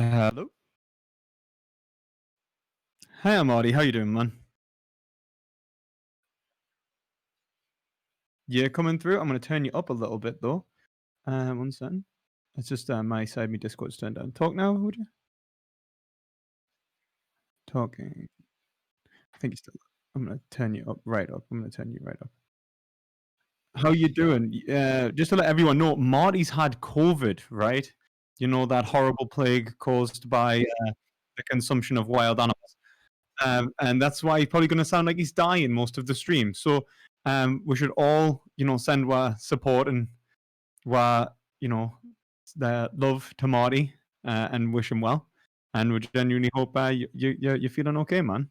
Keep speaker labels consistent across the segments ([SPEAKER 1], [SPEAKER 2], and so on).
[SPEAKER 1] Hello. Hi, Marty. How you doing, man? Yeah, coming through. I'm gonna turn you up a little bit though. One second. It's just my side, me Discord's turned down. Talk now, would you? Talking. I think you still. I'm gonna turn you up right up. I'm gonna turn you right up. How you doing? Just to let everyone know, Marty's had COVID, right? You know that horrible plague caused by the consumption of wild animals. And that's why he's probably going to sound like he's dying most of the stream. So we should all, send our support and our, the love to Marty and wish him well. and we genuinely hope you're feeling okay, man.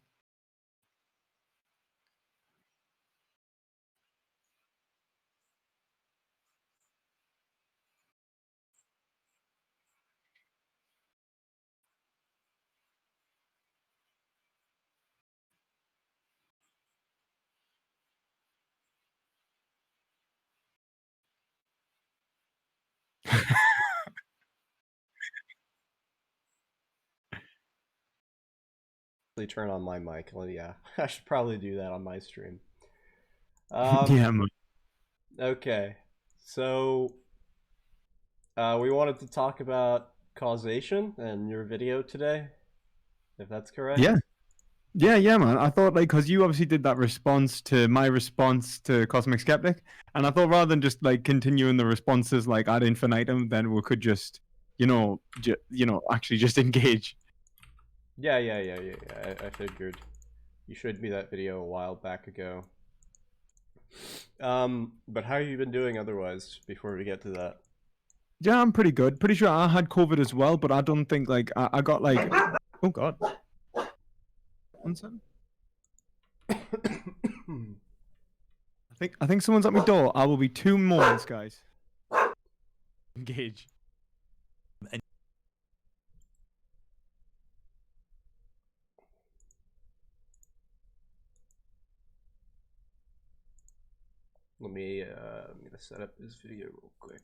[SPEAKER 2] Turn on my mic. Well, yeah, I should probably do that on my stream. Um,
[SPEAKER 1] Yeah, man.
[SPEAKER 2] okay, so we wanted to talk about causation and your video today, if that's
[SPEAKER 1] Yeah.
[SPEAKER 2] correct.
[SPEAKER 1] Yeah, man. I thought like because you obviously did that response to my response to Cosmic Skeptic, and I thought rather than just like continuing the responses like ad infinitum, then we could just, actually just engage.
[SPEAKER 2] Yeah. I figured you showed me that video a while back ago. But how have you been doing otherwise? Before we get to that.
[SPEAKER 1] Yeah, I'm pretty good. Pretty sure I had COVID as well, but I don't think like I got like. Oh God. One second. I think someone's at my door. I will be 2 moments, guys. Engage.
[SPEAKER 2] I'm gonna set up this video real quick.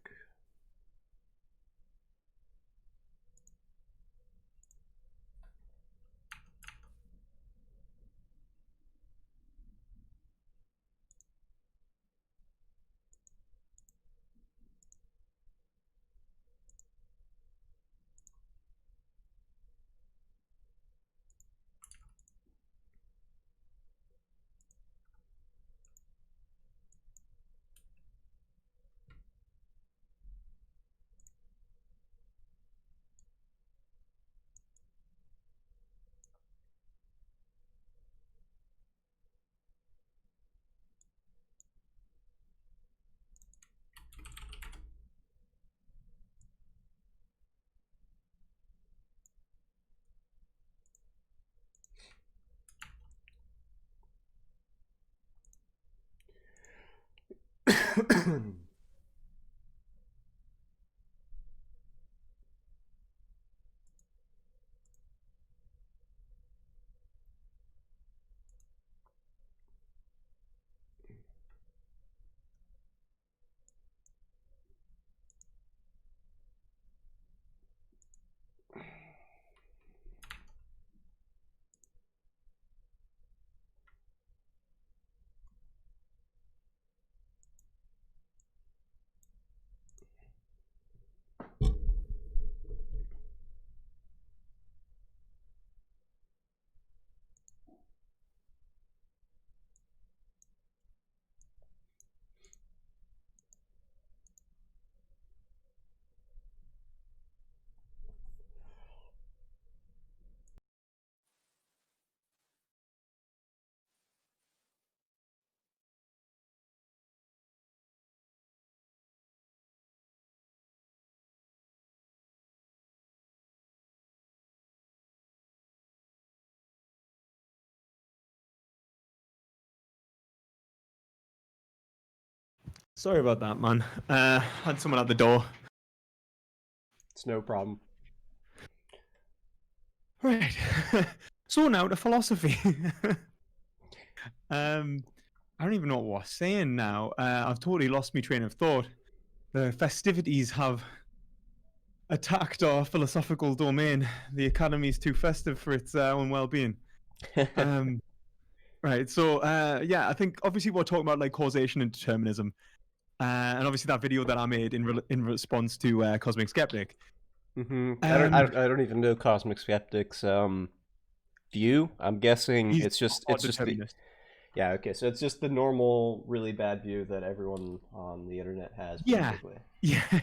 [SPEAKER 1] Sorry about that, man. Had someone at the door.
[SPEAKER 2] It's no problem.
[SPEAKER 1] Right. So now to philosophy. um, I don't even know what we're saying now. I've totally lost my train of thought. The festivities have attacked our philosophical domain. The academy's too festive for its own well-being. Um, right. So, yeah, I think obviously we're talking about like causation and determinism, and obviously that video that I made in response to Cosmic Skeptic.
[SPEAKER 2] I don't even know Cosmic Skeptic's view. I'm guessing
[SPEAKER 1] He's
[SPEAKER 2] it's
[SPEAKER 1] a
[SPEAKER 2] just the
[SPEAKER 1] determinist.
[SPEAKER 2] yeah, okay. So it's just the normal really bad view that everyone on the internet has
[SPEAKER 1] Yeah,
[SPEAKER 2] basically.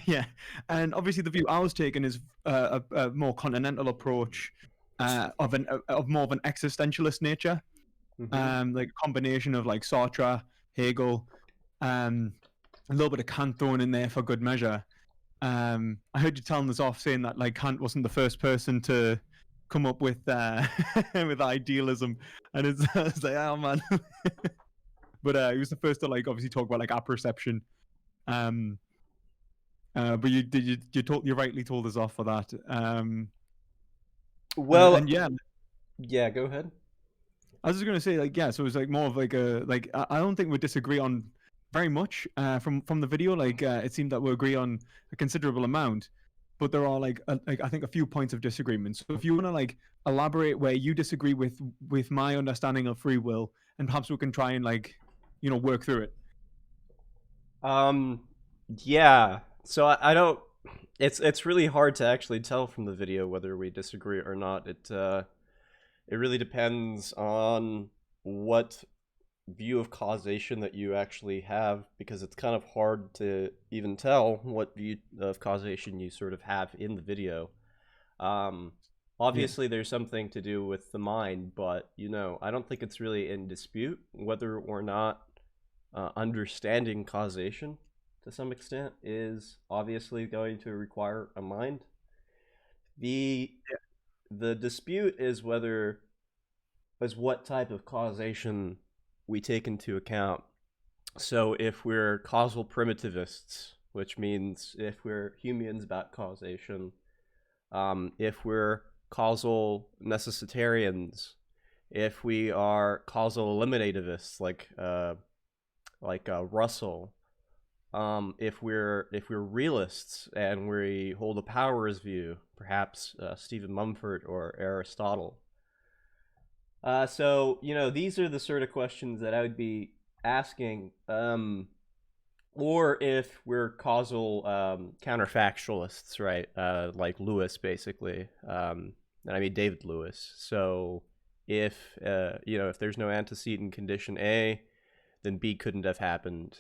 [SPEAKER 1] yeah. And obviously, the view I was taking is a more continental approach of more of an existentialist nature,
[SPEAKER 2] Mhm.
[SPEAKER 1] like a combination of like Sartre, Hegel, a little bit of Kant thrown in there for good measure. I heard you telling us off saying that like Kant wasn't the first person to come up with with idealism, and it's like, oh man. But he was the first to like obviously talk about like our perception. Um, but you rightly told us off for that. And
[SPEAKER 2] Well,
[SPEAKER 1] yeah,
[SPEAKER 2] yeah, go ahead.
[SPEAKER 1] I was just gonna say like yeah, so it was like more of like a like I don't think we disagree on very much from the video. Like it seemed that we agree on a considerable amount, but there are like I think a few points of disagreement. So if you want to like elaborate where you disagree with my understanding of free will, and perhaps we can try and like work through it.
[SPEAKER 2] Um, yeah. So I don't. It's really hard to actually tell from the video whether we disagree or not. It really depends on what view of causation that you actually have, because it's kind of hard to even tell what view of causation you sort of have in the video. Um,
[SPEAKER 1] Yeah.
[SPEAKER 2] Obviously, there's something to do with the mind, but I don't think it's really in dispute whether or not understanding causation to some extent is obviously going to require a mind. The the dispute is what type of causation we take into account. So if we're causal primitivists, which means if we're Humeans about causation, if we're causal necessitarians, if we are causal eliminativists like Russell, if we're realists and we hold a powers view, perhaps Stephen Mumford or Aristotle. So these are the sort of questions that I would be asking. Or if we're causal counterfactualists, right? Like Lewis, basically, and I mean David Lewis. So if if there's no antecedent condition A, then B couldn't have happened.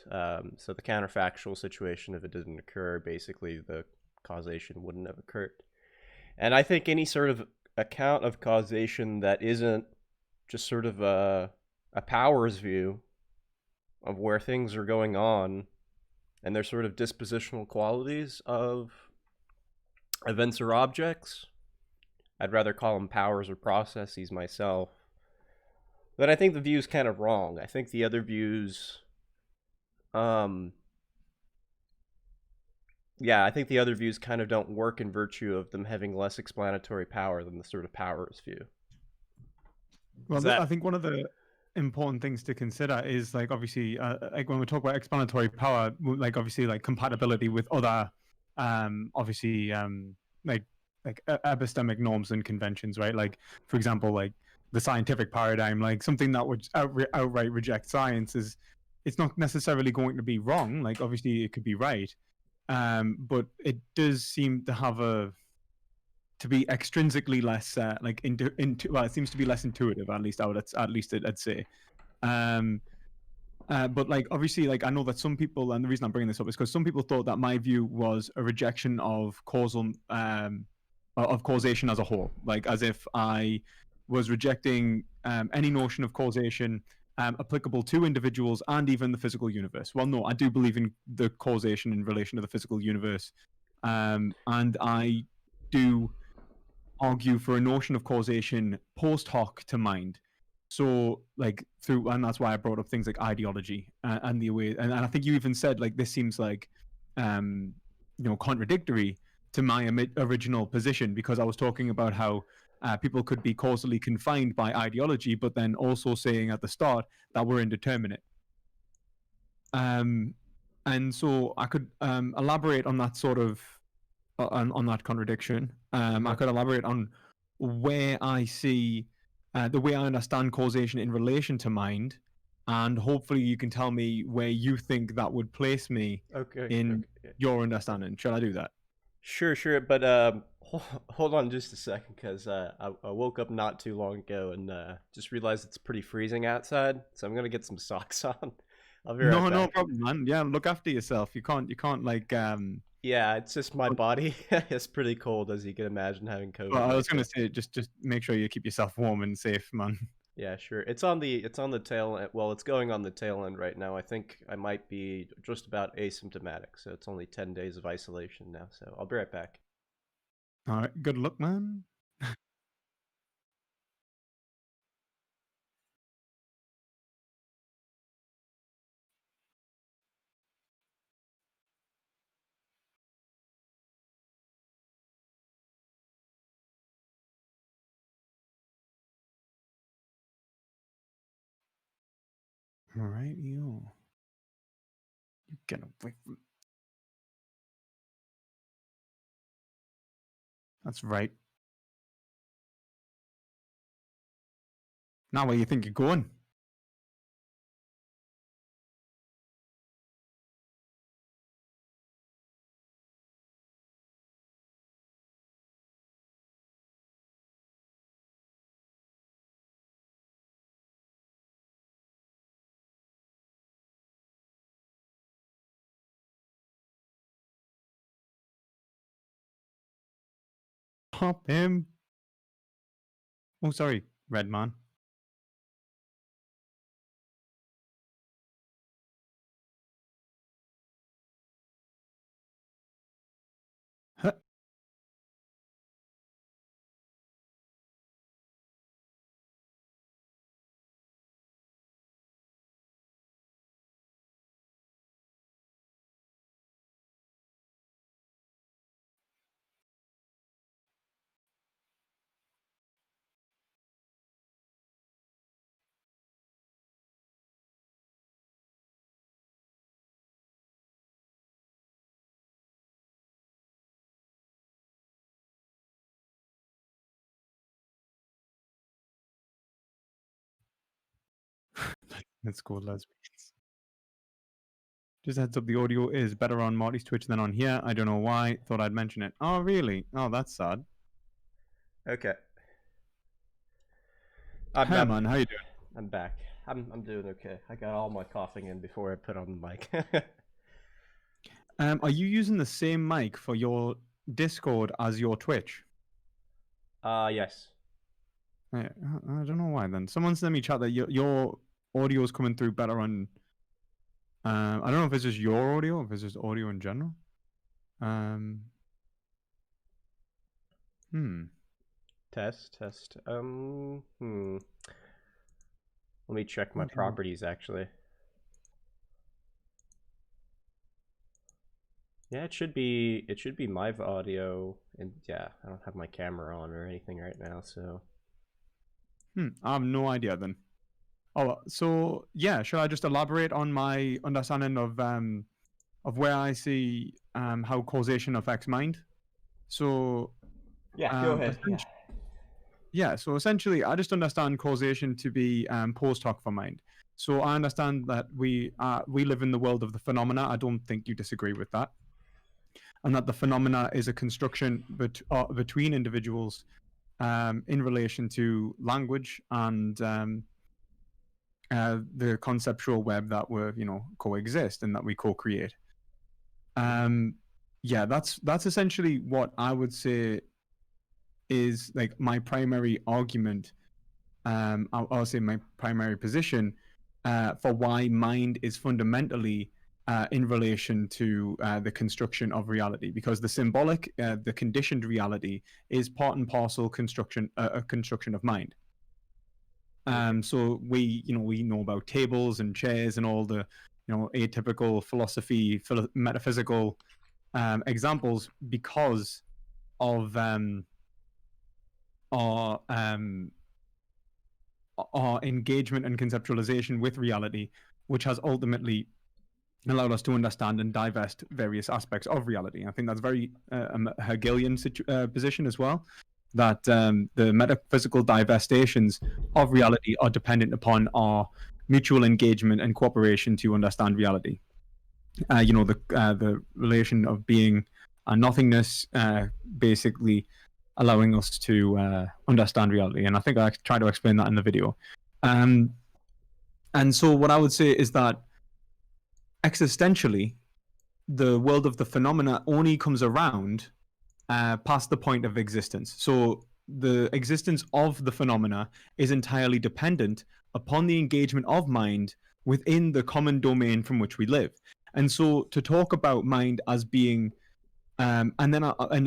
[SPEAKER 2] So the counterfactual situation, if it didn't occur, basically the causation wouldn't have occurred. And I think any sort of account of causation that isn't just sort of a powers view of where things are going on and their sort of dispositional qualities of events or objects. I'd rather call them powers or processes myself. But I think the view is kind of wrong. I think the other views, um, yeah, I think the other views kind of don't work in virtue of them having less explanatory power than the sort of powers view. Is
[SPEAKER 1] Well, I
[SPEAKER 2] that
[SPEAKER 1] think one of the important things to consider is like obviously like when we talk about explanatory power, like obviously like compatibility with other obviously like epistemic norms and conventions, right? Like for example, like the scientific paradigm, like something that would outright reject science is it's not necessarily going to be wrong. Like obviously it could be right, but it does seem to have a to be extrinsically less like into well, it seems to be less intuitive. At least I'd say. Um, but like obviously, like I know that some people, and the reason I'm bringing this up is because some people thought that my view was a rejection of of causation as a whole, like as if I was rejecting any notion of causation applicable to individuals and even the physical universe. Well, no, I do believe in the causation in relation to the physical universe, and I do argue for a notion of causation post hoc to mind. So, like through, and that's why I brought up things like ideology and the way, and I think you even said like this seems like, um, contradictory to my original position because I was talking about how people could be causally confined by ideology, but then also saying at the start that we're indeterminate. Um, and so I could elaborate on that sort of on that contradiction. I
[SPEAKER 2] uh-huh.
[SPEAKER 1] could elaborate on where I see the way I understand causation in relation to mind, and hopefully you can tell me where you think that would place me
[SPEAKER 2] Okay,
[SPEAKER 1] in
[SPEAKER 2] okay.
[SPEAKER 1] your understanding. Shall I do that?
[SPEAKER 2] Sure, sure, but hold on just a second, because I woke up not too long ago and just realized it's pretty freezing outside, so I'm gonna get some socks on. I'll be right
[SPEAKER 1] No, no
[SPEAKER 2] back.
[SPEAKER 1] problem, man. Yeah, look after yourself. You can't like
[SPEAKER 2] Yeah, it's just my body is pretty cold, as you can imagine, having
[SPEAKER 1] well,
[SPEAKER 2] COVID
[SPEAKER 1] I was
[SPEAKER 2] like
[SPEAKER 1] gonna
[SPEAKER 2] that.
[SPEAKER 1] say just make sure you keep yourself warm and safe, man.
[SPEAKER 2] Yeah, sure. It's on the tail end. Well, it's going on the tail end right now. I think I might be just about asymptomatic, so it's only 10 days of isolation now. So I'll be right back.
[SPEAKER 1] All right, good luck, man. All right, you get away from. That's right. Now where you think you're going? Pop him. Oh, sorry, red man. Huh. Let's go, lesbians. Just heads up, the audio is better on Marty's Twitch than on here. I don't know why. Thought I'd mention it. Oh, really? Oh, that's sad.
[SPEAKER 2] Okay.
[SPEAKER 1] Herman, how you doing?
[SPEAKER 2] I'm back. I'm doing okay. I got all my coughing in before I put on the mic.
[SPEAKER 1] Are you using the same mic for your Discord as your Twitch?
[SPEAKER 2] Yes.
[SPEAKER 1] I don't know why then. Someone sent me chat that your audio is coming through better on. I don't know if it's just your audio, or if it's just audio in general.
[SPEAKER 2] Test. Let me check my properties actually. Yeah, it should be my audio, and yeah, I don't have my camera on or anything right now, so.
[SPEAKER 1] I have no idea then. Oh, so yeah, should I just elaborate on my understanding of where I see how causation affects mind? So
[SPEAKER 2] Yeah, go ahead.
[SPEAKER 1] yeah, so essentially, I just understand causation to be post hoc for mind. So I understand that we live in the world of the phenomena. I don't think you disagree with that, and that the phenomena is a construction between individuals in relation to language and the conceptual web that we're coexist and that we co-create. Yeah, that's essentially what I would say is like my primary argument. I'll say my primary position for why mind is fundamentally in relation to the construction of reality, because the symbolic, the conditioned reality is part and parcel a construction of mind. So we know about tables and chairs and all the atypical philosophy, metaphysical examples because of our engagement and conceptualization with reality, which has ultimately allowed us to understand and divest various aspects of reality. I think that's very a Hegelian position as well, that the metaphysical divestations of reality are dependent upon our mutual engagement and cooperation to understand reality. The relation of being and nothingness, basically allowing us to understand reality. And I think I try to explain that in the video. And so what I would say is that existentially, the world of the phenomena only comes around past the point of existence. So the existence of the phenomena is entirely dependent upon the engagement of mind within the common domain from which we live. And so to talk about mind as being and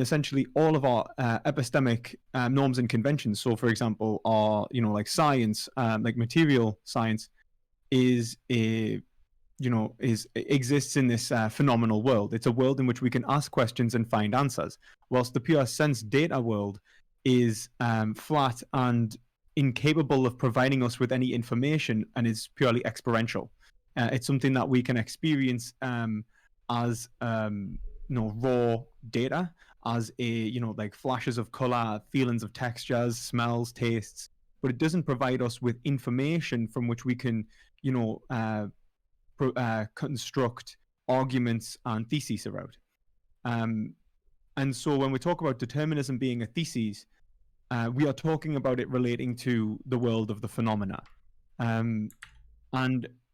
[SPEAKER 1] essentially all of our epistemic norms and conventions. So, for example, our like science, like material science, is a exists in this phenomenal world. It's a world in which we can ask questions and find answers, whilst the pure sense data world is flat and incapable of providing us with any information and is purely experiential. It's something that we can experience as raw data, as like flashes of color, feelings of textures, smells, tastes, but it doesn't provide us with information from which we can construct arguments and theses about. And so when we talk about determinism being a thesis, we are talking about it relating to the world of the phenomena. And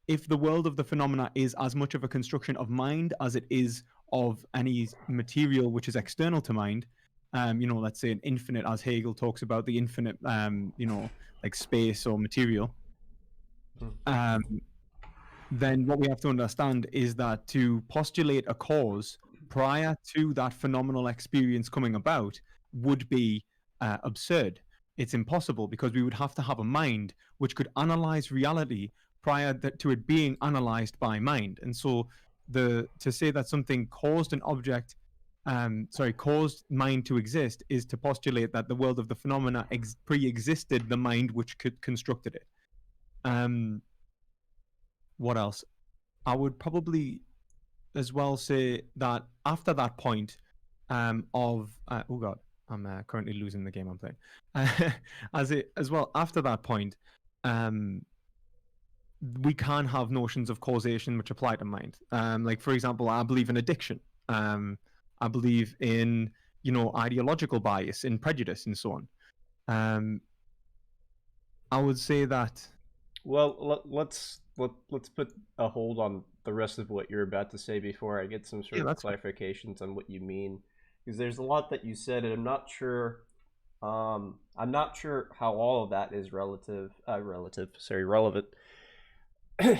[SPEAKER 1] if the world of the phenomena is as much of a construction of mind as it is of any material which is external to mind, let's say an infinite, as Hegel talks about the infinite, like space or material, um, then what we have to understand is that to postulate a cause prior to that phenomenal experience coming about would be absurd. It's impossible because we would have to have a mind which could analyze reality prior to it being analyzed by mind. And so to say that something caused an object, caused mind to exist is to postulate that the world of the phenomena pre-existed the mind which constructed it. What else? I would probably as well say that after that point oh god, I'm currently losing the game I'm playing. After that point, we can have notions of causation which apply to mind. Like for example, I believe in addiction. I believe in ideological bias, in prejudice, and so on. I would say that.
[SPEAKER 2] Well, let's put a hold on the rest of what you're about to say before I get some sort
[SPEAKER 1] Yeah,
[SPEAKER 2] of
[SPEAKER 1] that's fine.
[SPEAKER 2] clarifications on what you mean, because there's a lot that you said, and I'm not sure. I'm not sure how all of that is relevant.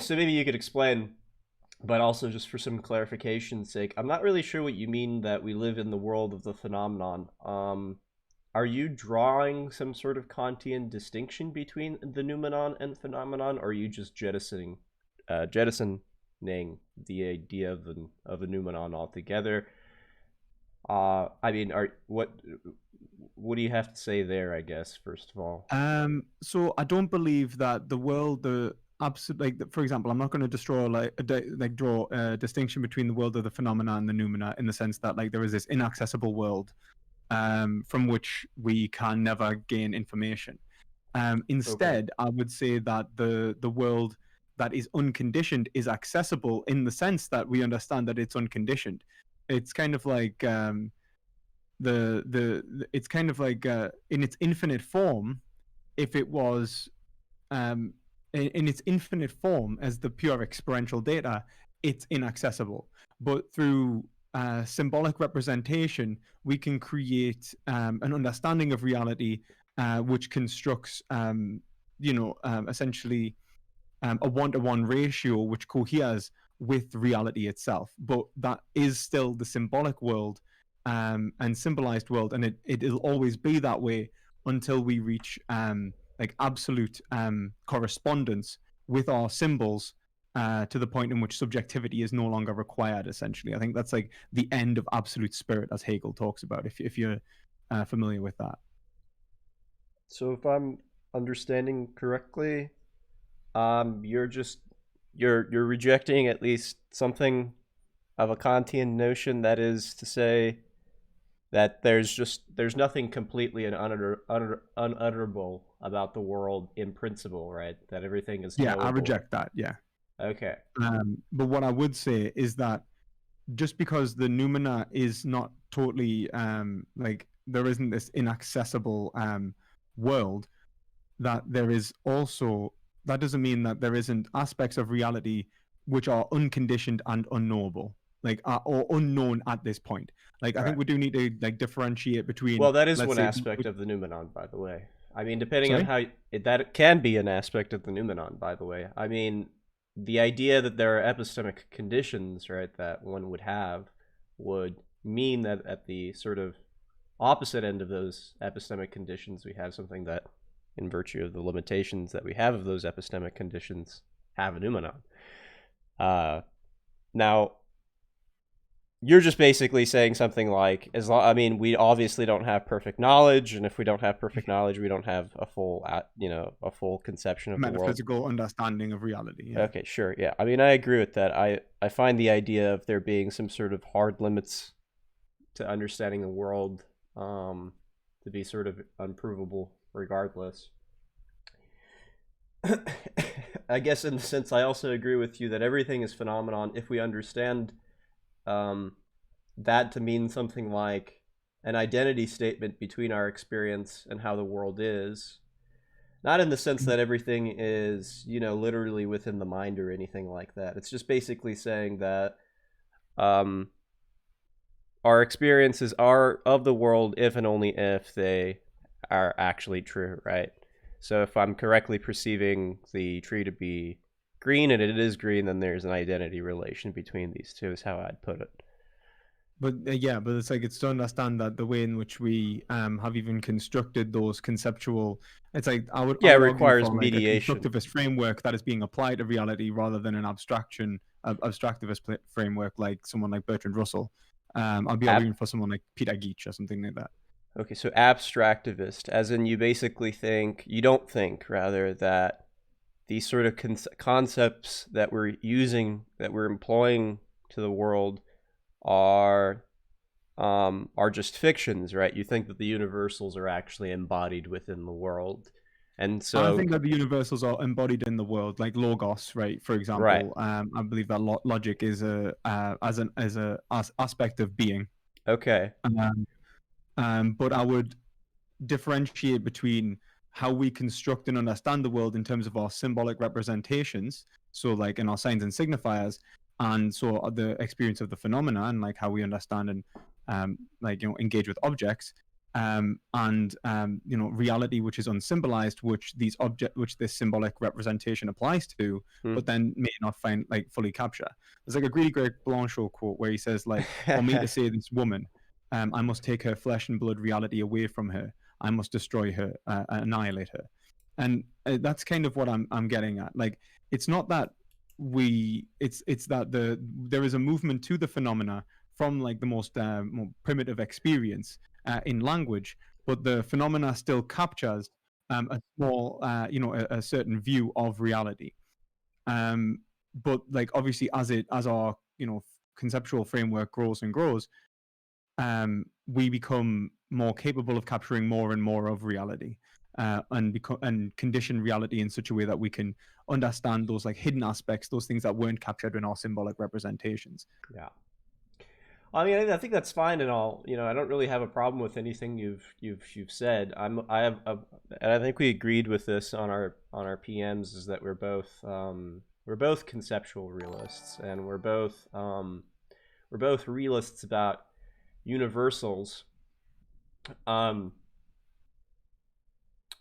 [SPEAKER 2] So maybe you could explain, but also just for some clarification's sake, I'm not really sure what you mean that we live in the world of the phenomenon. Are you drawing some sort of Kantian distinction between the noumenon and phenomenon, or are you just jettisoning the idea of a noumenon altogether? I mean, what do you have to say there? I guess first of all.
[SPEAKER 1] So I don't believe that the world, the absolute, like for example, I'm not going to draw a distinction between the world of the phenomena and the noumena in the sense that like there is this inaccessible world from which we can never gain information.
[SPEAKER 2] Okay.
[SPEAKER 1] Instead, I would say that the world that is unconditioned is accessible in the sense that we understand that it's unconditioned. It's kind of like it's kind of like in its infinite form. If it was in its infinite form as the pure experiential data, it's inaccessible. But through symbolic representation, we can create an understanding of reality which constructs, essentially a one-to-one ratio which coheres with reality itself. But that is still the symbolic world and symbolized world, and it'll always be that way until we reach like absolute correspondence with our symbols to the point in which subjectivity is no longer required. Essentially, I think that's like the end of absolute spirit, as Hegel talks about. If you're familiar with that.
[SPEAKER 2] So if I'm understanding correctly, you're just you're rejecting at least something of a Kantian notion, that is to say that there's nothing completely unutterable about the world in principle, right? That everything is
[SPEAKER 1] Yeah, I
[SPEAKER 2] knowable.
[SPEAKER 1] reject that. Yeah.
[SPEAKER 2] Okay.
[SPEAKER 1] But what I would say is that just because the noumena is not totally like there isn't this inaccessible world, that there is also that doesn't mean that there isn't aspects of reality which are unconditioned and unknowable, like or unknown at this point. Like I think
[SPEAKER 2] Right.
[SPEAKER 1] we do need to like differentiate between,
[SPEAKER 2] Well, that is
[SPEAKER 1] let's
[SPEAKER 2] one
[SPEAKER 1] say,
[SPEAKER 2] aspect of the noumenon, by the way. I mean, depending on
[SPEAKER 1] sorry.
[SPEAKER 2] how that can be an aspect of the noumenon, by the way. I mean, the idea that there are epistemic conditions, right, that one would have would mean that at the sort of opposite end of those epistemic conditions, we have something that, in virtue of the limitations that we have of those epistemic conditions, have a noumenon. Now, you're just basically saying something like, I mean, we obviously don't have perfect knowledge, and if we don't have perfect knowledge, we don't have a full, a full conception of the world.
[SPEAKER 1] Metaphysical understanding of reality. Yeah.
[SPEAKER 2] Okay, sure, yeah. I mean, I agree with that. I find the idea of there being some sort of hard limits to understanding the world to be sort of unprovable, regardless. I guess in the sense, I also agree with you that everything is phenomenon if we understand um, that to mean something like an identity statement between our experience and how the world is. Not in the sense that everything is, literally within the mind or anything like that. It's just basically saying that um, our experiences are of the world if and only if they are actually true, right? So if I'm correctly perceiving the tree to be green and it is green, then there's an identity relation between these two, is how I'd put it.
[SPEAKER 1] But yeah, but it's like it's to understand that the way in which we have even constructed those conceptual, it's like I
[SPEAKER 2] Yeah, it
[SPEAKER 1] would argue
[SPEAKER 2] requires
[SPEAKER 1] for like a
[SPEAKER 2] mediation.
[SPEAKER 1] constructivist framework that is being applied to reality rather than an abstractivist framework like someone like Bertrand Russell. I'll be
[SPEAKER 2] Ab-
[SPEAKER 1] arguing for someone like Peter Geach or something like that.
[SPEAKER 2] okay, so abstractivist, as in you basically think, you don't think, rather, that these sort of concepts that we're using, that we're employing to the world, are just fictions, right? You think that the universals are actually embodied within the world, and
[SPEAKER 1] I
[SPEAKER 2] so
[SPEAKER 1] think that the universals are embodied in the world, like logos, right? For
[SPEAKER 2] right,
[SPEAKER 1] example, I believe that logic is a as a aspect of being.
[SPEAKER 2] okay,
[SPEAKER 1] Um, but I would differentiate between how we construct and understand the world in terms of our symbolic representations, so like in our signs and signifiers, and so the experience of the phenomena and like how we understand and like engage with objects, and reality, which is unsymbolized, which this symbolic representation applies to,
[SPEAKER 2] hmm.
[SPEAKER 1] but then may not find like fully capture. There's like a really great Blanchot quote where he says like, for me to say this woman, I must take her flesh and blood reality away from her. I must destroy her, annihilate her. And that's kind of what I'm getting at. Like, it's not that it's that there is a movement to the phenomena from like the most more primitive experience in language, but the phenomena still captures a small, a certain view of reality. Um, but like obviously, as our conceptual framework grows and grows, we become more capable of capturing more and more of reality, and condition reality in such a way that we can understand those like hidden aspects, those things that weren't captured in our symbolic representations.
[SPEAKER 2] Yeah. I mean, I think that's fine and all. I don't really have a problem with anything you've said. And I think we agreed with this on our PMs, is that we're both conceptual realists, and we're both realists about universals. Um,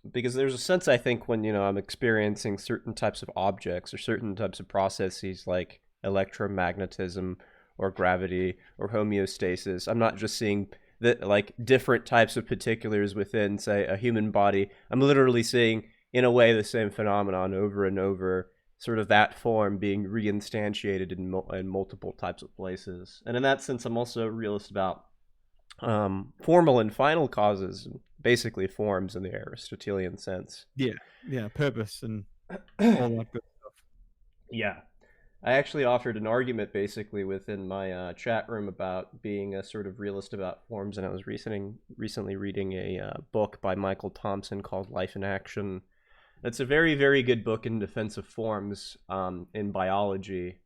[SPEAKER 2] because there's a sense, I think, when I'm experiencing certain types of objects or certain types of processes like electromagnetism or gravity or homeostasis, I'm not just seeing like different types of particulars within, say, a human body. I'm literally seeing, in a way, the same phenomenon over and over, sort of that form being reinstantiated in multiple types of places. And in that sense, I'm also a realist about formal and final causes, basically forms in the Aristotelian sense.
[SPEAKER 1] Yeah, yeah, purpose and all that good stuff.
[SPEAKER 2] Yeah. I actually offered an argument basically within my chat room about being a sort of realist about forms, and I was recently reading a book by Michael Thompson called Life in Action. It's a very, very good book in defense of forms in biology.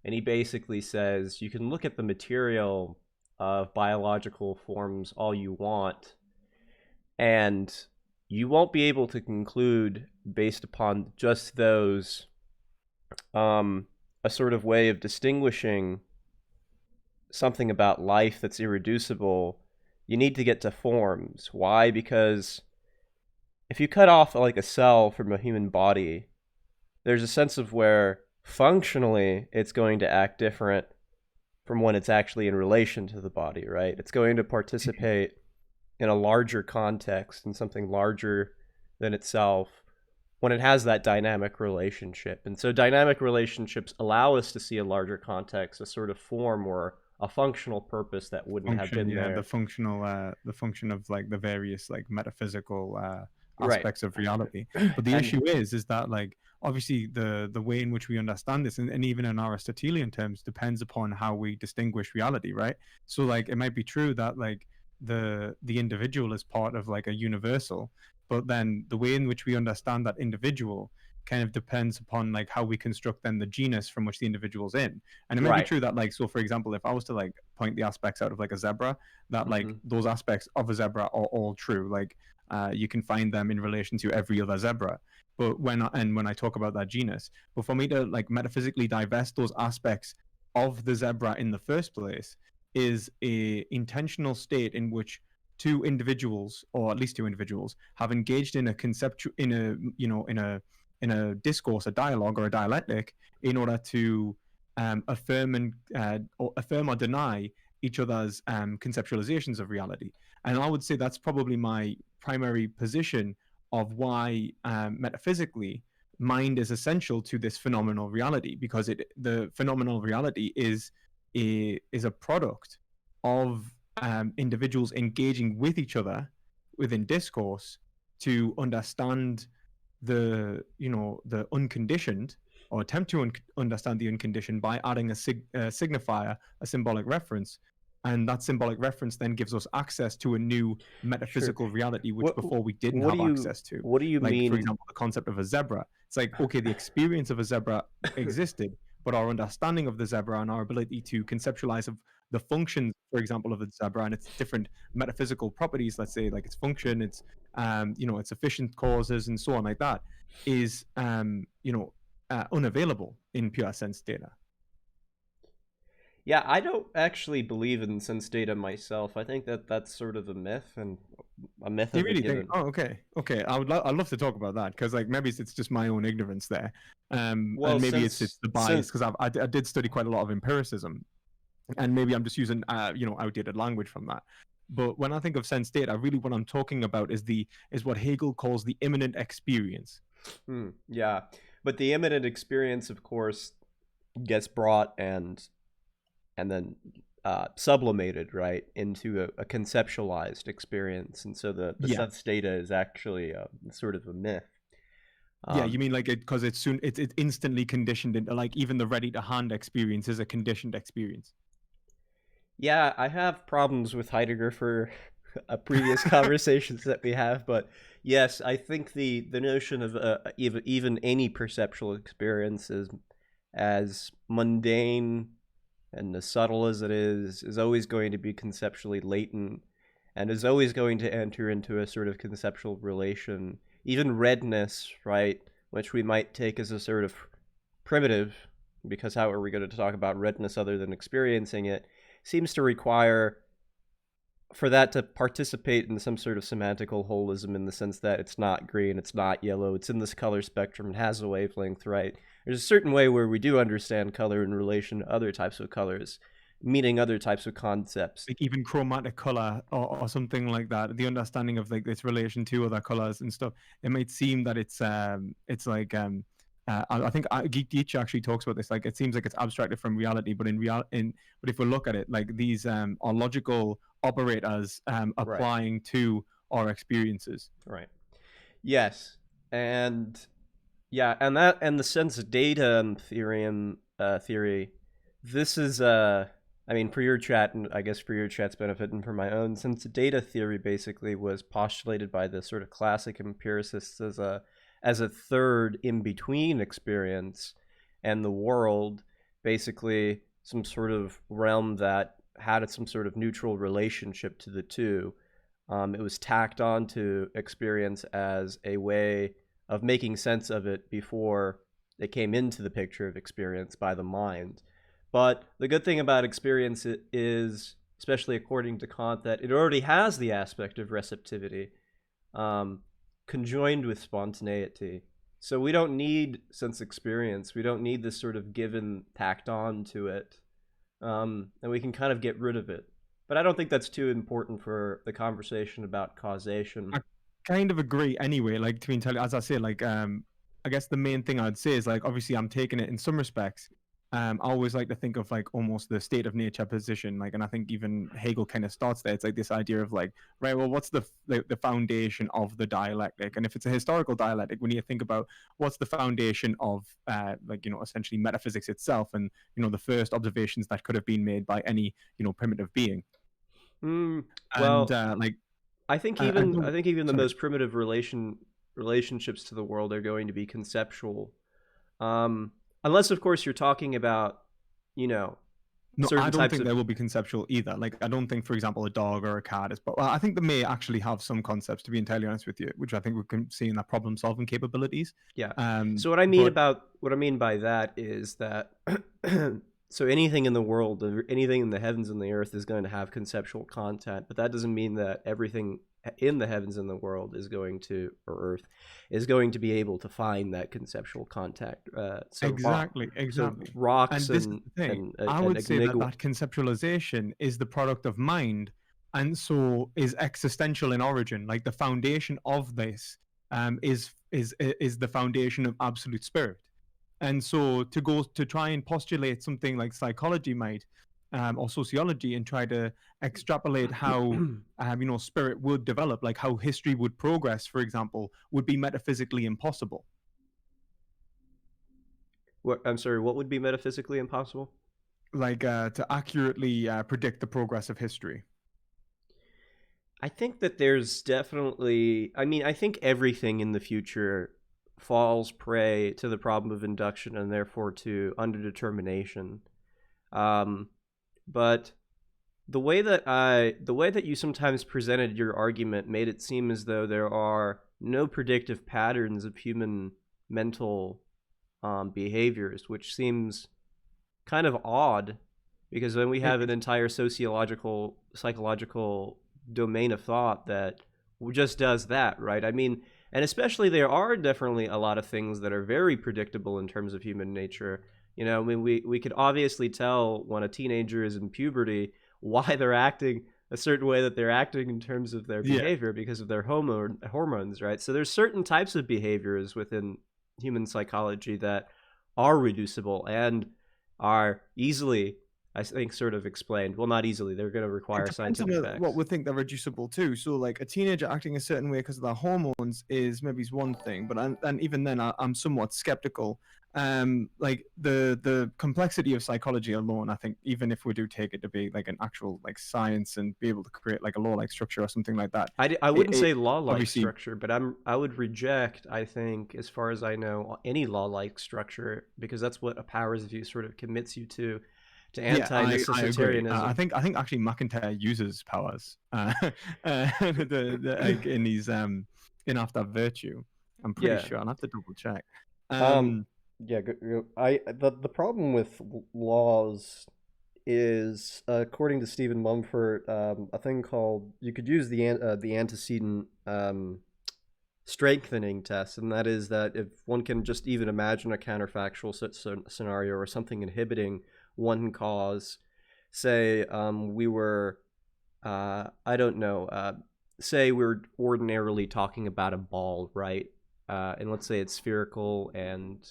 [SPEAKER 2] And he basically says you can look at the material of biological forms all you want, and you won't be able to conclude based upon just those a sort of way of distinguishing something about life that's irreducible. You need to get to forms. Why? Because if you cut off like a cell from a human body, there's a sense of where functionally it's going to act different from when it's actually in relation to the body, right? It's going to participate in a larger context, in something larger than itself, when it has that dynamic relationship. And so dynamic relationships allow us to see a larger context, a sort of form or a functional purpose that wouldn't have
[SPEAKER 1] Function,
[SPEAKER 2] been
[SPEAKER 1] yeah,
[SPEAKER 2] there.
[SPEAKER 1] the function of like the various like metaphysical
[SPEAKER 2] Right.
[SPEAKER 1] aspects of reality. But the
[SPEAKER 2] And
[SPEAKER 1] issue is that like obviously the way in which we understand this, and even in Aristotelian terms, depends upon how we distinguish reality, right? So like it might be true that like the individual is part of like a universal, but then the way in which we understand that individual kind of depends upon like how we construct then the genus from which the individual's in. And it may be
[SPEAKER 2] right.
[SPEAKER 1] true that like, so for example, if I was to like point the aspects out of like a zebra, that like
[SPEAKER 2] Hmm.
[SPEAKER 1] those aspects of a zebra are all true. Like you can find them in relation to every other zebra. But when I talk about that genus, but for me to like metaphysically divest those aspects of the zebra in the first place is a intentional state in which two individuals, or at least two individuals, have engaged in a conceptual in a in a discourse, a dialogue, or a dialectic in order to affirm or deny each other's conceptualizations of reality. And I would say that's probably my primary position of why metaphysically mind is essential to this phenomenal reality, because the phenomenal reality is a product of individuals engaging with each other within discourse to understand the unconditioned, or attempt to understand the unconditioned by adding a signifier, a symbolic reference, and that symbolic reference then gives us access to a new
[SPEAKER 2] Sure.
[SPEAKER 1] metaphysical reality which
[SPEAKER 2] What
[SPEAKER 1] before we didn't
[SPEAKER 2] what do
[SPEAKER 1] have
[SPEAKER 2] you
[SPEAKER 1] access to.
[SPEAKER 2] what do you
[SPEAKER 1] Like for
[SPEAKER 2] mean?
[SPEAKER 1] example, the concept of a zebra. It's like, okay, the experience of a zebra existed, but our understanding of the zebra and our ability to conceptualize of the functions, for example, of the zebra and its different metaphysical properties, let's say like its function, its its efficient causes and so on like that, is unavailable in pure sense data.
[SPEAKER 2] Yeah, I don't actually believe in sense data myself. I think that that's sort of a myth and a myth
[SPEAKER 1] Do you
[SPEAKER 2] of a
[SPEAKER 1] really think?
[SPEAKER 2] given.
[SPEAKER 1] Oh, okay, okay. I'd love to talk about that, because like maybe it's just my own ignorance there,
[SPEAKER 2] Well,
[SPEAKER 1] and maybe it's
[SPEAKER 2] since
[SPEAKER 1] the bias,
[SPEAKER 2] since
[SPEAKER 1] because I did study quite a lot of empiricism, and maybe I'm just using outdated language from that. But when I think of sense data, really what I'm talking about is what Hegel calls the immanent experience.
[SPEAKER 2] yeah, but the imminent experience, of course, gets brought and then sublimated right into a conceptualized experience, and so the
[SPEAKER 1] Yeah,
[SPEAKER 2] sense data is actually sort of a myth.
[SPEAKER 1] yeah.
[SPEAKER 2] Um,
[SPEAKER 1] You mean like it because it's instantly conditioned into, like, even the ready to hand experience is a conditioned experience.
[SPEAKER 2] yeah, I have problems with Heidegger for previous conversations that we have, but yes, I think the notion of even any perceptual experience is as mundane and as subtle as it is always going to be conceptually latent and is always going to enter into a sort of conceptual relation. Even redness, right, which we might take as a sort of primitive, because how are we going to talk about redness other than experiencing it, seems to require for that to participate in some sort of semantical holism, in the sense that it's not green, it's not yellow, it's in this color spectrum, it has a wavelength, right? There's a certain way where we do understand color in relation to other types of colors, meaning other types of concepts.
[SPEAKER 1] Like even chromatic color, or something like that, the understanding of like its relation to other colors and stuff, it might seem that it's like I think Geach actually talks about this, like it seems like it's abstracted from reality, but but if we look at it, like these are logical operators
[SPEAKER 2] Right,
[SPEAKER 1] applying to our experiences.
[SPEAKER 2] right. Yes, and yeah, and that and the sense data and theory. This is I mean, for your chat, and I guess for your chat's benefit and for my own, sense data theory basically was postulated by the sort of classic empiricists as a third in between experience and the world, basically some sort of realm that had some sort of neutral relationship to the two. It was tacked on to experience as a way of making sense of it before it came into the picture of experience by the mind. But the good thing about experience is, especially according to Kant, that it already has the aspect of receptivity, um, conjoined with spontaneity. So we don't need sense experience. We don't need this sort of given tacked on to it, and we can kind of get rid of it. But I don't think that's too important for the conversation about causation.
[SPEAKER 1] I kind of agree anyway, like as I say, like I guess the main thing I'd say is like obviously I'm taking it in some respects I always like to think of like almost the state of nature position, like, and I think even Hegel kind of starts there. It's like this idea of like, right, well, what's the foundation of the dialectic? And if it's a historical dialectic, we need to think about what's the foundation of, like, essentially metaphysics itself, and the first observations that could have been made by any primitive being.
[SPEAKER 2] Mm,
[SPEAKER 1] And
[SPEAKER 2] well,
[SPEAKER 1] like, I
[SPEAKER 2] I
[SPEAKER 1] don't.
[SPEAKER 2] think even the
[SPEAKER 1] Sorry.
[SPEAKER 2] most primitive relationships to the world are going to be conceptual. Um, Unless, of course, you're talking about, you know,
[SPEAKER 1] No, I
[SPEAKER 2] certain
[SPEAKER 1] don't
[SPEAKER 2] types
[SPEAKER 1] think
[SPEAKER 2] of.
[SPEAKER 1] they will be conceptual either. Like, I don't think, for example, a dog or a cat is. But well, I think they may actually have some concepts, to be entirely honest with you, which I think we can see in their problem-solving capabilities.
[SPEAKER 2] Yeah.
[SPEAKER 1] Um,
[SPEAKER 2] So
[SPEAKER 1] but
[SPEAKER 2] what I mean by that is that so anything in the world, anything in the heavens and the earth is going to have conceptual content, but that doesn't mean that everything in the heavens and the world is going to, or earth, is going to be able to find that conceptual contact.
[SPEAKER 1] exactly,
[SPEAKER 2] So
[SPEAKER 1] exactly.
[SPEAKER 2] rocks
[SPEAKER 1] And this is the thing. I
[SPEAKER 2] and
[SPEAKER 1] would say that
[SPEAKER 2] enigma.
[SPEAKER 1] that conceptualization is the product of mind, and so is existential in origin. Like the foundation of this is the foundation of absolute spirit. And so to go to try and postulate something like psychology might, or sociology, and try to extrapolate how spirit would develop, like how history would progress, for example, would be metaphysically impossible.
[SPEAKER 2] What, I'm sorry, what would be metaphysically impossible?
[SPEAKER 1] Like to accurately predict the progress of history.
[SPEAKER 2] I think that there's definitely, I mean, I think everything in the future falls prey to the problem of induction and therefore to underdetermination. Um, but the way that you sometimes presented your argument made it seem as though there are no predictive patterns of human mental behaviors, which seems kind of odd because then we
[SPEAKER 1] It,
[SPEAKER 2] have an entire sociological psychological domain of thought that just does that, right? I mean, and especially there are definitely a lot of things that are very predictable in terms of human nature. I mean, we could obviously tell when a teenager is in puberty why they're acting a certain way that they're acting in terms of their
[SPEAKER 1] yeah,
[SPEAKER 2] behavior because of their hormones, right? So there's certain types of behaviors within human psychology that are reducible and are easily, I think, sort of explained. Well, not easily. They're going to
[SPEAKER 1] it
[SPEAKER 2] require
[SPEAKER 1] depends on
[SPEAKER 2] scientific
[SPEAKER 1] what
[SPEAKER 2] facts.
[SPEAKER 1] we think they're reducible to. So, like a teenager acting a certain way because of their hormones is maybe one thing, but and even then, I'm somewhat skeptical. Like the complexity of psychology alone, I think, even if we do take it to be like an actual like science and be able to create like a law-like structure or something like that,
[SPEAKER 2] I wouldn't
[SPEAKER 1] it
[SPEAKER 2] say law-like
[SPEAKER 1] obviously,
[SPEAKER 2] structure, but I would reject, I think, as far as I know, any law-like structure because that's what a powers view sort of commits you to
[SPEAKER 1] yeah, I agree.
[SPEAKER 2] anti-necessitarianism.
[SPEAKER 1] I think actually McIntyre uses powers, like in these in After Virtue. I'm pretty
[SPEAKER 2] Yeah.
[SPEAKER 1] sure. I'll have to double check.
[SPEAKER 2] Um,
[SPEAKER 1] Um,
[SPEAKER 2] yeah, the problem with laws is, according to Stephen Mumford, a thing called you could use the antecedent strengthening test, and that is that if one can just even imagine a counterfactual scenario or something inhibiting one cause, say we were, I don't know, say we're ordinarily talking about a ball, right? And let's say it's spherical and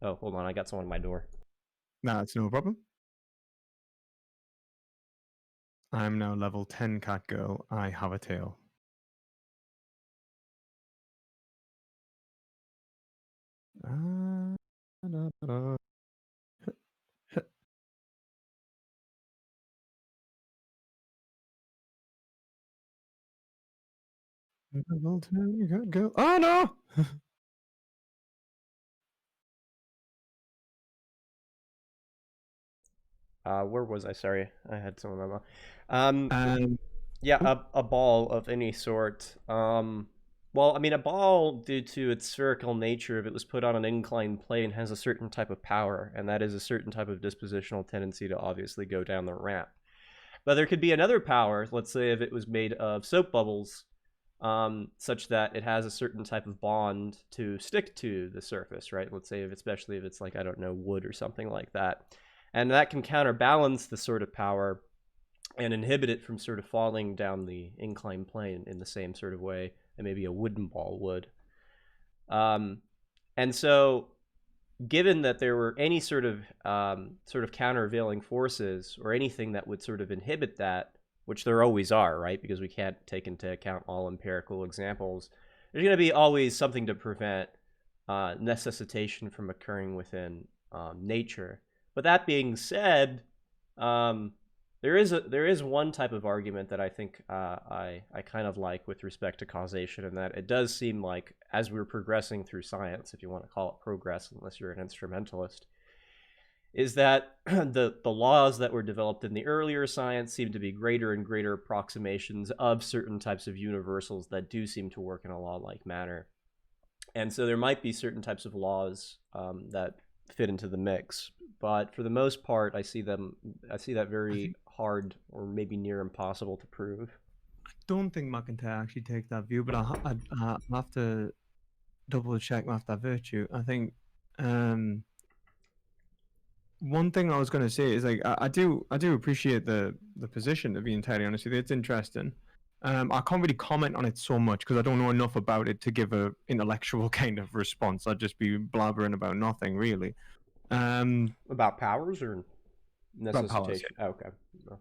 [SPEAKER 2] oh, hold on, I got someone at my door.
[SPEAKER 1] no, it's no problem. I'm now level 10 cat girl. I have a tail. Da, da, da. Level 10 cat girl. Oh no!
[SPEAKER 2] Where was I? Sorry, I had someone on my. Um,
[SPEAKER 1] Um,
[SPEAKER 2] yeah,
[SPEAKER 1] oh,
[SPEAKER 2] a ball of any sort. Well, I mean, a ball, due to its spherical nature, if it was put on an inclined plane, has a certain type of power, and that is a certain type of dispositional tendency to obviously go down the ramp. But there could be another power, let's say if it was made of soap bubbles, such that it has a certain type of bond to stick to the surface, right? Let's say, especially if it's like, I don't know, wood or something like that. And that can counterbalance the sort of power and inhibit it from sort of falling down the inclined plane in the same sort of way that maybe a wooden ball would. Um, and so given that there were any sort of countervailing forces or anything that would sort of inhibit that, which there always are, right? Because we can't take into account all empirical examples. There's going to be always something to prevent necessitation from occurring within nature. But that being said, um, there is one type of argument that I think I kind of like with respect to causation, and that it does seem like as we're progressing through science, if you want to call it progress, unless you're an instrumentalist, is that the laws that were developed in the earlier science seem to be greater and greater approximations of certain types of universals that do seem to work in a law-like manner. And so there might be certain types of laws that fit into the mix, but for the most part, I see that
[SPEAKER 1] I
[SPEAKER 2] very
[SPEAKER 1] think
[SPEAKER 2] hard or maybe near impossible to prove.
[SPEAKER 1] don't think McIntyre actually takes that view, but I'll have to double check after virtue. I think um, one thing I was going to say is like I do appreciate the position, to be entirely honest with you. It's interesting. I can't really comment on it so much because I don't know enough about it to give a intellectual kind of response. I'd just be blabbering about nothing really. Um,
[SPEAKER 2] About powers or
[SPEAKER 1] about powers,
[SPEAKER 2] necessitation? Oh, okay. No.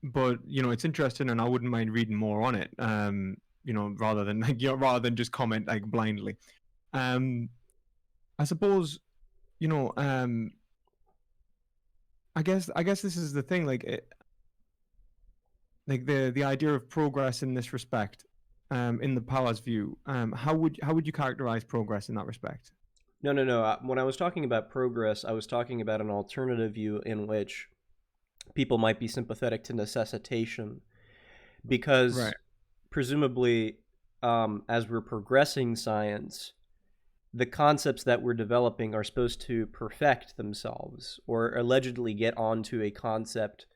[SPEAKER 1] but you know, it's interesting, and I wouldn't mind reading more on it. You know, rather than like rather than just comment like blindly. Um, I suppose you know. I guess this is the thing. Like the idea of progress in this respect. In the powers view, how would you characterize progress in that respect?
[SPEAKER 2] No, no, no. When I was talking about progress, I was talking about an alternative view in which people might be sympathetic to necessitation because
[SPEAKER 1] Right.
[SPEAKER 2] presumably, as we're progressing science, the concepts that we're developing are supposed to perfect themselves or allegedly get onto a concept,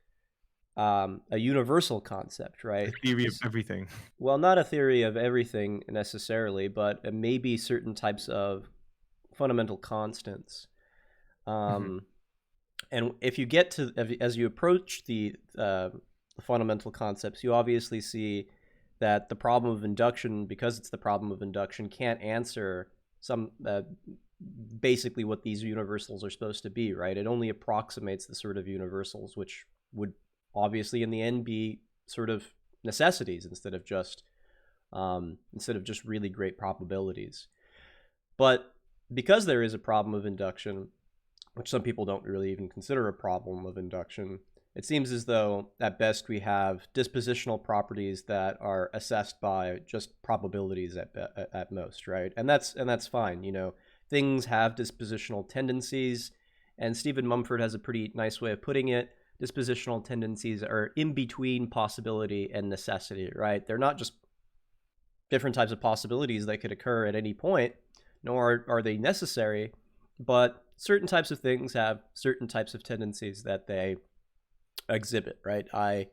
[SPEAKER 2] a universal concept,
[SPEAKER 1] The
[SPEAKER 2] right?
[SPEAKER 1] theory of everything.
[SPEAKER 2] Well, not a theory of everything necessarily, but maybe certain types of fundamental constants.
[SPEAKER 1] Hmm.
[SPEAKER 2] Um, and if you get to, as you approach the fundamental concepts, you obviously see that the problem of induction, because it's the problem of induction, can't answer some basically what these universals are supposed to be, right? It only approximates the sort of universals which would obviously in the end be sort of necessities instead of just really great probabilities. But because there is a problem of induction, which some people don't really even consider a problem of induction, it seems as though at best we have dispositional properties that are assessed by just probabilities at most, right? And that's fine. You know, things have dispositional tendencies, and Stephen Mumford has a pretty nice way of putting it. Dispositional tendencies are in between possibility and necessity, right? They're not just different types of possibilities that could occur at any point, nor are they necessary, but certain types of things have certain types of tendencies that they exhibit, right? I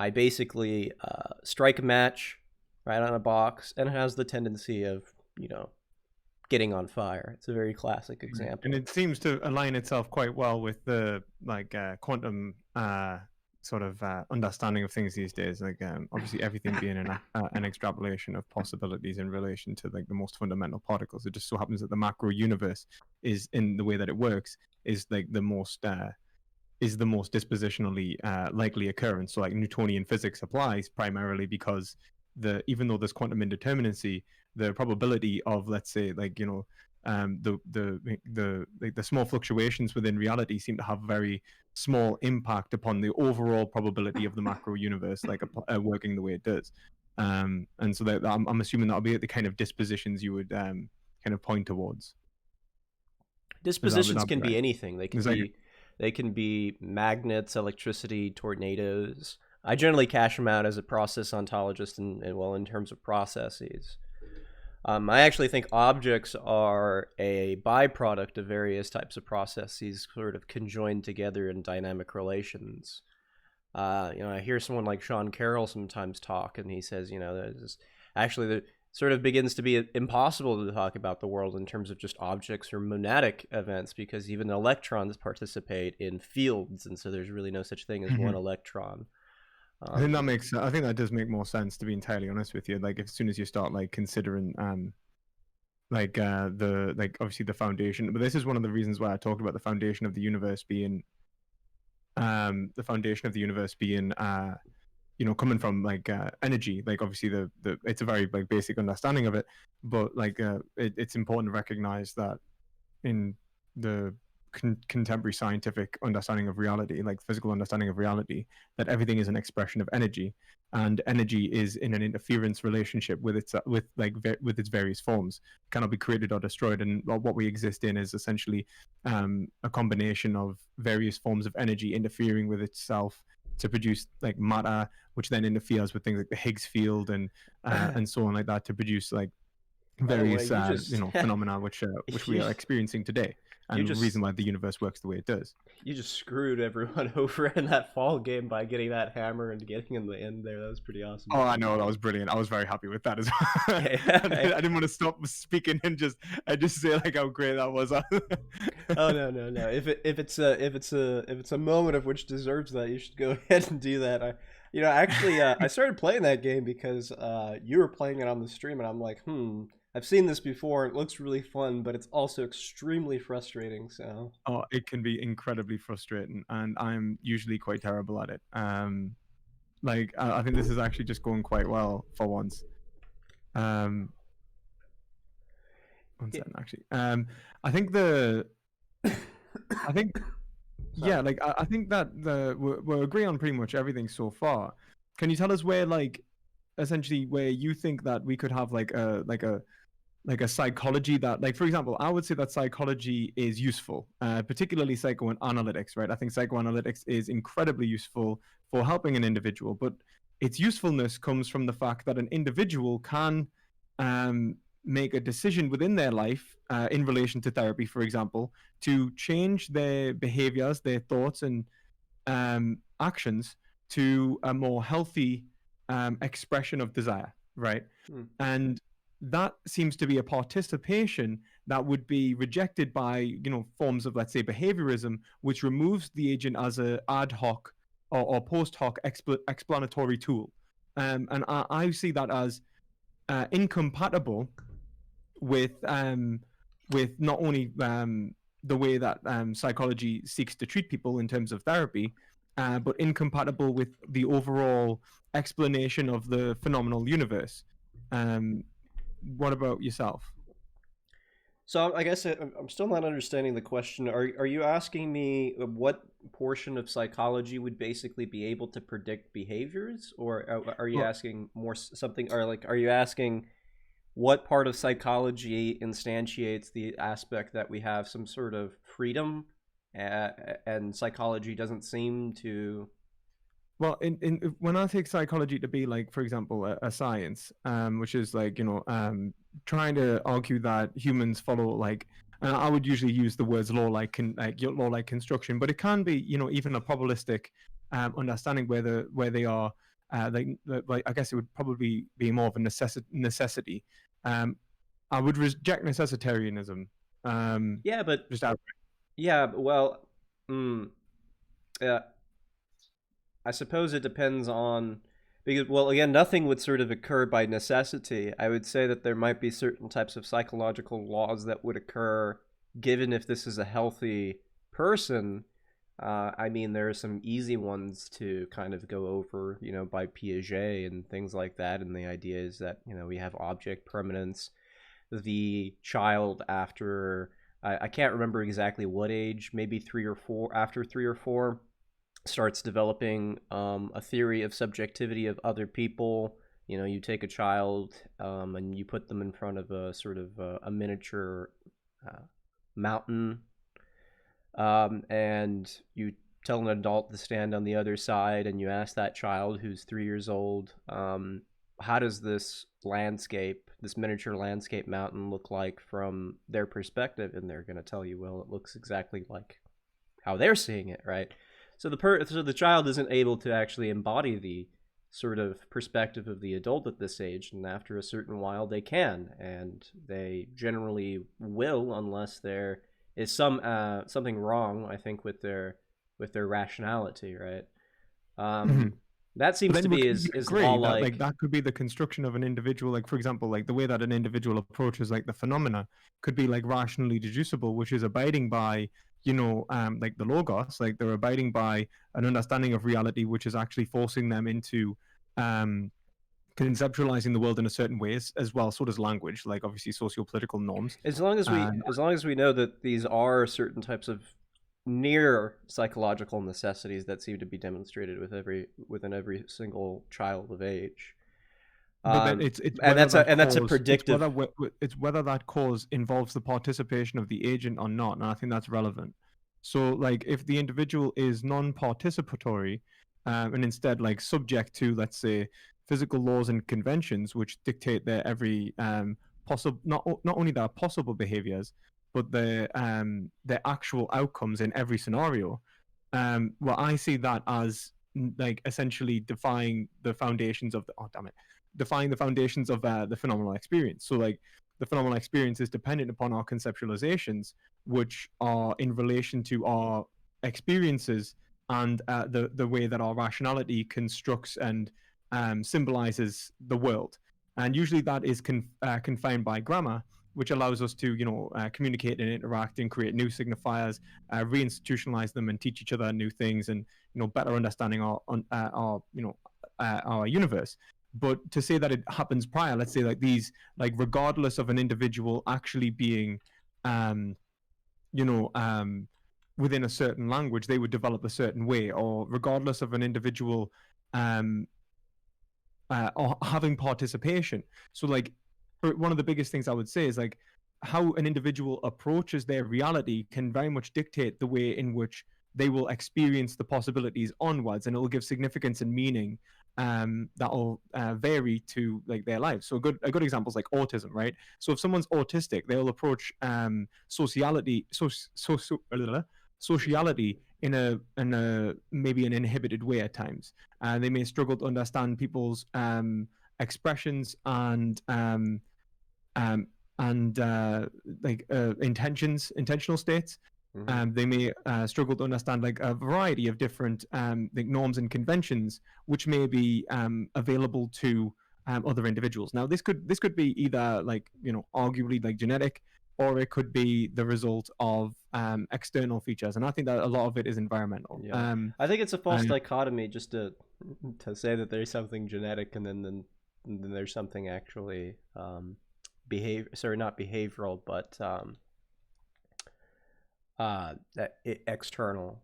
[SPEAKER 2] basically strike a match right on a box, and it has the tendency of, you know, getting on fire. It's a very classic
[SPEAKER 1] Right. And
[SPEAKER 2] example.
[SPEAKER 1] it seems to align itself quite well with the quantum sort of understanding of things these days. Like obviously everything being an extrapolation of possibilities in relation to like the most fundamental particles. It just so happens that the macro universe is in the way that it works is like the most dispositionally likely occurrence. So like Newtonian physics applies primarily because even though there's quantum indeterminacy, the probability of, let's say, like, you know, the small fluctuations within reality seem to have very small impact upon the overall probability of the macro universe, like working the way it does. And so that I'm assuming that'll be the kind of dispositions you would kind of point towards. Would
[SPEAKER 2] Dispositions
[SPEAKER 1] that be
[SPEAKER 2] can be
[SPEAKER 1] right?
[SPEAKER 2] anything.
[SPEAKER 1] It's like
[SPEAKER 2] They can be magnets, electricity, tornadoes. I generally cash them out as a process ontologist, and well, in terms of processes. I actually think objects are a byproduct of various types of processes sort of conjoined together in dynamic relations. You know, I hear someone like Sean Carroll sometimes talk, and he says, you know, there's actually the sort of begins to be impossible to talk about the world in terms of just objects or monadic events because even electrons participate in fields, and so there's really no such thing as one
[SPEAKER 1] Mhm.
[SPEAKER 2] electron.
[SPEAKER 1] I think
[SPEAKER 2] Um,
[SPEAKER 1] that makes. I think that does make more sense, to be entirely honest with you. Like, as soon as you start like considering the obviously the foundation. But this is one of the reasons why I talked about the foundation of the universe being the foundation of the universe being coming from energy. Like obviously the it's a very like basic understanding of it, but it's important to recognize that in the contemporary scientific understanding of reality, like physical understanding of reality, that everything is an expression of energy, and energy is in an interference relationship with its with its various forms, cannot be created or destroyed, and what we exist in is essentially a combination of various forms of energy interfering with itself to produce like matter, which then interferes with things like the Higgs field and so on like that to produce like
[SPEAKER 2] By the way,
[SPEAKER 1] various
[SPEAKER 2] you just
[SPEAKER 1] phenomena which we
[SPEAKER 2] you,
[SPEAKER 1] are experiencing today,
[SPEAKER 2] you
[SPEAKER 1] and the reason
[SPEAKER 2] just
[SPEAKER 1] why the universe works the way it does.
[SPEAKER 2] you just screwed everyone over in that fall game by getting that hammer and getting in the end there. That was pretty awesome.
[SPEAKER 1] Oh, I know, that was brilliant. I was very happy with that as well. I didn't want to stop speaking and just say like how great that was.
[SPEAKER 2] Oh no no no! If it's a moment of which deserves that, you should go ahead and do that. Actually, I started playing that game because you were playing it on the stream, and I'm like, I've seen this before. It looks really fun, but it's also extremely frustrating. So
[SPEAKER 1] Oh, it can be incredibly frustrating, and I'm usually quite terrible at it. I think this is actually just going quite well for once. Um, One
[SPEAKER 2] yeah.
[SPEAKER 1] second, actually. I think the I think
[SPEAKER 2] Sorry.
[SPEAKER 1] yeah, I think that we're agreeing on pretty much everything so far. Can you tell us where essentially where you think that we could have like a psychology that, like, for example, I would say that psychology is useful, particularly psychoanalytics, right? I think psychoanalytics is incredibly useful for helping an individual, but its usefulness comes from the fact that an individual can make a decision within their life in relation to therapy, for example, to change their behaviors, their thoughts, and actions to a more healthy expression of desire, right?
[SPEAKER 2] Hmm.
[SPEAKER 1] And that seems to be a participation that would be rejected by forms of, let's say, behaviorism, which removes the agent as a ad hoc or post hoc explanatory tool. And I see that as incompatible with not only the way that psychology seeks to treat people in terms of therapy, but incompatible with the overall explanation of the phenomenal universe. Um, what about yourself?
[SPEAKER 2] So I guess I'm still not understanding the question. Are you asking me what portion of psychology would basically be able to predict behaviors, or are you
[SPEAKER 1] Well,
[SPEAKER 2] asking more something, or like are you asking what part of psychology instantiates the aspect that we have some sort of freedom, and psychology doesn't seem to.
[SPEAKER 1] Well, when I take psychology to be like, for example, a science, which is like trying to argue that humans follow like, and I would usually use the words law like construction, but it can be even a probabilistic understanding where they are like I guess it would probably be more of a necessity. Um, I would reject necessitarianism. Um,
[SPEAKER 2] Yeah, but
[SPEAKER 1] just out.
[SPEAKER 2] well, mm, yeah, I suppose it depends on, because, well, again, nothing would sort of occur by necessity. I would say that there might be certain types of psychological laws that would occur given if this is a healthy person. I mean, there are some easy ones to kind of go over, by Piaget and things like that. And the idea is that, we have object permanence. The child after, I can't remember exactly what age, maybe 3 or 4, after 3 or 4, starts developing a theory of subjectivity of other people. You take a child and you put them in front of a sort of a miniature uh, mountain, and you tell an adult to stand on the other side, and you ask that child who's 3 years old, how does this landscape, this miniature landscape mountain, look like from their perspective? And they're going to tell you, well, it looks exactly like how they're seeing it, right? So the child isn't able to actually embody the sort of perspective of the adult at this age, and after a certain while they can, and they generally will, unless there is something wrong, I think, with their rationality, right? Um,
[SPEAKER 1] Mhm.
[SPEAKER 2] That
[SPEAKER 1] But
[SPEAKER 2] seems to
[SPEAKER 1] then would
[SPEAKER 2] be
[SPEAKER 1] you
[SPEAKER 2] is law
[SPEAKER 1] agree that like
[SPEAKER 2] like.
[SPEAKER 1] that could be the construction of an individual, like for example, like the way that an individual approaches like the phenomena could be like rationally deducible, which is abiding by, like the logos, like they're abiding by an understanding of reality, which is actually forcing them into um conceptualizing the world in a certain ways as well. So does language, like obviously socio-political norms. And
[SPEAKER 2] As long as we know that these are certain types of near psychological necessities that seem to be demonstrated within every single child of age.
[SPEAKER 1] but then it's
[SPEAKER 2] And
[SPEAKER 1] whether that
[SPEAKER 2] that's a
[SPEAKER 1] cause
[SPEAKER 2] predictive.
[SPEAKER 1] it's whether that cause involves the participation of the agent or not, and I think that's relevant. So like if the individual is non-participatory, and instead like subject to, let's say, physical laws and conventions which dictate their every possible, not only their possible behaviors, but their actual outcomes in every scenario. Well, I see that as like essentially defying the foundations of the, oh damn it, defying the foundations of the phenomenal experience. So like the phenomenal experience is dependent upon our conceptualizations, which are in relation to our experiences and the way that our rationality constructs and symbolizes the world. And usually that is confined by grammar, which allows us to, communicate and interact and create new signifiers, reinstitutionalize them, and teach each other new things, and better understanding our universe. But to say that it happens prior, let's say like these, like regardless of an individual actually being, um, you know, um, within a certain language, they would develop a certain way, or regardless of an individual, um, or having participation. So like one of the biggest things I would say is like how an individual approaches their reality can very much dictate the way in which they will experience the possibilities onwards, and it will give significance and meaning that will vary to like their lives. So a good example is like autism, right? So if someone's autistic, they'll approach sociality in a maybe an inhibited way at times. They may struggle to understand people's expressions um, and like intentional states.
[SPEAKER 2] Mhm.
[SPEAKER 1] They may struggle to understand like a variety of different like norms and conventions, which may be available to other individuals. Now, this could be either like arguably like genetic, or it could be the result of external features, and I think that a lot of it is environmental.
[SPEAKER 2] Yeah, I think it's a false
[SPEAKER 1] And
[SPEAKER 2] dichotomy just to say that there's something genetic and then there's something actually sorry, not behavioral, but external.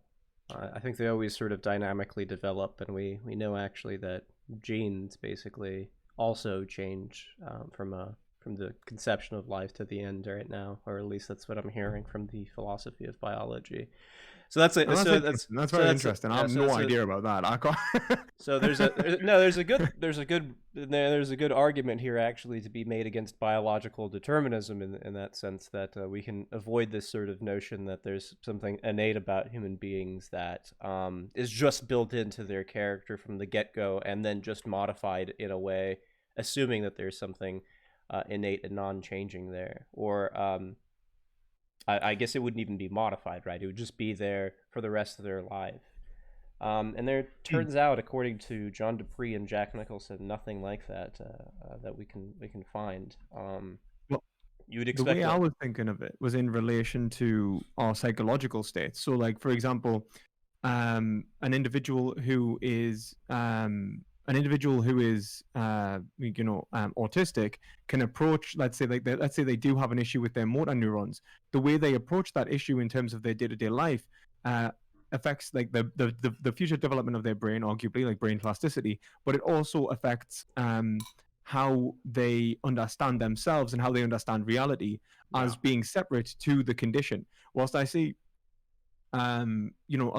[SPEAKER 2] I think they always sort of dynamically develop, and we know actually that genes basically also change from the conception of life to the end right now, or at least that's what I'm hearing from the philosophy of biology. So that's a
[SPEAKER 1] that's interesting. That's very interesting. I
[SPEAKER 2] yeah.
[SPEAKER 1] have no idea about that. I
[SPEAKER 2] So
[SPEAKER 1] can't.
[SPEAKER 2] no, there's a good argument here actually to be made against biological determinism in that sense, that we can avoid this sort of notion that there's something innate about human beings that is just built into their character from the get-go and then just modified in a way, assuming that there's something innate and non-changing there. Or I guess it wouldn't even be modified, right? It would just be there for the rest of their life. And there turns out, according to John Dupree and Jack Nicholson, nothing like that that we can find.
[SPEAKER 1] Well,
[SPEAKER 2] You would
[SPEAKER 1] the
[SPEAKER 2] expect
[SPEAKER 1] way I
[SPEAKER 2] a
[SPEAKER 1] was thinking of it was in relation to our psychological states. So, like for example, an individual who is autistic can approach, let's say, let's say they do have an issue with their motor neurons. The way they approach that issue in terms of their day-to-day life uh, affects like the future development of their brain, arguably like brain plasticity, but it also affects how they understand themselves and how they understand reality
[SPEAKER 2] yeah,
[SPEAKER 1] as being separate to the condition. Whilst I see a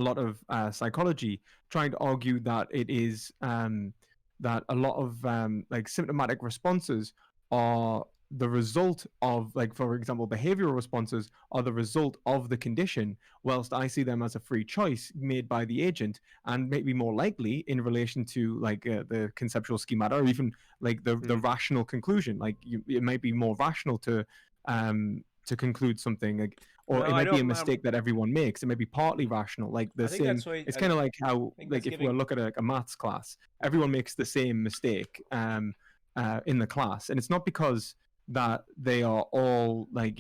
[SPEAKER 1] lot of psychology trying to argue that it is that a lot of like symptomatic responses are the result of, like for example, behavioral responses are the result of the condition, whilst I see them as a free choice made by the agent, and maybe more likely in relation to like the conceptual schemata, or even like the
[SPEAKER 2] mm,
[SPEAKER 1] rational conclusion. Like it might be more rational to conclude something, like, or
[SPEAKER 2] No,
[SPEAKER 1] it
[SPEAKER 2] I
[SPEAKER 1] might be a
[SPEAKER 2] don't.
[SPEAKER 1] mistake that everyone makes. It might be partly rational, like the
[SPEAKER 2] I think
[SPEAKER 1] same.
[SPEAKER 2] that's why.
[SPEAKER 1] It's
[SPEAKER 2] I
[SPEAKER 1] kind of like how,
[SPEAKER 2] think
[SPEAKER 1] like,
[SPEAKER 2] that's
[SPEAKER 1] if we
[SPEAKER 2] giving.
[SPEAKER 1] look at a maths class, everyone makes the same mistake in the class, and it's not because that they are all, like,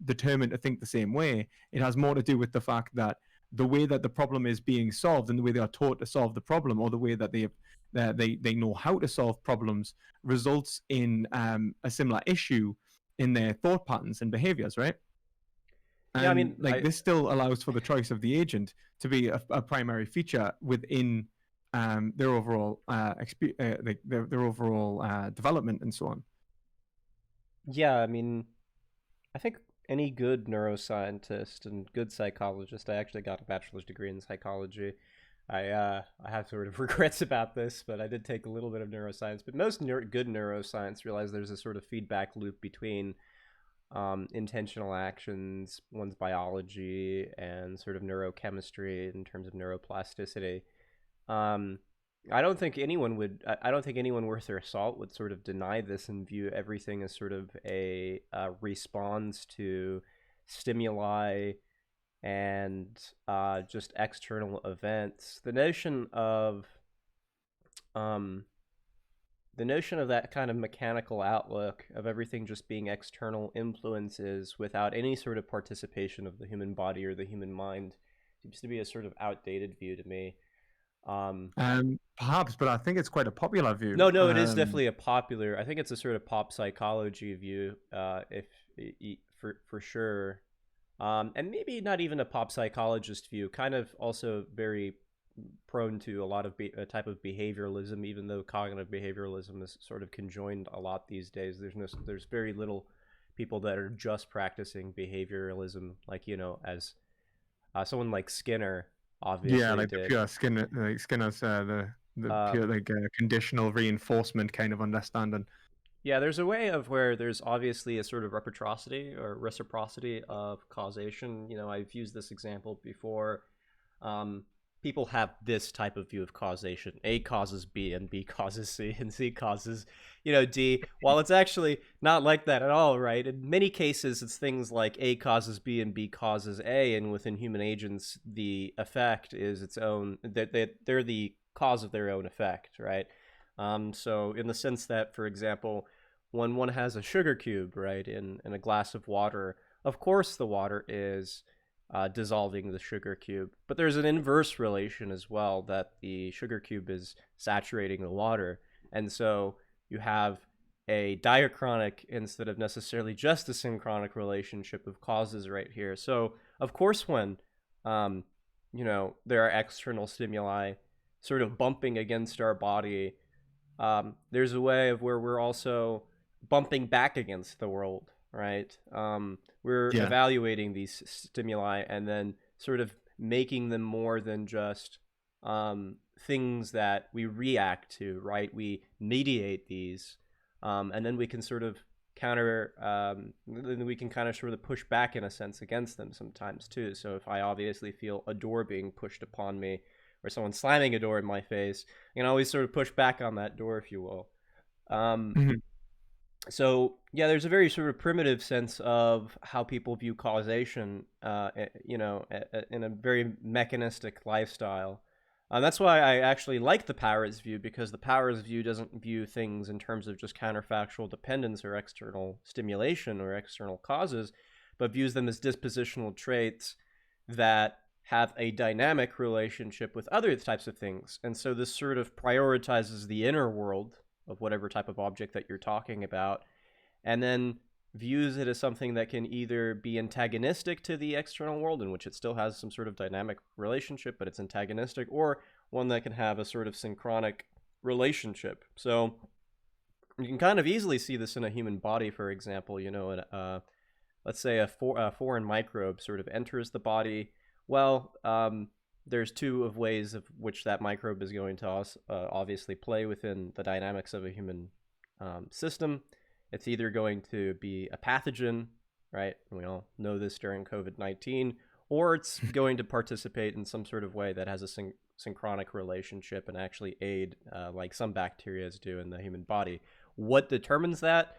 [SPEAKER 1] determined to think the same way. It has more to do with the fact that the way that the problem is being solved and the way they are taught to solve the problem, or the way that they know how to solve problems, results in a similar issue in their thought patterns and behaviors, right?
[SPEAKER 2] Yeah, I
[SPEAKER 1] And
[SPEAKER 2] mean,
[SPEAKER 1] like this still allows for the choice of the agent to be a primary feature within their overall like their overall development and so on.
[SPEAKER 2] yeah, I mean, I think any good neuroscientist and good psychologist. I actually got a bachelor's degree in psychology. I have sort of regrets about this, but I did take a little bit of neuroscience. But most good neuroscience realize there's a sort of feedback loop between intentional actions, one's biology, and sort of neurochemistry in terms of neuroplasticity. Um, I don't think anyone would. I don't think anyone worth their salt would sort of deny this and view everything as sort of a response to stimuli and just external events. Um, the notion of that kind of mechanical outlook of everything just being external influences without any sort of participation of the human body or the human mind seems to be a sort of outdated view to me. Um,
[SPEAKER 1] Perhaps, but I think it's quite a popular
[SPEAKER 2] no,
[SPEAKER 1] view.
[SPEAKER 2] no, it is definitely a popular. I think it's a sort of pop psychology view, if for sure, and maybe not even a pop psychologist view. Kind of also very prone to a lot of a type of behavioralism, even though cognitive behavioralism is sort of conjoined a lot these days. There's very little people that are just practicing behavioralism, like as someone like Skinner
[SPEAKER 1] Yeah,
[SPEAKER 2] obviously
[SPEAKER 1] like the
[SPEAKER 2] did.
[SPEAKER 1] pure Skinner, like Skinner's the pure,
[SPEAKER 2] Um,
[SPEAKER 1] like conditional reinforcement kind of understanding.
[SPEAKER 2] Yeah, there's a way of where there's obviously a sort of reciprocity of causation. I've used this example before. Um, People have this type of view of causation. A causes B, and B causes C, and C causes, D. While it's actually not like that at all, right? In many cases, it's things like A causes B and B causes A, and within human agents, the effect is its own. That they're the cause of their own effect, right? So in the sense that, for example, when one has a sugar cube, right, in a glass of water, of course the water is dissolving the sugar cube. But there's an inverse relation as well, that the sugar cube is saturating the water. And so you have a diachronic instead of necessarily just a synchronic relationship of causes right here. So, of course, when um, there are external stimuli sort of bumping against our body, there's a way of where we're also bumping back against the world, right? We're
[SPEAKER 1] Yeah,
[SPEAKER 2] evaluating these stimuli and then sort of making them more than just things that we react to, right? We mediate these, and then we can sort of then we can kind of sort of push back in a sense against them sometimes too. So if I obviously feel a door being pushed upon me, or someone slamming a door in my face, I can always sort of push back on that door, if you will. Um,
[SPEAKER 1] mhm.
[SPEAKER 2] so yeah, there's a very sort of primitive sense of how people view causation, in a very mechanistic lifestyle. That's why I actually like the Powers view, because the Powers view doesn't view things in terms of just counterfactual dependence or external stimulation or external causes, but views them as dispositional traits that have a dynamic relationship with other types of things. And so this sort of prioritizes the inner world of whatever type of object that you're talking about, and then views it as something that can either be antagonistic to the external world, in which it still has some sort of dynamic relationship, but it's antagonistic, or one that can have a sort of synchronic relationship. So you can kind of easily see this in a human body, for example. Let's say a foreign microbe sort of enters the body. Well, there's two of ways of which that microbe is going to obviously play within the dynamics of a human system. It's either going to be a pathogen, right? We all know this during COVID-19, or it's going to participate in some sort of way that has a synchronic relationship and actually aid, like some bacteria do in the human body. What determines that?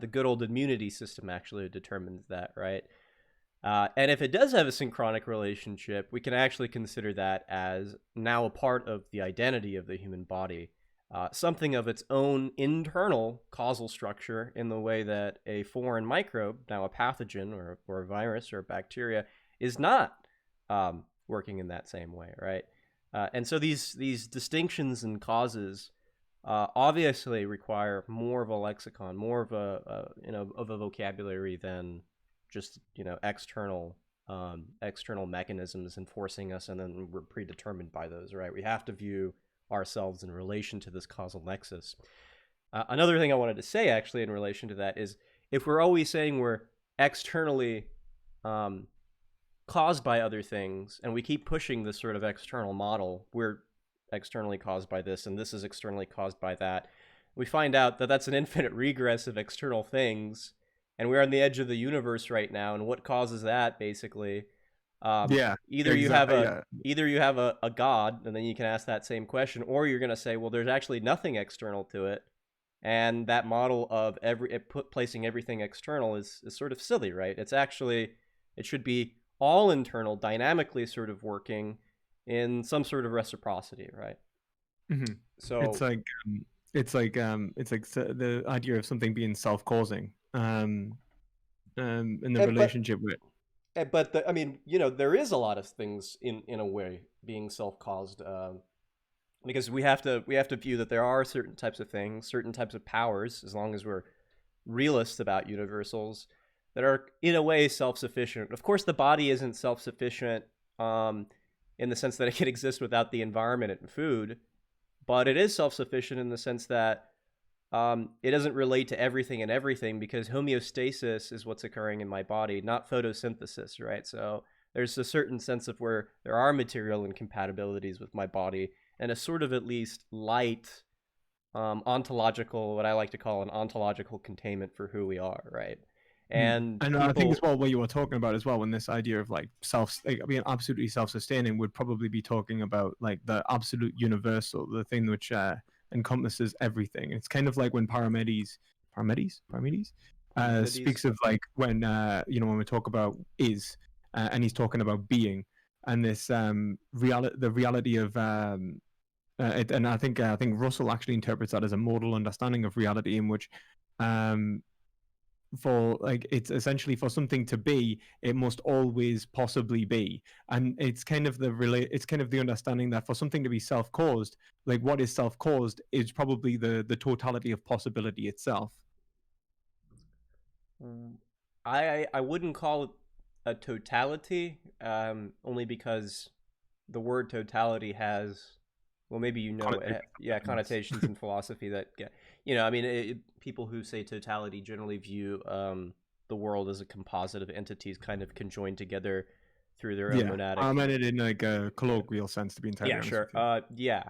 [SPEAKER 2] The good old immunity system actually determines that, right? And if it does have a synchronic relationship, we can actually consider that as now a part of the identity of the human body, something of its own internal causal structure in the way that a foreign microbe, now a pathogen or a virus or a bacteria, is not working in that same way, right? And so these distinctions and causes obviously require more of a lexicon, more of a vocabulary than just external mechanisms enforcing us, and then we're predetermined by those, right? We have to view ourselves in relation to this causal nexus. Another thing I wanted to say actually in relation to that is, if we're always saying we're externally caused by other things, and we keep pushing this sort of external model, we're externally caused by this and this is externally caused by that, we find out that that's an infinite regress of external things, and we're on the edge of the universe right now. And what causes that, basically?
[SPEAKER 1] Yeah,
[SPEAKER 2] Either you have
[SPEAKER 1] exactly.
[SPEAKER 2] a
[SPEAKER 1] Yeah.
[SPEAKER 2] either you have a god, and then you can ask that same question, or you're going to say, well, there's actually nothing external to it, and that model of placing everything external is sort of silly, right? It should be all internal, dynamically sort of working in some sort of reciprocity, right?
[SPEAKER 1] hmm It's
[SPEAKER 2] So,
[SPEAKER 1] like the idea of something being self-causing. In the
[SPEAKER 2] but
[SPEAKER 1] relationship with.
[SPEAKER 2] I mean, there is a lot of things in a way being self-caused, because we have to view that there are certain types of things, certain types of powers, as long as we're realists about universals, that are in a way self-sufficient. Of course, the body isn't self-sufficient, um, in the sense that it can exist without the environment and food, but it is self-sufficient in the sense that it doesn't relate to everything and everything, because homeostasis is what's occurring in my body, not photosynthesis, right? So there's a certain sense of where there are material incompatibilities with my body, and a sort of at least light ontological, what I like to call an ontological containment for who we are, right? And
[SPEAKER 1] And I think as
[SPEAKER 2] people,
[SPEAKER 1] well what you were talking about as well, when this idea of like being absolutely self-sustaining would probably be talking about like the absolute universal, the thing which encompasses everything. It's kind of like when Parmenides
[SPEAKER 2] Parmenides,
[SPEAKER 1] speaks of like when when we talk about and he's talking about being, and this the reality of and I think Russell actually interprets that as a modal understanding of reality, in which um for like it's essentially for something to be, it must always possibly be. And it's kind of the understanding that for something to be self-caused, like what is self-caused is probably the totality of possibility itself.
[SPEAKER 2] I wouldn't call it a totality, only because the word totality has, well, maybe
[SPEAKER 1] Connotation
[SPEAKER 2] yeah,
[SPEAKER 1] of nothingness.
[SPEAKER 2] connotations in philosophy that get, I mean, people who say totality generally view the world as a composite of entities kind of conjoined together through their own
[SPEAKER 1] Yeah, I
[SPEAKER 2] monadic.
[SPEAKER 1] meant it in like a
[SPEAKER 2] Yeah,
[SPEAKER 1] colloquial sense, to be entirely
[SPEAKER 2] yeah,
[SPEAKER 1] honest
[SPEAKER 2] sure.
[SPEAKER 1] with you.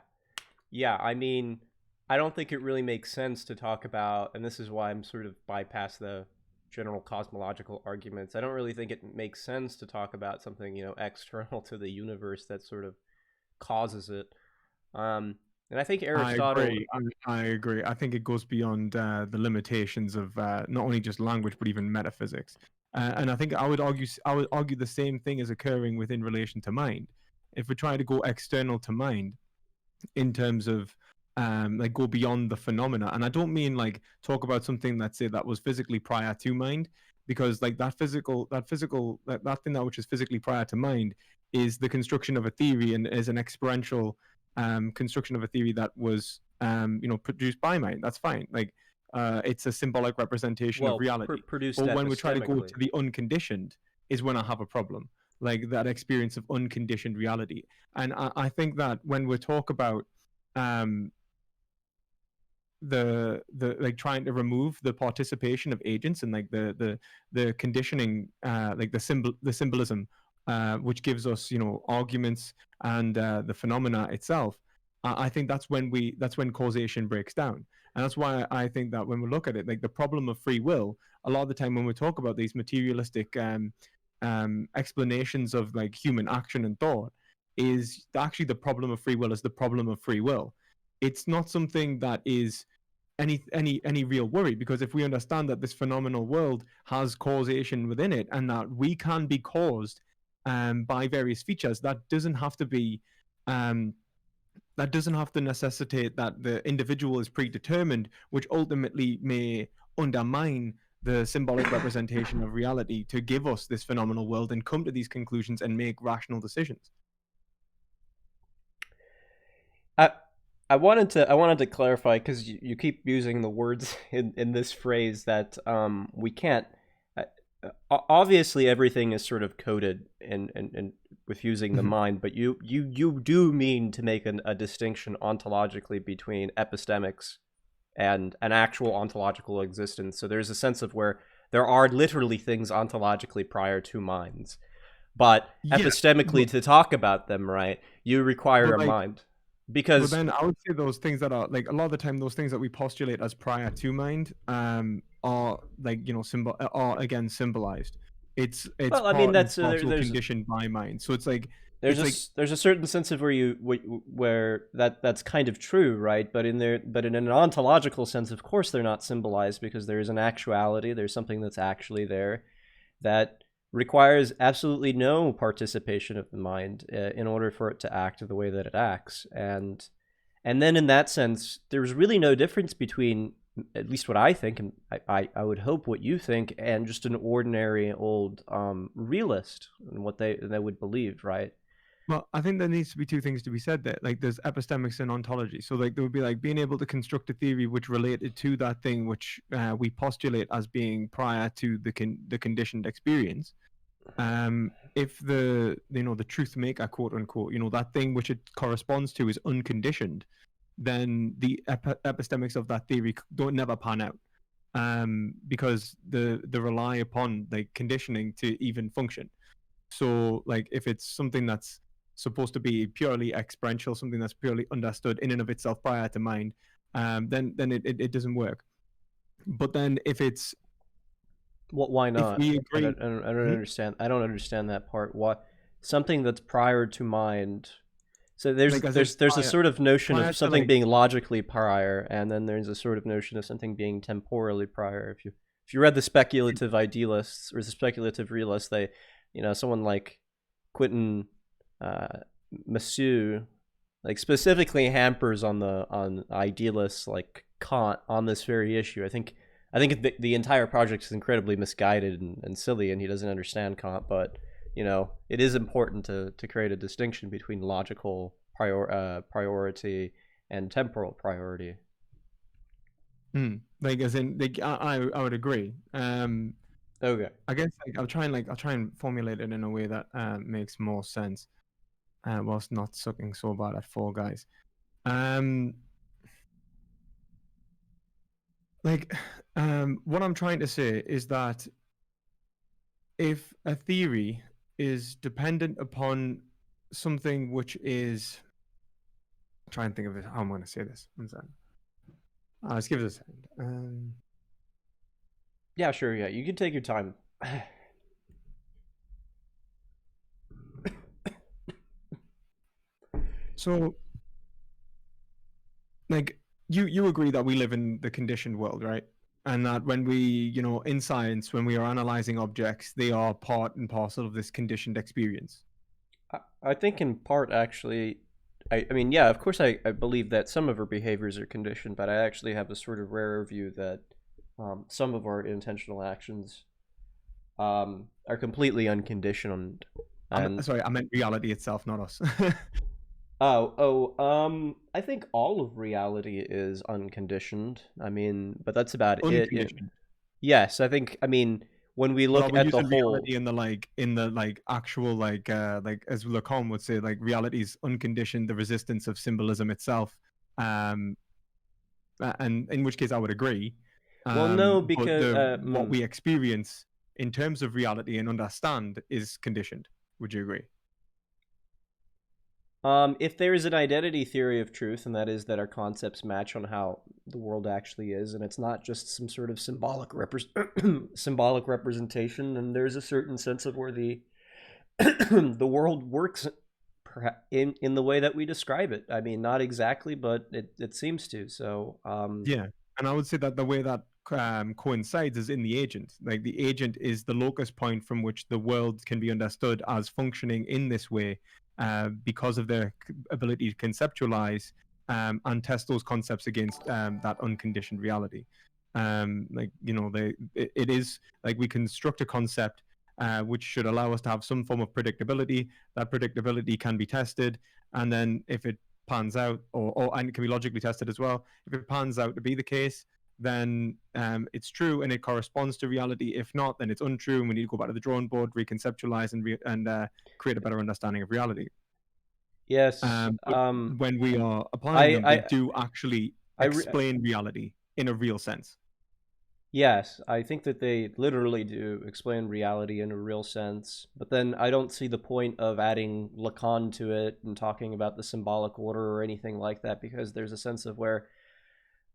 [SPEAKER 2] Yeah. I mean, I don't think it really makes sense to talk about, and this is why I'm sort of bypass the general cosmological arguments. I don't really think it makes sense to talk about something, external to the universe that sort of causes it. Um, and I think
[SPEAKER 1] I
[SPEAKER 2] Aristotle,
[SPEAKER 1] agree. I agree. I think it goes beyond the limitations of not only just language but even metaphysics. And I think I would argue the same thing is occurring within relation to mind. If we try to go external to mind in terms of like go beyond the phenomena, and I don't mean like talk about something that say that was physically prior to mind, because like that thing that which is physically prior to mind is the construction of a theory, and is an experiential construction of a theory that was produced by mind. That's fine. Like it's a symbolic representation of
[SPEAKER 2] well,
[SPEAKER 1] reality.
[SPEAKER 2] produced
[SPEAKER 1] But when we try to go
[SPEAKER 2] epistemically.
[SPEAKER 1] to the unconditioned, is when I have a problem. Like that experience of unconditioned reality. And I think that when we talk about um, the like trying to remove the participation of agents, and like the conditioning, like the symbolism, which gives us arguments, and the phenomena itself, I think that's when causation breaks down. And that's why I think that when we look at it, like the problem of free will, a lot of the time when we talk about these materialistic explanations of like human action and thought, is actually the problem of free will is the problem of free will. It's not something that is any real worry, because if we understand that this phenomenal world has causation within it and that we can be caused by various features, um, that doesn't have to necessitate that the individual is predetermined, which ultimately may undermine the symbolic representation of reality to give us this phenomenal world and come to these conclusions and make rational decisions.
[SPEAKER 2] I I wanted to clarify because you keep using the words in this phrase that we can't. Uh, Obviously, everything is sort of coded and with using the
[SPEAKER 1] Mhm.
[SPEAKER 2] mind, but you do mean to make a distinction ontologically between epistemics and an actual ontological existence. So there's a sense of where there are literally things ontologically prior to minds, but
[SPEAKER 1] Yeah,
[SPEAKER 2] epistemically
[SPEAKER 1] but,
[SPEAKER 2] to talk about them, right, you require
[SPEAKER 1] but
[SPEAKER 2] a
[SPEAKER 1] like
[SPEAKER 2] mind
[SPEAKER 1] but
[SPEAKER 2] because
[SPEAKER 1] then I would say those things that are like a lot of the time those things that we postulate as prior to mind are like are again symbolized. It's
[SPEAKER 2] well, I mean
[SPEAKER 1] part and
[SPEAKER 2] that's
[SPEAKER 1] parcel conditioned by mind. So it's like
[SPEAKER 2] there's a certain sense of where that's kind of true, right? But in an ontological sense, of course, they're not symbolized because there is an actuality. There's something that's actually there that requires absolutely no participation of the mind in order for it to act the way that it acts. And then in that sense, there's really no difference between, at least what I think, and I would hope what you think, and just an ordinary old realist and what they would believe, right?
[SPEAKER 1] well, I think there needs to be two things to be said there. Like there's epistemics and ontology. So like there would be like being able to construct a theory which related to that thing which we postulate as being prior to the conditioned experience. If the truth maker, quote unquote, that thing which it corresponds to is unconditioned, then the epistemics of that theory don't never pan out, because the rely upon like conditioning to even function. So like if it's something that's supposed to be purely experiential, something that's purely understood in and of itself prior to mind, then it doesn't work. But then
[SPEAKER 2] What? Why
[SPEAKER 1] if
[SPEAKER 2] not?
[SPEAKER 1] we
[SPEAKER 2] I
[SPEAKER 1] agree.
[SPEAKER 2] don't, I don't, I don't
[SPEAKER 1] Mhm.
[SPEAKER 2] understand. I don't understand that part. What? Something that's prior to mind. So
[SPEAKER 1] Like as in
[SPEAKER 2] there's a sort of notion
[SPEAKER 1] prior
[SPEAKER 2] of
[SPEAKER 1] to
[SPEAKER 2] something
[SPEAKER 1] like
[SPEAKER 2] being logically prior, and then there's a sort of notion of something being temporally prior. If you read the speculative idealists or the speculative realists, they, someone like Quentin uh, Massieu, like specifically hampers on idealists like Kant on this very issue. I think the entire project is incredibly misguided and silly, and he doesn't understand Kant. But it is important to create a distinction between logical priority and temporal priority.
[SPEAKER 1] like as in like I would agree.
[SPEAKER 2] Okay.
[SPEAKER 1] I guess I'll try and formulate it in a way that makes more sense, whilst not sucking so bad at Fall Guys. Um, like, what I'm trying to say is that if a theory is dependent upon something which is, try and think of it, how I'm going to say this. One second. Let's give it a second.
[SPEAKER 2] Yeah, sure. Yeah, you can take your time.
[SPEAKER 1] So, like, you agree that we live in the conditioned world, right? And that when we, in science, when we are analyzing objects, they are part and parcel of this conditioned experience.
[SPEAKER 2] I think in part actually, I mean, yeah, of course, I believe that some of our behaviors are conditioned, but I actually have a sort of rarer view that some of our intentional actions are completely unconditioned. And
[SPEAKER 1] Sorry, I meant reality itself, not us.
[SPEAKER 2] I think all of reality is unconditioned. I mean, but that's about it.
[SPEAKER 1] Unconditioned.
[SPEAKER 2] Yes, I think. I mean, when we
[SPEAKER 1] But
[SPEAKER 2] look
[SPEAKER 1] are we
[SPEAKER 2] at the
[SPEAKER 1] using
[SPEAKER 2] whole,
[SPEAKER 1] reality in the like actual like as Lacan would say, like reality is unconditioned, the resistance of symbolism itself. Um, and in which case I would agree.
[SPEAKER 2] well, no,
[SPEAKER 1] But
[SPEAKER 2] because
[SPEAKER 1] the what we experience in terms of reality and understand is conditioned. Would you agree?
[SPEAKER 2] if there is an identity theory of truth, and that is that our concepts match on how the world actually is, and it's not just some sort of symbolic representation, and there's a certain sense of where the the world works in the way that we describe it. I mean, not exactly, but it seems to. So,
[SPEAKER 1] Yeah. And I would say that the way that coincides is in the agent. Like the agent is the locus point from which the world can be understood as functioning in this way, because of their ability to conceptualize and test those concepts against that unconditioned reality. Like it is like we construct a concept which should allow us to have some form of predictability. That predictability can be tested, and then if it pans out, and it can be logically tested as well. If it pans out to be the case, then it's true and it corresponds to reality. If not, then it's untrue, and we need to go back to the drawing board, reconceptualize, and create a better understanding of reality.
[SPEAKER 2] Yes.
[SPEAKER 1] But when we are applying
[SPEAKER 2] I
[SPEAKER 1] them, they
[SPEAKER 2] I
[SPEAKER 1] do actually
[SPEAKER 2] I re-
[SPEAKER 1] explain reality in a real sense.
[SPEAKER 2] yes, I think that they literally do explain reality in a real sense, but then I don't see the point of adding Lacan to it and talking about the symbolic order or anything like that, because there's a sense of where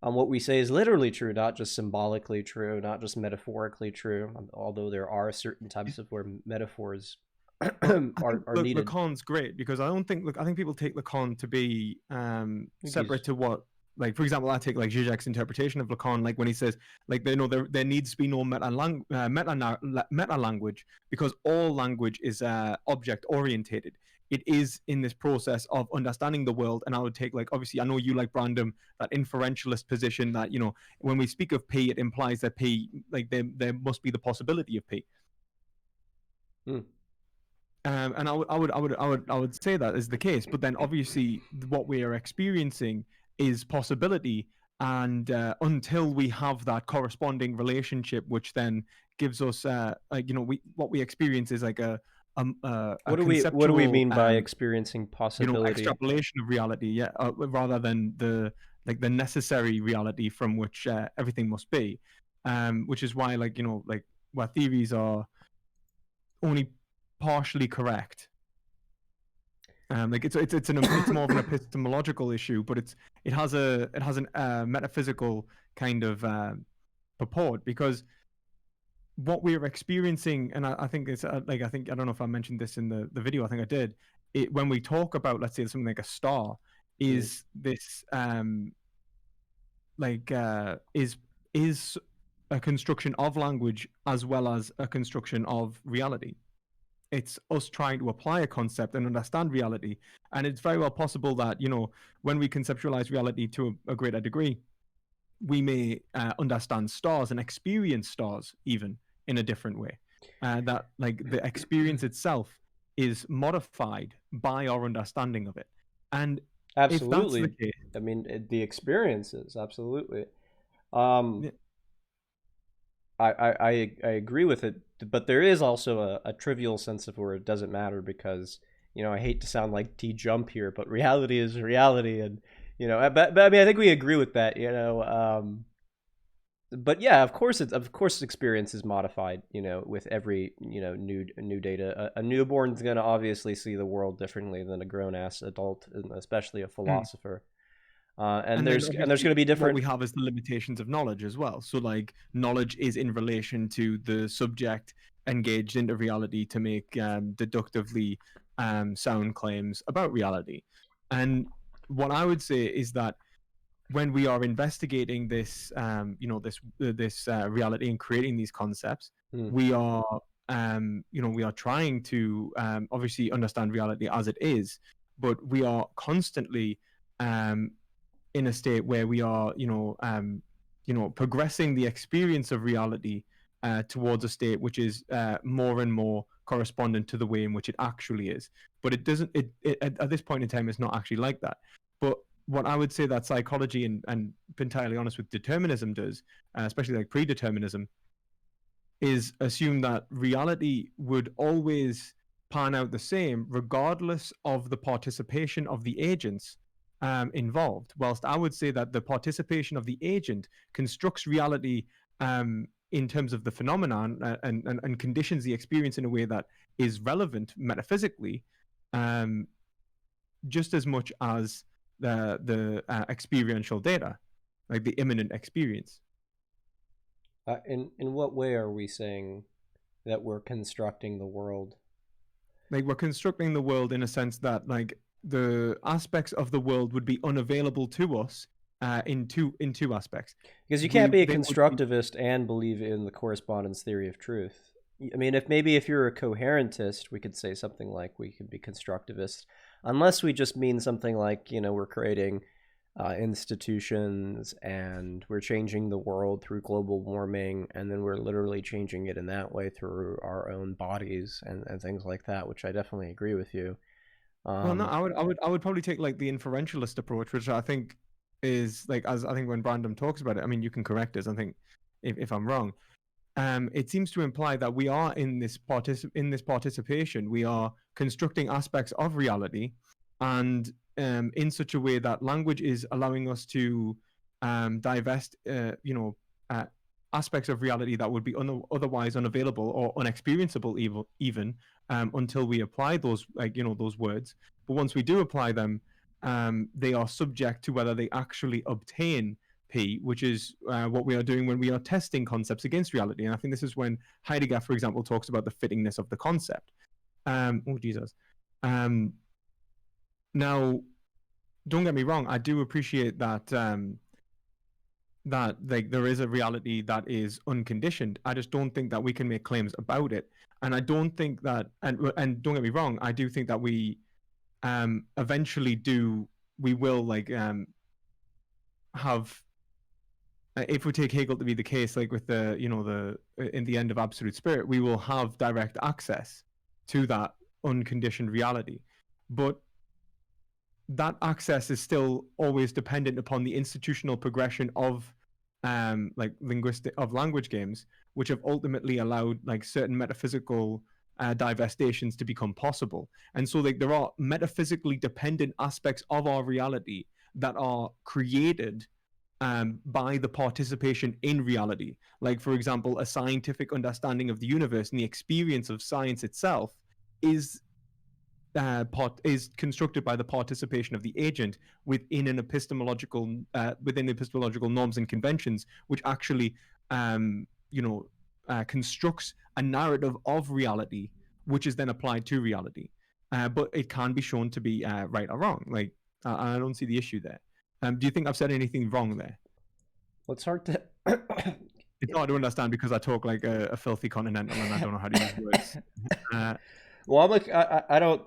[SPEAKER 2] what we say is literally true, not just symbolically true, not just metaphorically true, although there are certain types of where metaphors
[SPEAKER 1] Well, I think
[SPEAKER 2] are needed.
[SPEAKER 1] Lacan's great because I think people take Lacan to be
[SPEAKER 2] I think
[SPEAKER 1] separate
[SPEAKER 2] he's
[SPEAKER 1] to what, like, for example, I take like Zizek's interpretation of Lacan, like when he says like there needs to be no meta language because all language is object orientated. It is in this process of understanding the world, and I would take, like, obviously I know you like Brandom, that inferentialist position that when we speak of P, it implies that P, like there must be the possibility of P.
[SPEAKER 2] hmm.
[SPEAKER 1] And I would say that is the case, but then obviously what we are experiencing is possibility, and until we have that corresponding relationship, which then gives us, what we experience is like a
[SPEAKER 2] What do we
[SPEAKER 1] conceptual,
[SPEAKER 2] mean by experiencing possibility?
[SPEAKER 1] extrapolation of reality, yeah, rather than the necessary reality from which everything must be, which is why, like where theories are only partially correct. Like it's more of an epistemological issue, but it has an metaphysical kind of purport, because what we're experiencing, and I think it's like, I don't know if I mentioned this in the video. I think I did. When we talk about, let's say, something like a star,
[SPEAKER 2] Mm.
[SPEAKER 1] is this is a construction of language as well as a construction of reality. It's us trying to apply a concept and understand reality. And it's very well possible that, when we conceptualize reality to a greater degree, we may understand stars and experience stars even in a different way. That, like, the experience itself is modified by our understanding of it. And if that's the
[SPEAKER 2] Absolutely.
[SPEAKER 1] case,
[SPEAKER 2] I mean, the experiences, absolutely. Um,
[SPEAKER 1] yeah,
[SPEAKER 2] I agree with it, but there is also a trivial sense of where it doesn't matter because, I hate to sound like T Jump here, but reality is reality, and but I mean, I think we agree with that, but yeah, of course experience is modified, with every new data. A newborn's gonna obviously see the world differently than a grown ass adult, and especially a
[SPEAKER 1] mm.
[SPEAKER 2] philosopher. And
[SPEAKER 1] And then
[SPEAKER 2] there's
[SPEAKER 1] obviously
[SPEAKER 2] going to be
[SPEAKER 1] what
[SPEAKER 2] different.
[SPEAKER 1] we have is the limitations of knowledge as well. So, like, knowledge is in relation to the subject engaged into reality to make deductively sound claims about reality. And what I would say is that when we are investigating this, this reality and creating these concepts,
[SPEAKER 2] Hmm.
[SPEAKER 1] we are, we are trying to obviously understand reality as it is, but we are constantly um, in a state where we are, progressing the experience of reality towards a state which is more and more correspondent to the way in which it actually is. But it doesn't. At this point in time, it's not actually like that. But what I would say that psychology and entirely honest with determinism does, especially like predeterminism, is assume that reality would always pan out the same regardless of the participation of the agents involved. Whilst I would say that the participation of the agent constructs reality in terms of the phenomenon, and conditions the experience in a way that is relevant metaphysically, um, just as much as the experiential data, like the imminent experience.
[SPEAKER 2] In what way are we saying that we're constructing the world?
[SPEAKER 1] Like, we're constructing the world in a sense that, like, the aspects of the world would be unavailable to us in two aspects.
[SPEAKER 2] Because you can't be a
[SPEAKER 1] They would be
[SPEAKER 2] constructivist and believe in the correspondence theory of truth. I mean, if you're a coherentist, we could say something like we could be constructivist, unless we just mean something like, we're creating institutions and we're changing the world through global warming, and then we're literally changing it in that way through our own bodies and things like that, which I definitely agree with you.
[SPEAKER 1] well, no,
[SPEAKER 2] Um,
[SPEAKER 1] I would probably take like the inferentialist approach, which I think is like, as I think when Brandon talks about it, I mean, you can correct us. I think if I'm wrong, it seems to imply that we are in this participation. We are constructing aspects of reality, and in such a way that language is allowing us to divest, uh, aspects of reality that would be otherwise unavailable or unexperienceable, even until we apply those, those words. But once we do apply them, they are subject to whether they actually obtain P, which is what we are doing when we are testing concepts against reality. And I think this is when Heidegger, for example, talks about the fittingness of the concept. Oh, Jesus. Um, Now, don't get me wrong, I do appreciate that that like there is a reality that is unconditioned. I just don't think that we can make claims about it. And I don't think that, and don't get me wrong, I do think that we eventually we will have, if we take Hegel to be the case, like with the, in the end of Absolute Spirit, we will have direct access to that unconditioned reality. But that access is still always dependent upon the institutional progression of language games, which have ultimately allowed like certain metaphysical divestations to become possible. And so like there are metaphysically dependent aspects of our reality that are created by the participation in reality. Like, for example, a scientific understanding of the universe and the experience of science itself is is constructed by the participation of the agent within epistemological norms and conventions, which actually constructs a narrative of reality, which is then applied to reality. But it can be shown to be right or wrong. Like I don't see the issue there. Do you think I've said anything wrong there?
[SPEAKER 2] well, it's hard to.
[SPEAKER 1] It's hard to understand because I talk like a filthy continental and I don't know how to use words. Uh,
[SPEAKER 2] Well, I'm like I don't.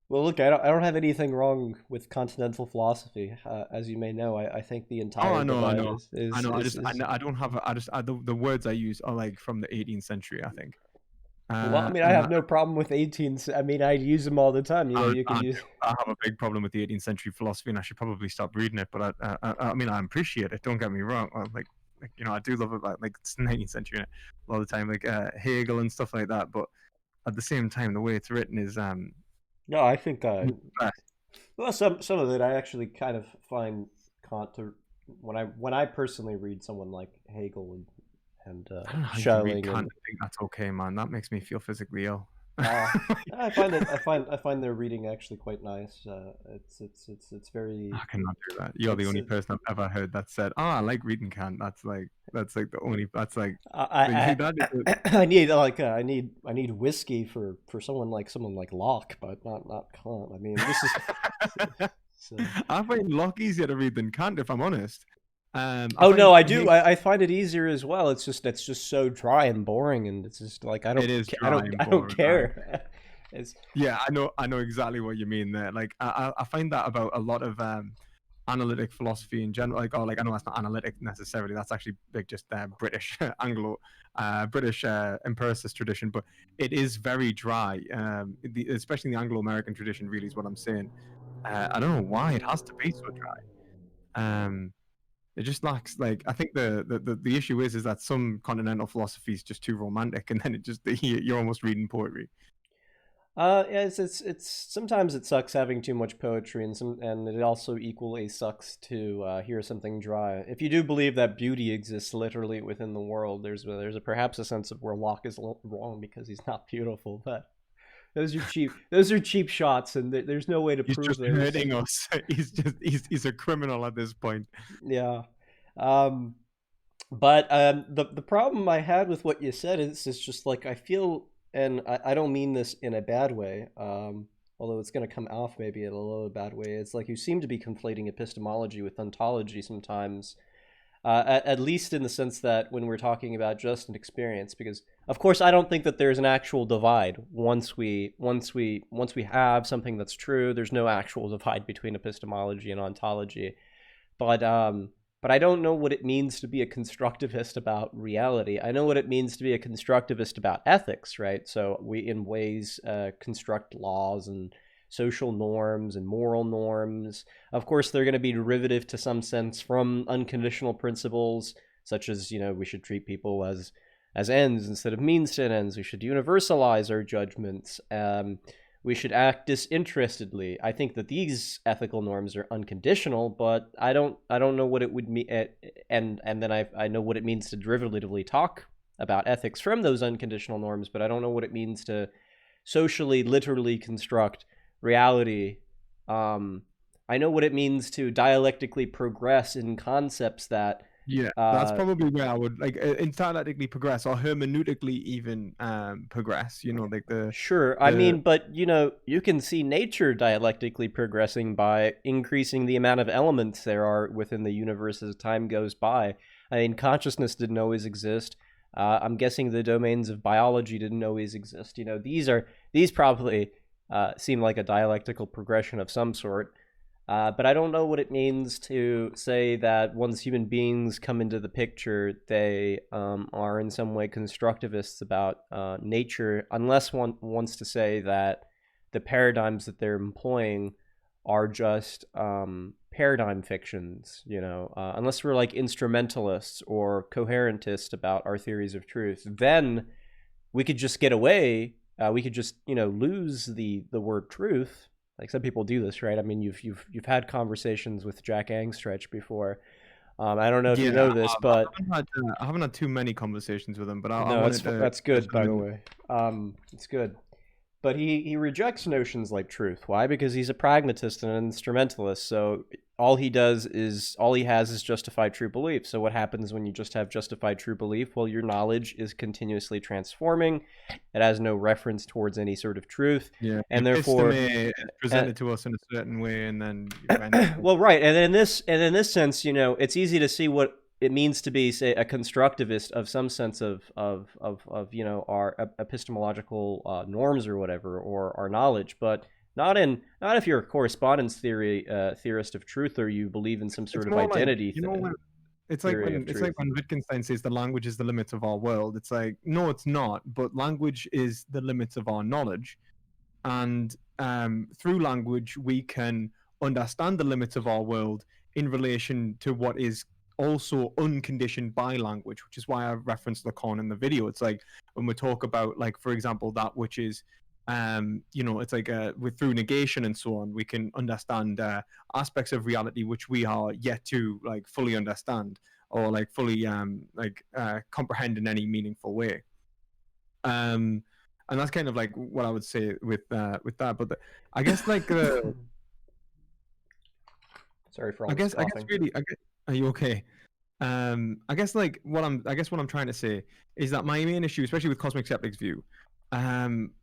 [SPEAKER 2] Well, look, I don't have anything wrong with continental philosophy. As you may know, I think the
[SPEAKER 1] Oh,
[SPEAKER 2] entire
[SPEAKER 1] I know, I
[SPEAKER 2] divide
[SPEAKER 1] know, I know.
[SPEAKER 2] is.
[SPEAKER 1] I don't have. The words I use are like from the 18th century, I think.
[SPEAKER 2] Well, I mean, I
[SPEAKER 1] And
[SPEAKER 2] have no problem with 18s. I mean, I use them all the time. You can use.
[SPEAKER 1] I have a big problem with the 18th century philosophy, and I should probably stop reading it. But I mean, I appreciate it. Don't get me wrong. I do love it. Like it's 19th century a lot of the time, like Hegel and stuff like that. But at the same time, the way it's written is
[SPEAKER 2] No, I think.
[SPEAKER 1] best.
[SPEAKER 2] Well, some of it I actually kind of find Kant to when I personally read someone like Hegel and
[SPEAKER 1] I don't know how you can read
[SPEAKER 2] Schelling
[SPEAKER 1] Kant
[SPEAKER 2] and
[SPEAKER 1] and think that's okay, man. That makes me feel physically ill.
[SPEAKER 2] uh, I find their reading actually quite nice. It's very
[SPEAKER 1] I cannot do that. You're the
[SPEAKER 2] it's
[SPEAKER 1] only person I've ever heard that said, "Oh, I like reading Kant." That's like the only. That's like you see
[SPEAKER 2] I
[SPEAKER 1] that is
[SPEAKER 2] I need I need whiskey for someone like Locke, but not Kant. I mean, this is
[SPEAKER 1] a,
[SPEAKER 2] so.
[SPEAKER 1] I find Locke easier to read than Kant, if I'm honest. I
[SPEAKER 2] Oh no,
[SPEAKER 1] find
[SPEAKER 2] I do. I find it easier as well. It's just so dry and boring, and it's just like I
[SPEAKER 1] it
[SPEAKER 2] don't
[SPEAKER 1] is
[SPEAKER 2] I
[SPEAKER 1] dry
[SPEAKER 2] don't
[SPEAKER 1] and
[SPEAKER 2] I don't
[SPEAKER 1] boring. I agree.
[SPEAKER 2] care. It's
[SPEAKER 1] Yeah, I know exactly what you mean there. Like I find that about a lot of analytic philosophy in general. Like, I know that's not analytic necessarily. That's actually like just British British empiricist tradition, but it is very dry. Especially in the Anglo-American tradition, really is what I'm saying. I don't know why it has to be so dry. It just lacks like I think the issue is that some continental philosophy is just too romantic, and then it just you're almost reading poetry.
[SPEAKER 2] yeah, it's sometimes it sucks having too much poetry, and it also equally sucks to hear something dry. If you do believe that beauty exists literally within the world, there's perhaps a sense of where Locke is wrong because he's not beautiful, but those are cheap shots, and there's no way to
[SPEAKER 1] He's
[SPEAKER 2] prove
[SPEAKER 1] just
[SPEAKER 2] those.
[SPEAKER 1] hurting us. He's a criminal at this point.
[SPEAKER 2] Yeah. Um, but the problem I had with what you said is just like I feel, and I don't mean this in a bad way. although it's going to come off maybe in a little bad way. It's like you seem to be conflating epistemology with ontology sometimes, at least in the sense that when we're talking about just an experience, because of course I don't think that there's an actual divide. Once we have something that's true, there's no actual divide between epistemology and ontology. But I don't know what it means to be a constructivist about reality. I know what it means to be a constructivist about ethics, right? So we, in ways, construct laws and social norms and moral norms. Of course, they're going to be derivative to some sense from unconditional principles, such as, we should treat people as ends instead of means to ends. We should universalize our judgments. We should act disinterestedly. I think that these ethical norms are unconditional, but I don't know what it would mean. And then I know what it means to derivatively talk about ethics from those unconditional norms, but I don't know what it means to socially, literally construct reality. I know what it means to dialectically progress in concepts that
[SPEAKER 1] Yeah, that's probably where I would like dialectically progress or hermeneutically even progress. Like
[SPEAKER 2] Sure. I mean, but you can see nature dialectically progressing by increasing the amount of elements there are within the universe as time goes by. I mean, consciousness didn't always exist. I'm guessing the domains of biology didn't always exist. These probably seem like a dialectical progression of some sort. But I don't know what it means to say that once human beings come into the picture, they are in some way constructivists about nature, unless one wants to say that the paradigms that they're employing are just paradigm fictions, unless we're like instrumentalists or coherentists about our theories of truth, then we could just get away. We could just, lose the word truth. Like some people do this, right? I mean, you've had conversations with Jack Angstretch before. I don't know if you know this, but
[SPEAKER 1] I haven't had too many conversations with him. But I
[SPEAKER 2] no,
[SPEAKER 1] wanted to.
[SPEAKER 2] that's good, by the way. It's good. But he rejects notions like truth. Why? Because he's a pragmatist and an instrumentalist. So all he has is justified true belief. So what happens when you just have justified true belief? Well, your knowledge is continuously transforming. It has no reference towards any sort of truth.
[SPEAKER 1] Yeah,
[SPEAKER 2] and therefore
[SPEAKER 1] is presented to us in a certain way, and then
[SPEAKER 2] well, right, and in this sense, it's easy to see what it means to be, say, a constructivist of some sense of our epistemological norms or whatever, or our knowledge, but not if you're a correspondence theorist of truth, or you believe in some sort of identity
[SPEAKER 1] it's like when Wittgenstein says the language is the limits of our world. It's like, no, it's not. But language is the limits of our knowledge, and through language we can understand the limits of our world in relation to what is also unconditioned by language, which is why I referenced Lacan in the video. It's like when we talk about, like, for example, that which is it's like with through negation and so on, we can understand aspects of reality which we are yet to like fully understand or like fully comprehend in any meaningful way. And that's kind of like what I would say with that. But I guess like
[SPEAKER 2] sorry for all this coughing.
[SPEAKER 1] Are you okay? I guess what I'm trying to say is that my main issue, especially with Cosmic Skeptic's view,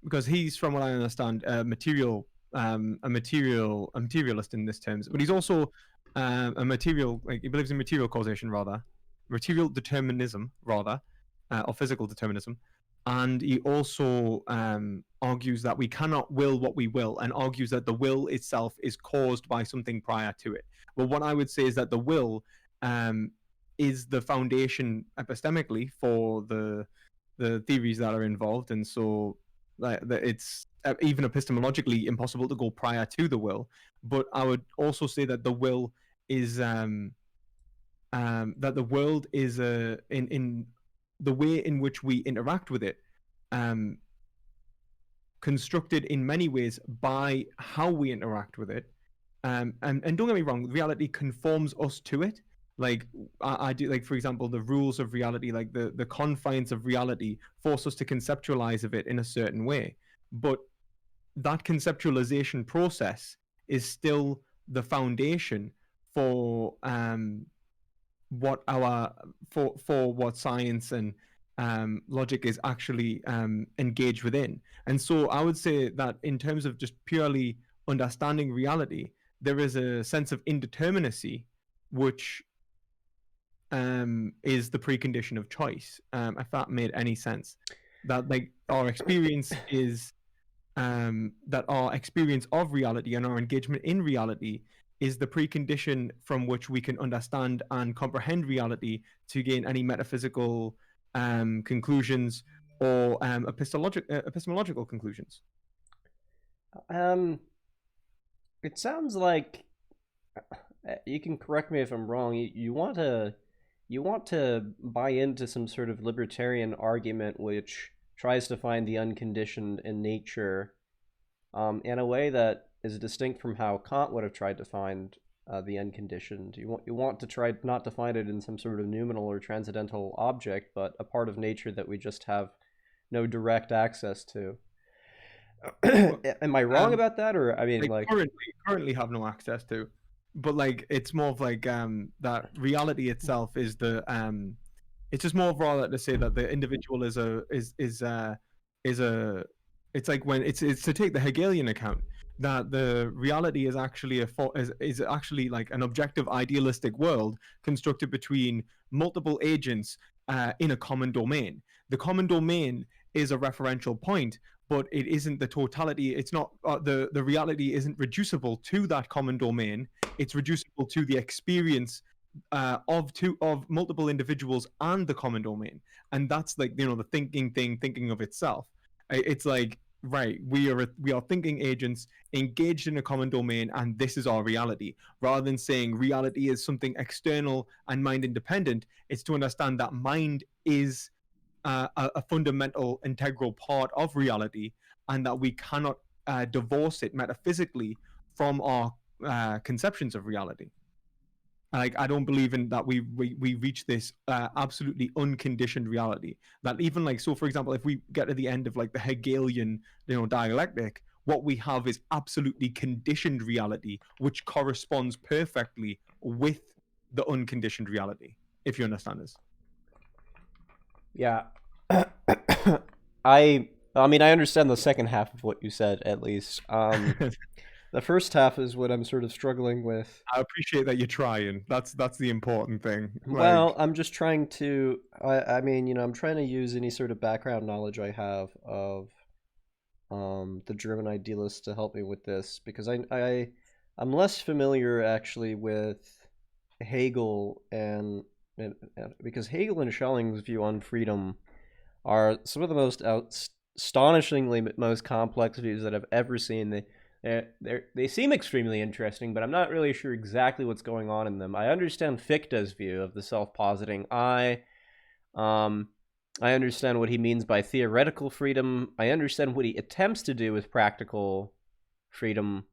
[SPEAKER 1] because he's, from what I understand, a materialist in this terms, but he's also a material, like he believes in material causation material determinism or physical determinism, and he also argues that we cannot will what we will, and argues that the will itself is caused by something prior to it. Well, what I would say is that the will is the foundation epistemically for the theories that are involved, and so it's even epistemologically impossible to go prior to the will. But I would also say that the will is that the world is in the way in which we interact with it, constructed in many ways by how we interact with it. And don't get me wrong, reality conforms us to it. Like I do, like for example, the rules of reality, like the confines of reality, force us to conceptualize of it in a certain way. But that conceptualization process is still the foundation for what science and logic is actually engaged within. And so I would say that in terms of just purely understanding reality, there is a sense of indeterminacy, which is the precondition of choice. If that made any sense, that like our experience is that our experience of reality and our engagement in reality is the precondition from which we can understand and comprehend reality to gain any metaphysical conclusions or epistemological conclusions.
[SPEAKER 2] Um, it sounds like you can correct me if I'm wrong. You want to buy into some sort of libertarian argument which tries to find the unconditioned in nature, in a way that is distinct from how Kant would have tried to find the unconditioned. You want to try not to find it in some sort of noumenal or transcendental object, but a part of nature that we just have no direct access to.
[SPEAKER 1] Well,
[SPEAKER 2] Am I wrong
[SPEAKER 1] um,
[SPEAKER 2] about that, or I mean,
[SPEAKER 1] like
[SPEAKER 2] like,
[SPEAKER 1] currently have no access to, but like it's more of like that reality itself is the it's just more of rather to say that the individual is a it's like when it's to take the Hegelian account that the reality is actually is actually like an objective idealistic world constructed between multiple agents in a common domain. The common domain is a referential point, but it isn't the totality. It's not the reality isn't reducible to that common domain. It's reducible to the experience of multiple individuals and the common domain. And that's like the thinking of itself. It's like, right, we are thinking agents engaged in a common domain, and this is our reality. Rather than saying reality is something external and mind independent, it's to understand that mind is a fundamental integral part of reality, and that we cannot divorce it metaphysically from our conceptions of reality. Like, I don't believe in that we reach this absolutely unconditioned reality. That even like, so for example, if we get to the end of like the Hegelian dialectic, what we have is absolutely conditioned reality, which corresponds perfectly with the unconditioned reality, if you understand this.
[SPEAKER 2] yeah. I mean, I understand the second half of what you said, at least. The first half is what I'm sort of struggling with.
[SPEAKER 1] I appreciate that you're trying. That's the important thing.
[SPEAKER 2] Well,
[SPEAKER 1] Like,
[SPEAKER 2] I'm just trying to. I mean, I'm trying to use any sort of background knowledge I have of the German idealists to help me with this, because I'm less familiar actually with Hegel because Hegel and Schelling's view on freedom are some of the most astonishingly most complex views that I've ever seen. They seem extremely interesting, but I'm not really sure exactly what's going on in them. I understand Fichte's view of the self-positing I. Um, I understand what he means by theoretical freedom. I understand what he attempts to do with practical freedom,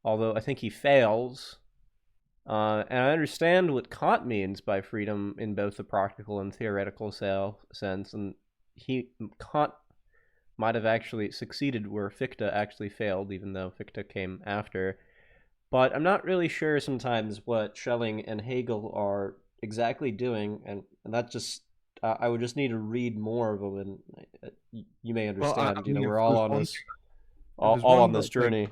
[SPEAKER 2] although I think he fails. And I understand what Kant means by freedom in both the practical and theoretical sense. And Kant might have actually succeeded where Fichte actually failed, even though Fichte came after. But I'm not really sure sometimes what Schelling and Hegel are exactly doing, and that just I would just need to read more of them, and you may
[SPEAKER 1] well, I
[SPEAKER 2] understand.
[SPEAKER 1] mean,
[SPEAKER 2] We're all on this,
[SPEAKER 1] if there's
[SPEAKER 2] all
[SPEAKER 1] one
[SPEAKER 2] on
[SPEAKER 1] that
[SPEAKER 2] this
[SPEAKER 1] like,
[SPEAKER 2] journey.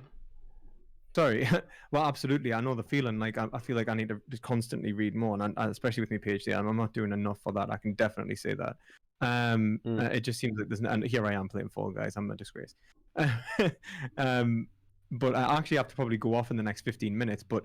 [SPEAKER 1] sorry, well, absolutely, I know the feeling. Like, I feel like I need to just constantly read more, and especially with my PhD, I'm not doing enough for that. I can definitely say that.
[SPEAKER 2] Mm.
[SPEAKER 1] It just seems like and here I am playing Fall Guys. I'm a disgrace. um, but I actually have to probably go off in the next 15 minutes. But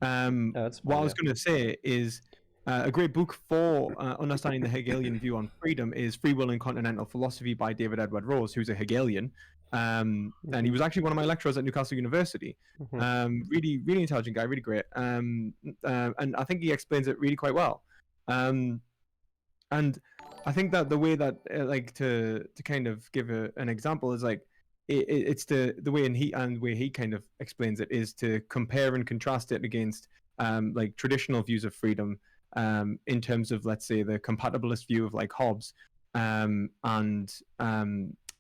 [SPEAKER 2] Yeah, that's
[SPEAKER 1] what
[SPEAKER 2] fine.
[SPEAKER 1] I
[SPEAKER 2] Yeah.
[SPEAKER 1] was going to say is a great book for understanding the Hegelian view on freedom is Free Will and Continental Philosophy by David Edward Rose, who's a Hegelian. And he
[SPEAKER 2] Mm-hmm.
[SPEAKER 1] was actually one of my lecturers at Newcastle University.
[SPEAKER 2] Mm-hmm.
[SPEAKER 1] Really, really intelligent guy, really great. And I think he explains it really quite well. And I think that the way that like to kind of give an example is like it's the way way he kind of explains it is to compare and contrast it against like traditional views of freedom in terms of, let's say, the compatibilist view of like Hobbes and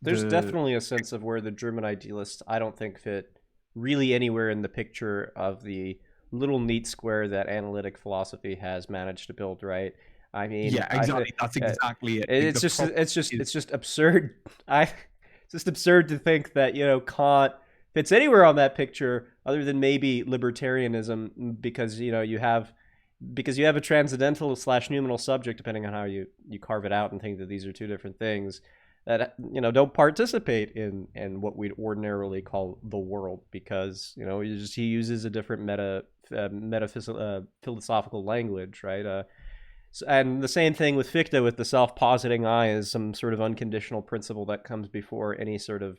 [SPEAKER 2] There's
[SPEAKER 1] the
[SPEAKER 2] definitely a sense of where the German idealists, I don't think, fit really anywhere in the picture of the little neat square that analytic philosophy has managed to build, right? I mean,
[SPEAKER 1] Yeah, exactly. That's exactly it. Like
[SPEAKER 2] it's
[SPEAKER 1] the
[SPEAKER 2] just
[SPEAKER 1] problem is
[SPEAKER 2] it's just absurd. It's just absurd to think that Kant fits anywhere on that picture other than maybe libertarianism, because you have a transcendental slash numinal subject, depending on how you carve it out and think that these are two different things that don't participate in what we'd ordinarily call the world, because he uses a different metaphysical philosophical language, right? And the same thing with Fichte, with the self-positing I as some sort of unconditional principle that comes before any sort of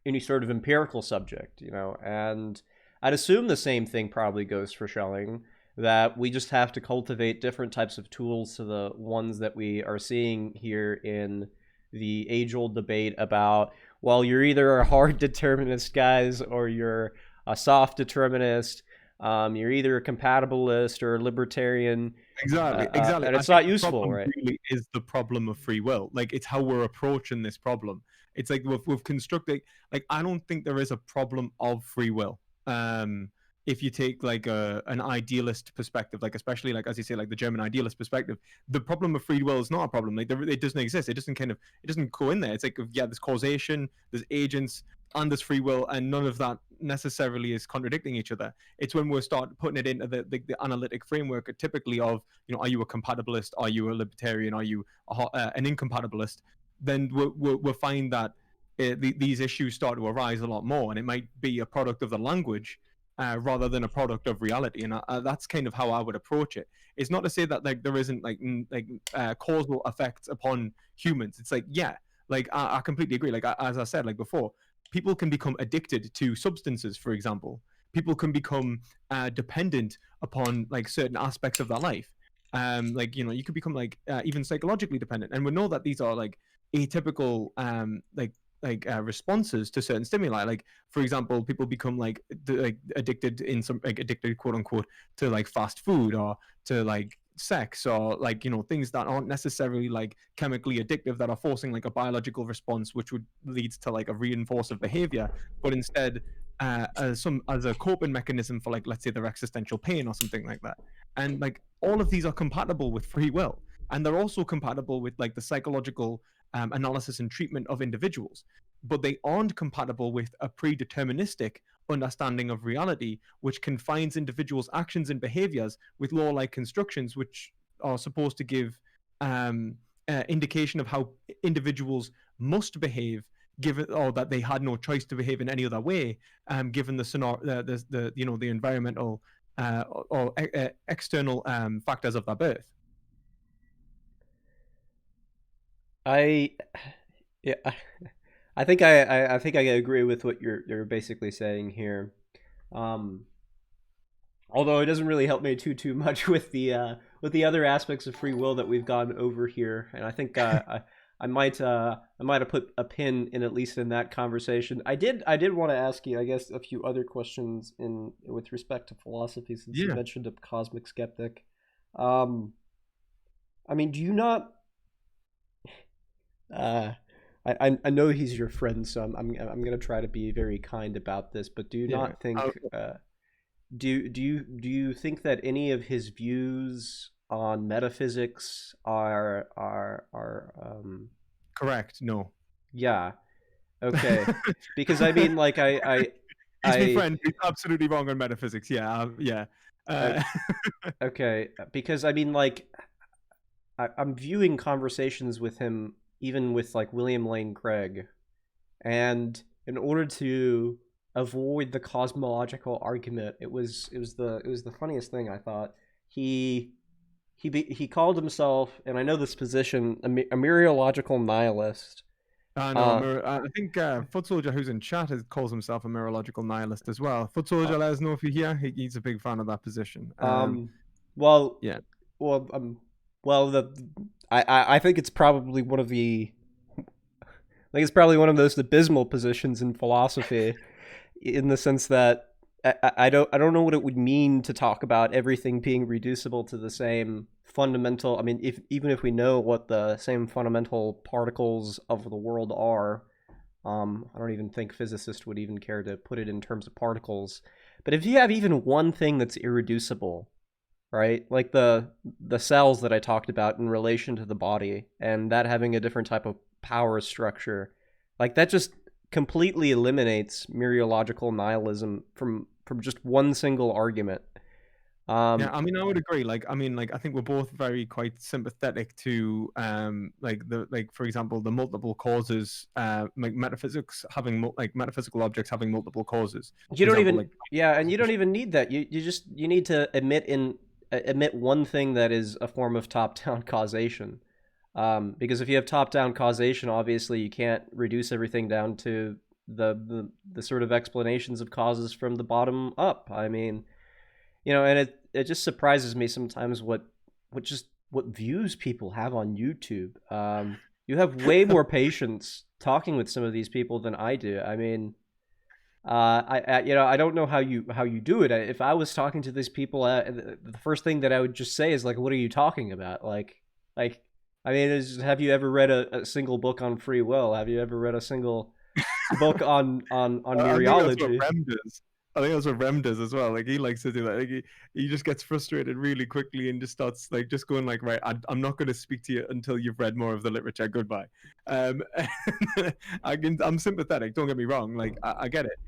[SPEAKER 2] empirical subject, and I'd assume the same thing probably goes for Schelling, that we just have to cultivate different types of tools to the ones that we are seeing here in the age-old debate about, well, you're either a hard determinist, guys, or you're a soft determinist. You're either a compatibilist or a libertarian,
[SPEAKER 1] exactly, exactly.
[SPEAKER 2] and
[SPEAKER 1] I
[SPEAKER 2] it's
[SPEAKER 1] think
[SPEAKER 2] not
[SPEAKER 1] the
[SPEAKER 2] useful,
[SPEAKER 1] problem
[SPEAKER 2] right?
[SPEAKER 1] really is the problem of free will. Like it's how we're approaching this problem. It's like we've constructed. Like I don't think there is a problem of free will. Um, if you take like an idealist perspective, like especially like as you say, like the German idealist perspective, the problem of free will is not a problem. Like it doesn't exist. It doesn't go in there. It's like yeah, there's causation, there's agents, and there's free will, and none of that necessarily is contradicting each other. It's when we start putting it into the analytic framework, typically of are you a compatibilist, are you a libertarian, are you an incompatibilist, then we'll find that these issues start to arise a lot more, and it might be a product of the language rather than a product of reality. And that's kind of how I would approach it. It's not to say that like there isn't causal effects upon humans. It's like yeah, like I completely agree. Like as I said like before, people can become addicted to substances, for example. People can become dependent upon like certain aspects of their life. Like you could become like even psychologically dependent, and we know that these are like atypical responses to certain stimuli. Like for example, people become like addicted in some like addicted quote unquote to like fast food or to like sex or like things that aren't necessarily like chemically addictive, that are forcing like a biological response which would lead to like a reinforcement behavior, but instead as a coping mechanism for like let's say their existential pain or something like that. And like all of these are compatible with free will, and they're also compatible with like the psychological analysis and treatment of individuals, but they aren't compatible with a predeterministic understanding of reality, which confines individuals' actions and behaviors with law-like constructions, which are supposed to give indication of how individuals must behave, given or that they had no choice to behave in any other way, given the scenario, the environmental or external factors of their birth.
[SPEAKER 2] I yeah, I think I agree with what you're basically saying here. Um, Although it doesn't really help me too much with the other aspects of free will that we've gone over here, and I think I might have put a pin in, at least in that conversation. I did want to ask you, I guess, a few other questions in with respect to philosophy, since you
[SPEAKER 1] Yeah.
[SPEAKER 2] mentioned a cosmic skeptic. Um, I mean, do you not? Uh, I know he's your friend, so I'm gonna try to be very kind about this. But do you
[SPEAKER 1] Yeah.
[SPEAKER 2] not think? Do you think that any of his views on metaphysics are
[SPEAKER 1] Correct. No.
[SPEAKER 2] yeah, okay, because I mean, like
[SPEAKER 1] He's my
[SPEAKER 2] I
[SPEAKER 1] friend. He's absolutely wrong on metaphysics. Yeah. Yeah.
[SPEAKER 2] uh,
[SPEAKER 1] Uh,
[SPEAKER 2] okay, because I mean, like I'm viewing conversations with him, even with like William Lane Craig, and in order to avoid the cosmological argument, it was the funniest thing, I thought. He he called himself, and I know this position, a mereological nihilist.
[SPEAKER 1] I know.
[SPEAKER 2] Uh,
[SPEAKER 1] I think Foot Soldier, who's in chat, calls himself a mereological nihilist as well. Foot
[SPEAKER 2] uh,
[SPEAKER 1] Soldier, let us know if you're here. He's a big fan of that position.
[SPEAKER 2] um, well,
[SPEAKER 1] Yeah.
[SPEAKER 2] well, well, I think it's probably one of the, I think it's probably one of those abysmal positions in philosophy, in the sense that I don't know what it would mean to talk about everything being reducible to the same fundamental. I mean, if even if we know what the same fundamental particles of the world are, I don't even think physicists would even care to put it in terms of particles. But if you have even one thing that's irreducible, right? Like the cells that I talked about in relation to the body, and that having a different type of power structure, like that just completely eliminates mereological nihilism from just one single argument.
[SPEAKER 1] Yeah,
[SPEAKER 2] Um,
[SPEAKER 1] I mean, I would agree. Like, I mean, like, I think we're both very quite sympathetic to, like, for example, the multiple causes, like metaphysics having, like, metaphysical objects having multiple causes.
[SPEAKER 2] you
[SPEAKER 1] For
[SPEAKER 2] don't
[SPEAKER 1] example,
[SPEAKER 2] even,
[SPEAKER 1] like,
[SPEAKER 2] yeah, and you don't
[SPEAKER 1] causation.
[SPEAKER 2] even need that. You need to admit one thing that is a form of top down causation. Because if you have top down causation, obviously you can't reduce everything down to the sort of explanations of causes from the bottom up. I mean, and it just surprises me sometimes what views people have on YouTube. You have way more patience talking with some of these people than I do. I mean, I don't know how you do it. If I was talking to these people, the first thing that I would just say is like, "What are you talking about?" Like, I mean, have you ever read a single book on free will? Have you ever read a single book on
[SPEAKER 1] I think that's what
[SPEAKER 2] mereology?
[SPEAKER 1] Rem does. I think that's what Rem does as well. Like he likes to do that. Like he just gets frustrated really quickly and just starts like just going like, right, I'm not going to speak to you until you've read more of the literature. Goodbye. Um, I'm sympathetic. Don't get me wrong. Like I get it.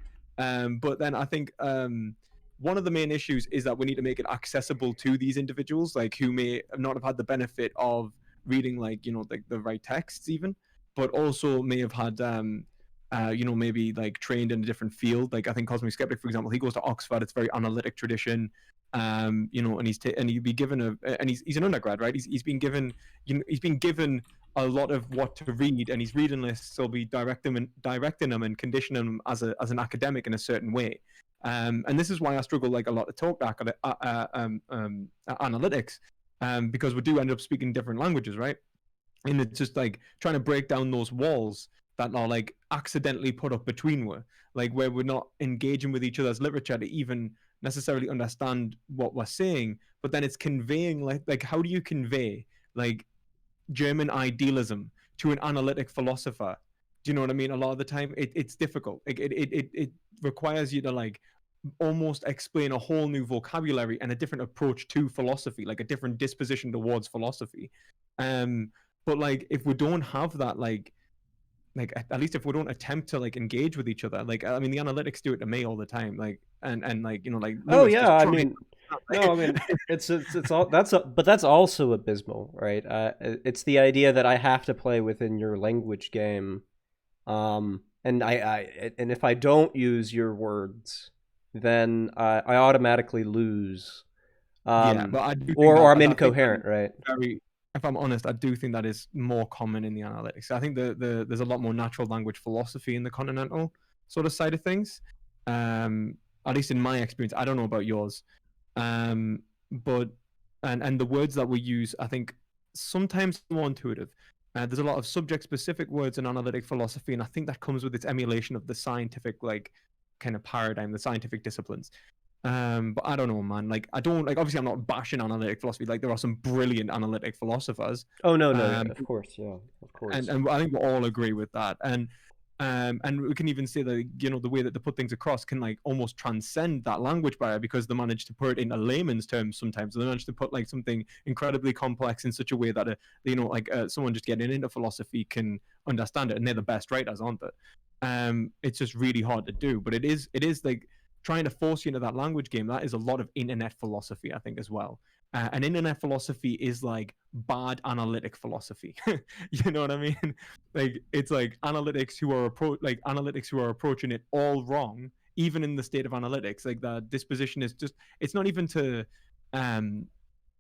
[SPEAKER 1] But then I think one of the main issues is that we need to make it accessible to these individuals, like who may not have had the benefit of reading like like the right texts even, but also may have had maybe like trained in a different field. Like I think Cosmic Skeptic, for example, he goes to Oxford. It's very analytic tradition. And and he'd be given and he's an undergrad, right? He's been given, he's been given a lot of what to read, and his reading lists will be directing him and conditioning him as an academic in a certain way. And this is why I struggle like a lot to talk back at analytics, because we do end up speaking different languages, right? And it's just like trying to break down those walls that are like accidentally put up between we, like where we're not engaging with each other's literature to even necessarily understand what we're saying, but then it's conveying like how do you convey like German idealism to an analytic philosopher? Do you know what I mean? A lot of the time it's difficult. Like it requires you to like almost explain a whole new vocabulary and a different approach to philosophy, like a different disposition towards philosophy. Um, but like if we don't have that, like at least if we don't attempt to like engage with each other, like I mean the analytics do it to me all the time, like and like like
[SPEAKER 2] Oh
[SPEAKER 1] Lewis
[SPEAKER 2] yeah,
[SPEAKER 1] just
[SPEAKER 2] I
[SPEAKER 1] trying.
[SPEAKER 2] mean, no, I mean it's all but that's also abysmal, right? It's the idea that I have to play within your language game, and and if I don't use your words, then I automatically lose,
[SPEAKER 1] Yeah, but I do think
[SPEAKER 2] or I'm
[SPEAKER 1] I think that is
[SPEAKER 2] incoherent, right?
[SPEAKER 1] very. If I'm honest, I do think that is more common in the analytics. I think there's a lot more natural language philosophy in the continental sort of side of things. Um, at least in my experience, I don't know about yours. Um, but and the words that we use, I think sometimes more intuitive. There's a lot of subject specific words in analytic philosophy, and I think that comes with its emulation of the scientific like kind of paradigm, the scientific disciplines. But I don't know, man. Like, I don't like. Obviously, I'm not bashing analytic philosophy. Like, there are some brilliant analytic philosophers,
[SPEAKER 2] Oh no, no,
[SPEAKER 1] um,
[SPEAKER 2] of course, yeah, of course.
[SPEAKER 1] and I think we all agree with that. And we can even say that the way that they put things across can like almost transcend that language barrier because they manage to put it in a layman's terms. Sometimes they manage to put like something incredibly complex in such a way that someone just getting into philosophy can understand it, and they're the best writers, aren't they? It's just really hard to do, but it is like trying to force you into that language game. That is a lot of internet philosophy, I think, as well. And internet philosophy is like bad analytic philosophy. You know what I mean? Like it's like analytics who are approaching it all wrong, even in the state of analytics. Like the disposition is just it's not even um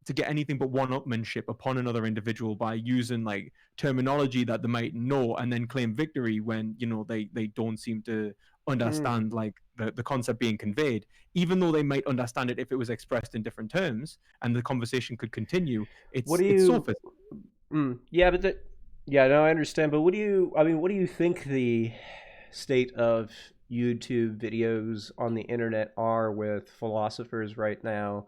[SPEAKER 1] to get anything but one-upmanship upon another individual by using like terminology that they might know and then claim victory when they don't seem to
[SPEAKER 2] Mm.
[SPEAKER 1] understand like the concept being conveyed, even though they might understand it if it was expressed in different terms and the conversation could continue.
[SPEAKER 2] What
[SPEAKER 1] it's
[SPEAKER 2] do
[SPEAKER 1] it's so
[SPEAKER 2] you? Yeah, but yeah, no, I understand. But what do you? I mean, what do you think the state of YouTube videos on the internet are with philosophers right now?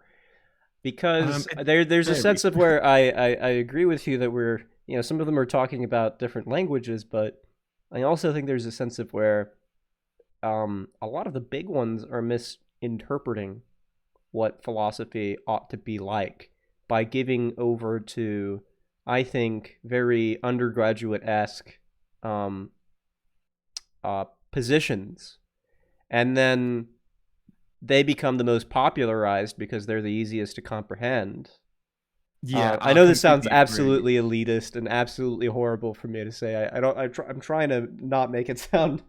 [SPEAKER 2] Because
[SPEAKER 1] it
[SPEAKER 2] there's a
[SPEAKER 1] varies.
[SPEAKER 2] sense of where I agree with you that we're some of them are talking about different languages, but I also think there's a sense of where a lot of the big ones are misinterpreting what philosophy ought to be like by giving over to, I think, very undergraduate-esque um, positions, and then they become the most popularized because they're the easiest to comprehend.
[SPEAKER 1] Yeah,
[SPEAKER 2] I
[SPEAKER 1] I
[SPEAKER 2] know this sounds
[SPEAKER 1] completely agree.
[SPEAKER 2] absolutely elitist and absolutely horrible for me to say. I don't. I'm trying to not make it sound.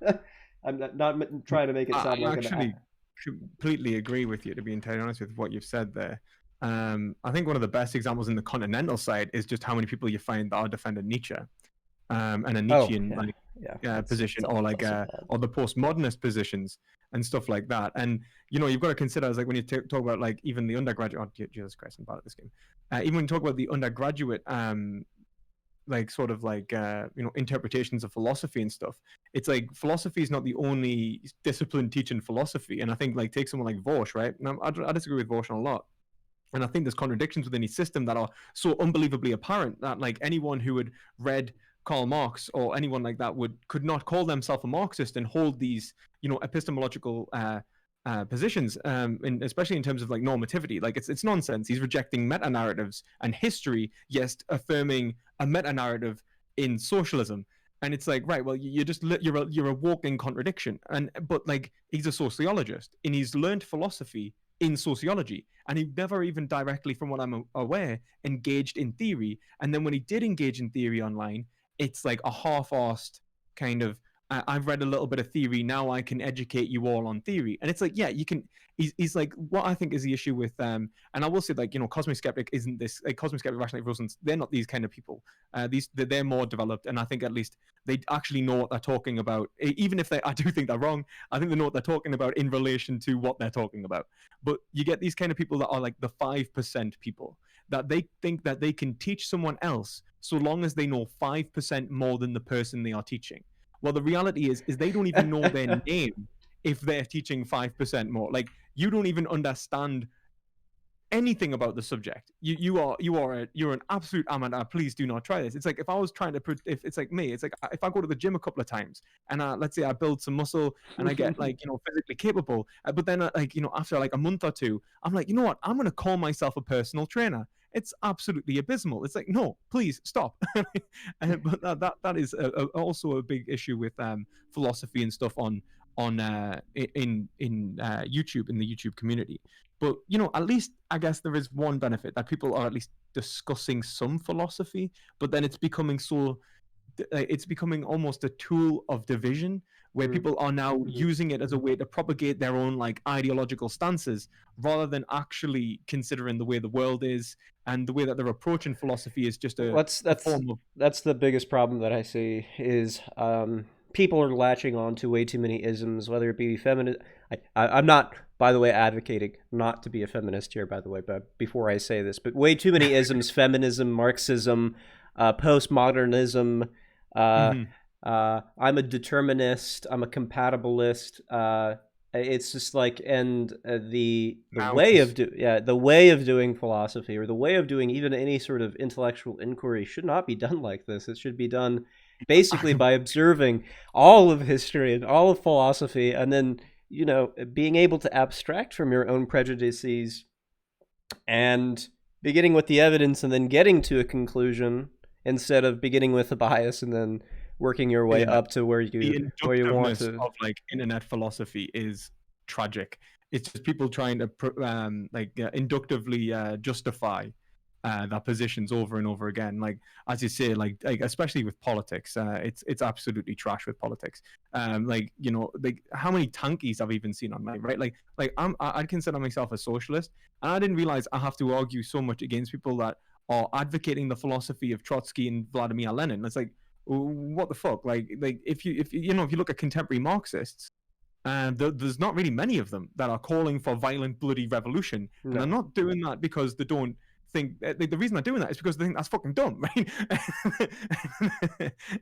[SPEAKER 2] I'm not trying to make it sound
[SPEAKER 1] I
[SPEAKER 2] like an.
[SPEAKER 1] actually completely agree with you, to be entirely honest with what you've said there. I think one of the best examples in the continental side is just how many people you find that are defending Nietzsche, and a
[SPEAKER 2] Oh
[SPEAKER 1] Nietzschean
[SPEAKER 2] yeah,
[SPEAKER 1] like
[SPEAKER 2] yeah.
[SPEAKER 1] position, or
[SPEAKER 2] It's
[SPEAKER 1] like
[SPEAKER 2] also bad.
[SPEAKER 1] or the postmodernist positions and stuff like that. And you've got to consider, as like when you talk about like even the undergraduate. Oh, Jesus Christ, I'm bad at this game. Even when you talk about the undergraduate like sort of like interpretations of philosophy and stuff, it's like philosophy is not the only discipline teaching philosophy. And I think like take someone like Vosh, right? And I disagree with Vosh on a lot, and I think there's contradictions within his system that are so unbelievably apparent that like anyone who had read Karl Marx or anyone like that could not call themselves a Marxist and hold these epistemological positions, especially in terms of like normativity. Like it's nonsense. He's rejecting meta narratives and history, yes, affirming a meta narrative in socialism. And it's like, right, well, you're a walking contradiction. And but like he's a sociologist and he's learned philosophy in sociology, and he never even directly, from what I'm aware, engaged in theory. And then when he did engage in theory online, it's like a half-assed kind of, I've read a little bit of theory, now I can educate you all on theory. And it's like, yeah, you can. He's like, what I think is the issue with and I will say, like, Cosmic Skeptic isn't this, like, Cosmic Skeptic, Rational Rosens, they're not these kind of people. They're more developed, and I think at least they actually know what they're talking about. Even if I do think they're wrong, I think they know what they're talking about in relation to what they're talking about. But you get these kind of people that are like the 5% people, that they think that they can teach someone else so long as they know 5% more than the person they are teaching. Well, the reality is they don't even know their name if they're teaching 5% more. Like, you don't even understand anything about the subject. You're an absolute amateur. Please do not try this. It's like if I was trying to put, if it's like me, it's like if I go to the gym a couple of times and let's say I build some muscle and I get like physically capable, but then like after like a month or two, I'm like, you know what, I'm gonna call myself a personal trainer. It's absolutely abysmal. It's like, no, please stop. But that is also a big issue with philosophy and stuff on in YouTube, in the YouTube community. But at least I guess there is one benefit, that people are at least discussing some philosophy. But then it's becoming it's becoming almost a tool of division, where
[SPEAKER 2] Mm.
[SPEAKER 1] people are now using it as a way to propagate their own like ideological stances, rather than actually considering the way the world is, and the way that they're approaching philosophy is just
[SPEAKER 2] Well,
[SPEAKER 1] a form of.
[SPEAKER 2] that's the biggest problem that I see is people are latching on to way too many isms, whether it be feminist. I'm not, by the way, advocating not to be a feminist here, by the way, but before I say this, but way too many isms: feminism, Marxism, postmodernism. Uh,
[SPEAKER 1] Mhm.
[SPEAKER 2] I'm a determinist. I'm a compatibilist. It's just like, and the
[SPEAKER 1] Now
[SPEAKER 2] way of
[SPEAKER 1] just
[SPEAKER 2] the way of doing philosophy, or the way of doing even any sort of intellectual inquiry, should not be done like this. It should be done
[SPEAKER 1] I
[SPEAKER 2] basically
[SPEAKER 1] can,
[SPEAKER 2] by observing all of history and all of philosophy, and then being able to abstract from your own prejudices and beginning with the evidence and then getting to a conclusion, instead of beginning with a bias and then working your way
[SPEAKER 1] yeah,
[SPEAKER 2] up to
[SPEAKER 1] the
[SPEAKER 2] where you want
[SPEAKER 1] inductiveness
[SPEAKER 2] to.
[SPEAKER 1] of like internet philosophy is tragic. It's just people trying to inductively justify their positions over and over again. Like, as you say, like especially with politics, it's absolutely trash with politics. Like how many tankies I've even seen online, right? Like I'd consider myself a socialist, and I didn't realize I have to argue so much against people that are advocating the philosophy of Trotsky and Vladimir Lenin. It's like, what the fuck? Like if you look at contemporary Marxists, there's not really many of them that are calling for violent, bloody revolution, and they're
[SPEAKER 2] No.
[SPEAKER 1] not doing that because they don't think. The reason they're doing that is because they think that's fucking dumb, right?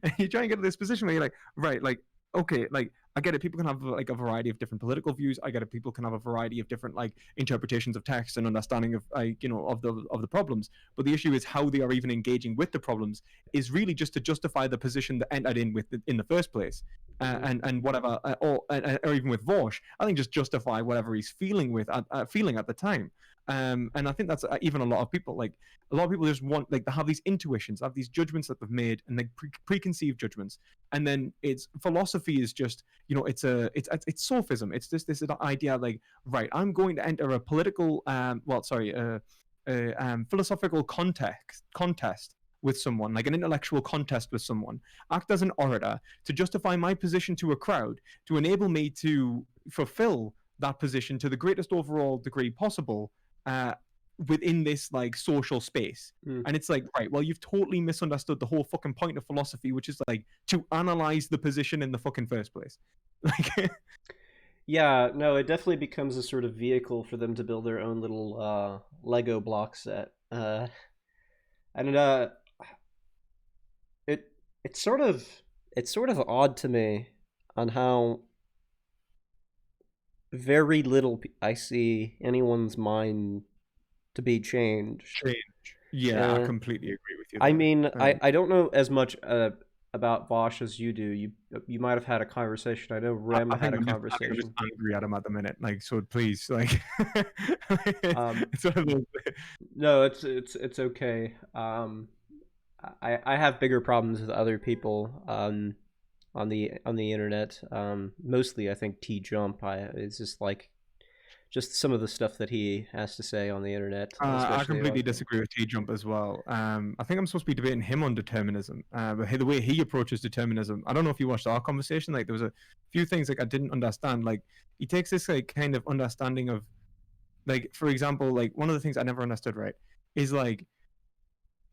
[SPEAKER 1] And you try and get to this position where you're like, right, like, okay, like, I get it. People can have like a variety of different political views. I get it. People can have a variety of different like interpretations of text and understanding of of the problems. But the issue is how they are even engaging with the problems is really just to justify the position that entered in with in the first place. and whatever, or even with Vosh, I think just justify whatever he's feeling feeling at the time. And I think that's even a lot of people, like a lot of people just want, like, they have these intuitions, have these judgments that they've made, and like preconceived judgments. And then it's philosophy is just, it's sophism. It's just this idea, like, right, I'm going to enter a political, philosophical contest with someone, like an intellectual contest with someone, act as an orator to justify my position to a crowd, to enable me to fulfill that position to the greatest overall degree possible, uh, within this like social space.
[SPEAKER 2] Mm.
[SPEAKER 1] And it's like, right, well, you've totally misunderstood the whole fucking point of philosophy, which is like to analyze the position in the fucking first place. Like,
[SPEAKER 2] Yeah, no, it definitely becomes a sort of vehicle for them to build their own little Lego block set. And it it's sort of odd to me on how very little I see anyone's mind to be changed.
[SPEAKER 1] change. Yeah, I
[SPEAKER 2] Uh,
[SPEAKER 1] completely agree with you
[SPEAKER 2] I
[SPEAKER 1] there.
[SPEAKER 2] mean, I don't know as much about Vosh as you do. You might have had a conversation. I know Rem
[SPEAKER 1] I
[SPEAKER 2] had
[SPEAKER 1] think
[SPEAKER 2] a
[SPEAKER 1] I think I'm just
[SPEAKER 2] conversation.
[SPEAKER 1] angry at him at the minute. Like, so please, like,
[SPEAKER 2] Um,
[SPEAKER 1] it's one of those.
[SPEAKER 2] no, it's okay. I have bigger problems with other people on the internet. Mostly, I think T Jump. It's just like just some of the stuff that he has to say on the internet,
[SPEAKER 1] I
[SPEAKER 2] especially
[SPEAKER 1] completely
[SPEAKER 2] like
[SPEAKER 1] disagree with T Jump as well. I think I'm supposed to be debating him on determinism, but the way he approaches determinism, I don't know if you watched our conversation. Like, there was a few things like I didn't understand. Like, he takes this like kind of understanding of, like, for example, like one of the things I never understood, right, is like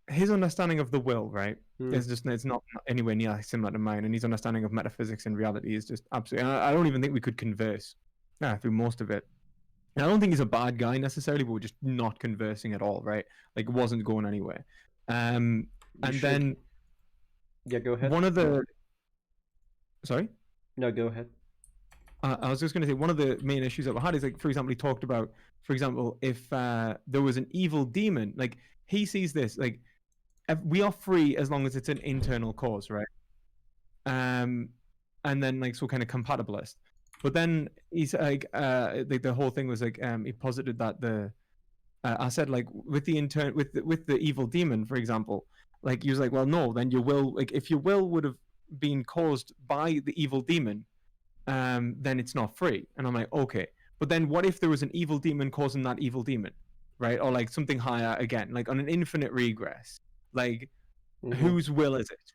[SPEAKER 1] his understanding of the will, right,
[SPEAKER 2] hmm,
[SPEAKER 1] is just, it's not anywhere near similar to mine, and his understanding of metaphysics and reality is just absolutely. I don't even think we could converse through most of it. And I don't think he's a bad guy necessarily, but we're just not conversing at all, right? Like, it wasn't going anywhere.
[SPEAKER 2] you
[SPEAKER 1] And
[SPEAKER 2] should.
[SPEAKER 1] then
[SPEAKER 2] Yeah, go ahead.
[SPEAKER 1] one of the sorry,
[SPEAKER 2] No, go ahead.
[SPEAKER 1] I was just going to say one of the main issues that we had is, like, for example, he talked about, for example, if there was an evil demon, like he sees this, like, if we are free as long as it's an internal cause, right? Um, and then like, so kind of compatibilist. But then he's like, the whole thing was like, he posited that I said, like, with the with the evil demon, for example, like he was like, well, no, then your will, like if your will would have been caused by the evil demon, then it's not free. And I'm like, okay, but then what if there was an evil demon causing that evil demon, right? Or like something higher again, like on an infinite regress, like
[SPEAKER 2] Hmm.
[SPEAKER 1] whose will is it?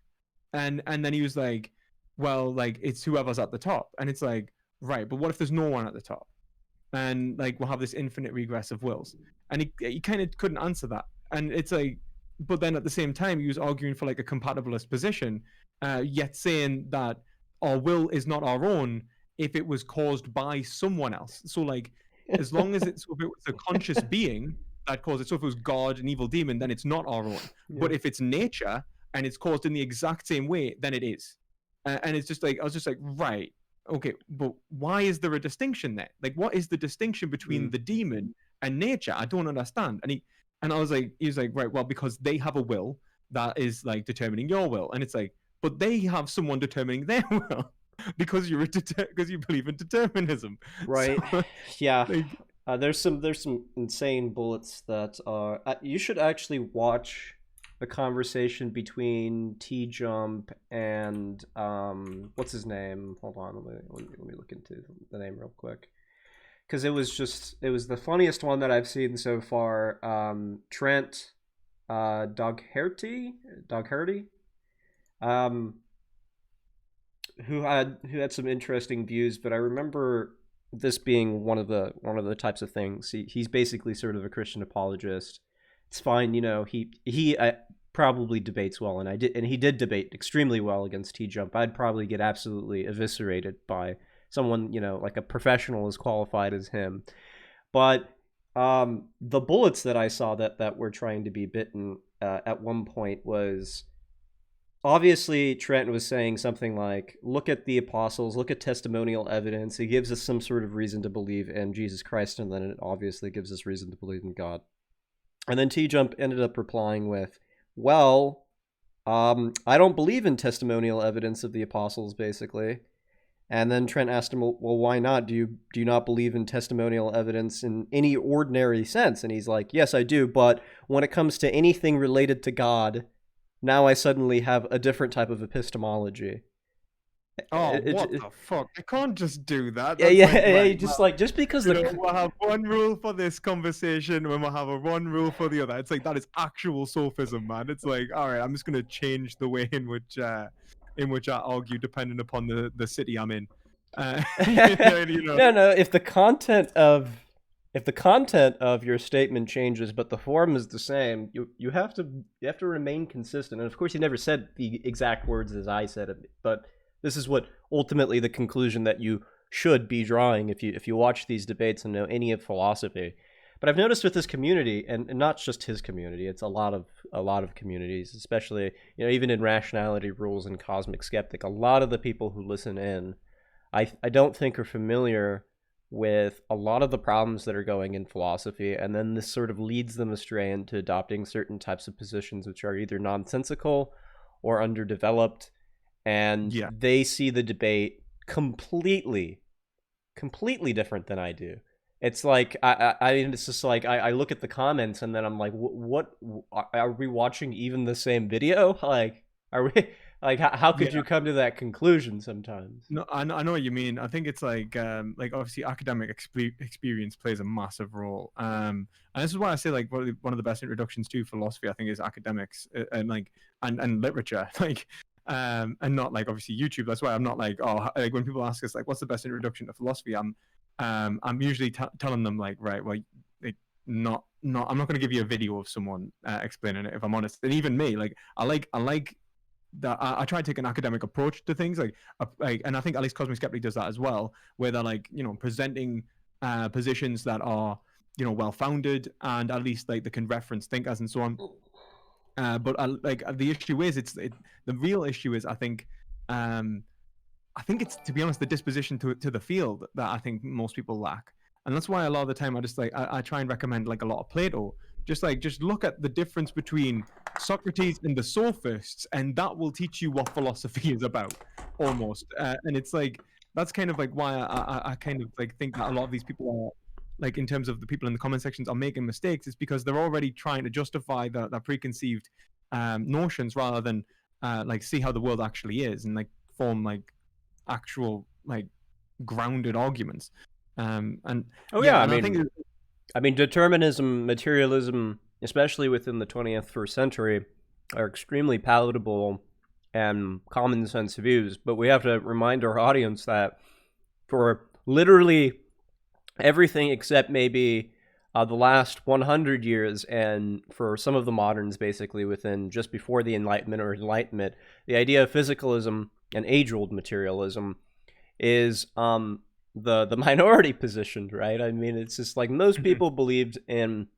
[SPEAKER 1] And then he was like, well, like it's whoever's at the top, and it's like, right, but what if there's no one at the top? And like we'll have this infinite regress of wills, and he kind of couldn't answer that. And it's like, but then at the same time he was arguing for like a compatibilist position, yet saying that our will is not our own if it was caused by someone else. So like, as long as it's, if it was a conscious being that caused it, so if it was God, an evil demon, then it's not our own.
[SPEAKER 2] Yeah.
[SPEAKER 1] But if it's nature and it's caused in the exact same way, then it is. And it's just like, I was just like, right, okay, but why is there a distinction there? Like, what is the distinction between
[SPEAKER 2] Mm.
[SPEAKER 1] the demon and nature? I don't understand. And I was like, he was like, right, well, because they have a will that is like determining your will, and it's like, but they have someone determining their will because because you believe in determinism. So
[SPEAKER 2] Right. Yeah.
[SPEAKER 1] like,
[SPEAKER 2] There's some insane bullets that are. You should actually watch the conversation between T Jump and what's his name? Hold on, let me look into the name real quick because it was the funniest one that I've seen so far. Trent, Dog Herty, um, who had some interesting views, but I remember this being one of the types of things. He's basically sort of a Christian apologist. It's fine, you know. He probably debates well, and he did debate extremely well against T Jump. I'd probably get absolutely eviscerated by someone, you know, like a professional as qualified as him. But the bullets that I saw that were trying to be bitten at one point was obviously Trent was saying something like, look at the apostles, look at testimonial evidence. It gives us some sort of reason to believe in Jesus Christ, and then it obviously gives us reason to believe in God. And then T Jump ended up replying with, well, I don't believe in testimonial evidence of the apostles, basically. And then Trent asked him, well, why not? Do you not believe in testimonial evidence in any ordinary sense? And he's like, yes, I do. But when it comes to anything related to God, now I suddenly have a different type of epistemology.
[SPEAKER 1] Oh, what the fuck? I can't just do that.
[SPEAKER 2] Yeah,
[SPEAKER 1] That's like,
[SPEAKER 2] yeah,
[SPEAKER 1] right,
[SPEAKER 2] just
[SPEAKER 1] well,
[SPEAKER 2] like, just because
[SPEAKER 1] we'll have one rule for this conversation when we'll have a one rule for the other. It's like that is actual sophism, man. It's like, all right, I'm just gonna change the way in which I argue depending upon the city I'm in. You know.
[SPEAKER 2] No, if the content of your statement changes but the form is the same, you have to remain consistent. And of course, he never said the exact words as I said it, but this is what ultimately the conclusion that you should be drawing if you watch these debates and know any of philosophy. But I've noticed with this community, and not just his community, it's a lot of communities, especially, even in Rationality Rules and Cosmic Skeptic, a lot of the people who listen in, I don't think are familiar with a lot of the problems that are going in philosophy, and then this sort of leads them astray into adopting certain types of positions which are either nonsensical or underdeveloped, and
[SPEAKER 1] Yeah.
[SPEAKER 2] they see the debate completely different than I do. It's like it's just like I look at the comments and then I'm like, what are we watching even the same video? Like, are we like how could you come to that conclusion sometimes?
[SPEAKER 1] No, I know what you mean. I think it's like obviously academic experience plays a massive role. And this is why I say like one of the best introductions to philosophy I think is academics and literature, and not like obviously YouTube. That's why I'm not like, oh, like when people ask us like what's the best introduction to philosophy, I'm usually telling them like, right, well, like not I'm not going to give you a video of someone explaining it, if I'm honest. And even me, like I like that I try to take an academic approach to things, and I think at least Cosmic Skeptic does that as well, where they're like, presenting positions that are, well founded, and at least like they can reference thinkers and so on. But the issue is, the real issue is, I think it's, to be honest, the disposition to the field that I think most people lack. And that's why a lot of the time I just like I try and recommend like a lot of Plato. Just look at the difference between Socrates and the sophists, and that will teach you what philosophy is about, almost. And it's like that's kind of like why I kind of like think that a lot of these people are, like, in terms of the people in the comment sections, are making mistakes. Is because they're already trying to justify the preconceived notions, rather than like see how the world actually is, and like form like actual like grounded arguments. And
[SPEAKER 2] Oh
[SPEAKER 1] yeah,
[SPEAKER 2] yeah,
[SPEAKER 1] and I think
[SPEAKER 2] I mean, determinism, materialism, especially within the 21st century, are extremely palatable and common sense views. But we have to remind our audience that for literally everything except maybe the last 100 years, and for some of the moderns, basically within just before the Enlightenment or Enlightenment, the idea of physicalism and age-old materialism is the minority position, right? I mean, it's just like most people believed in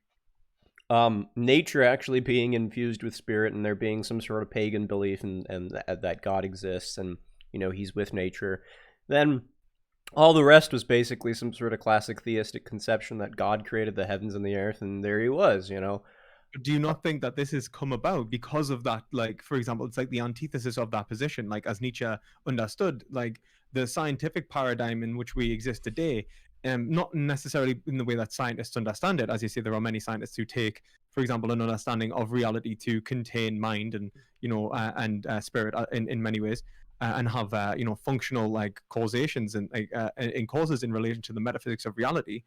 [SPEAKER 2] nature actually being infused with spirit, and there being some sort of pagan belief and that God exists, and he's with nature. Then all the rest was basically some sort of classic theistic conception that God created the heavens and the earth, and there he was.
[SPEAKER 1] do you not think that this has come about because of that? Like, for example, it's like the antithesis of that position, like as Nietzsche understood, like the scientific paradigm in which we exist today, not necessarily in the way that scientists understand it. As you say, there are many scientists who take, for example, an understanding of reality to contain mind and and spirit in many ways, and have functional like causations and in causes in relation to the metaphysics of reality.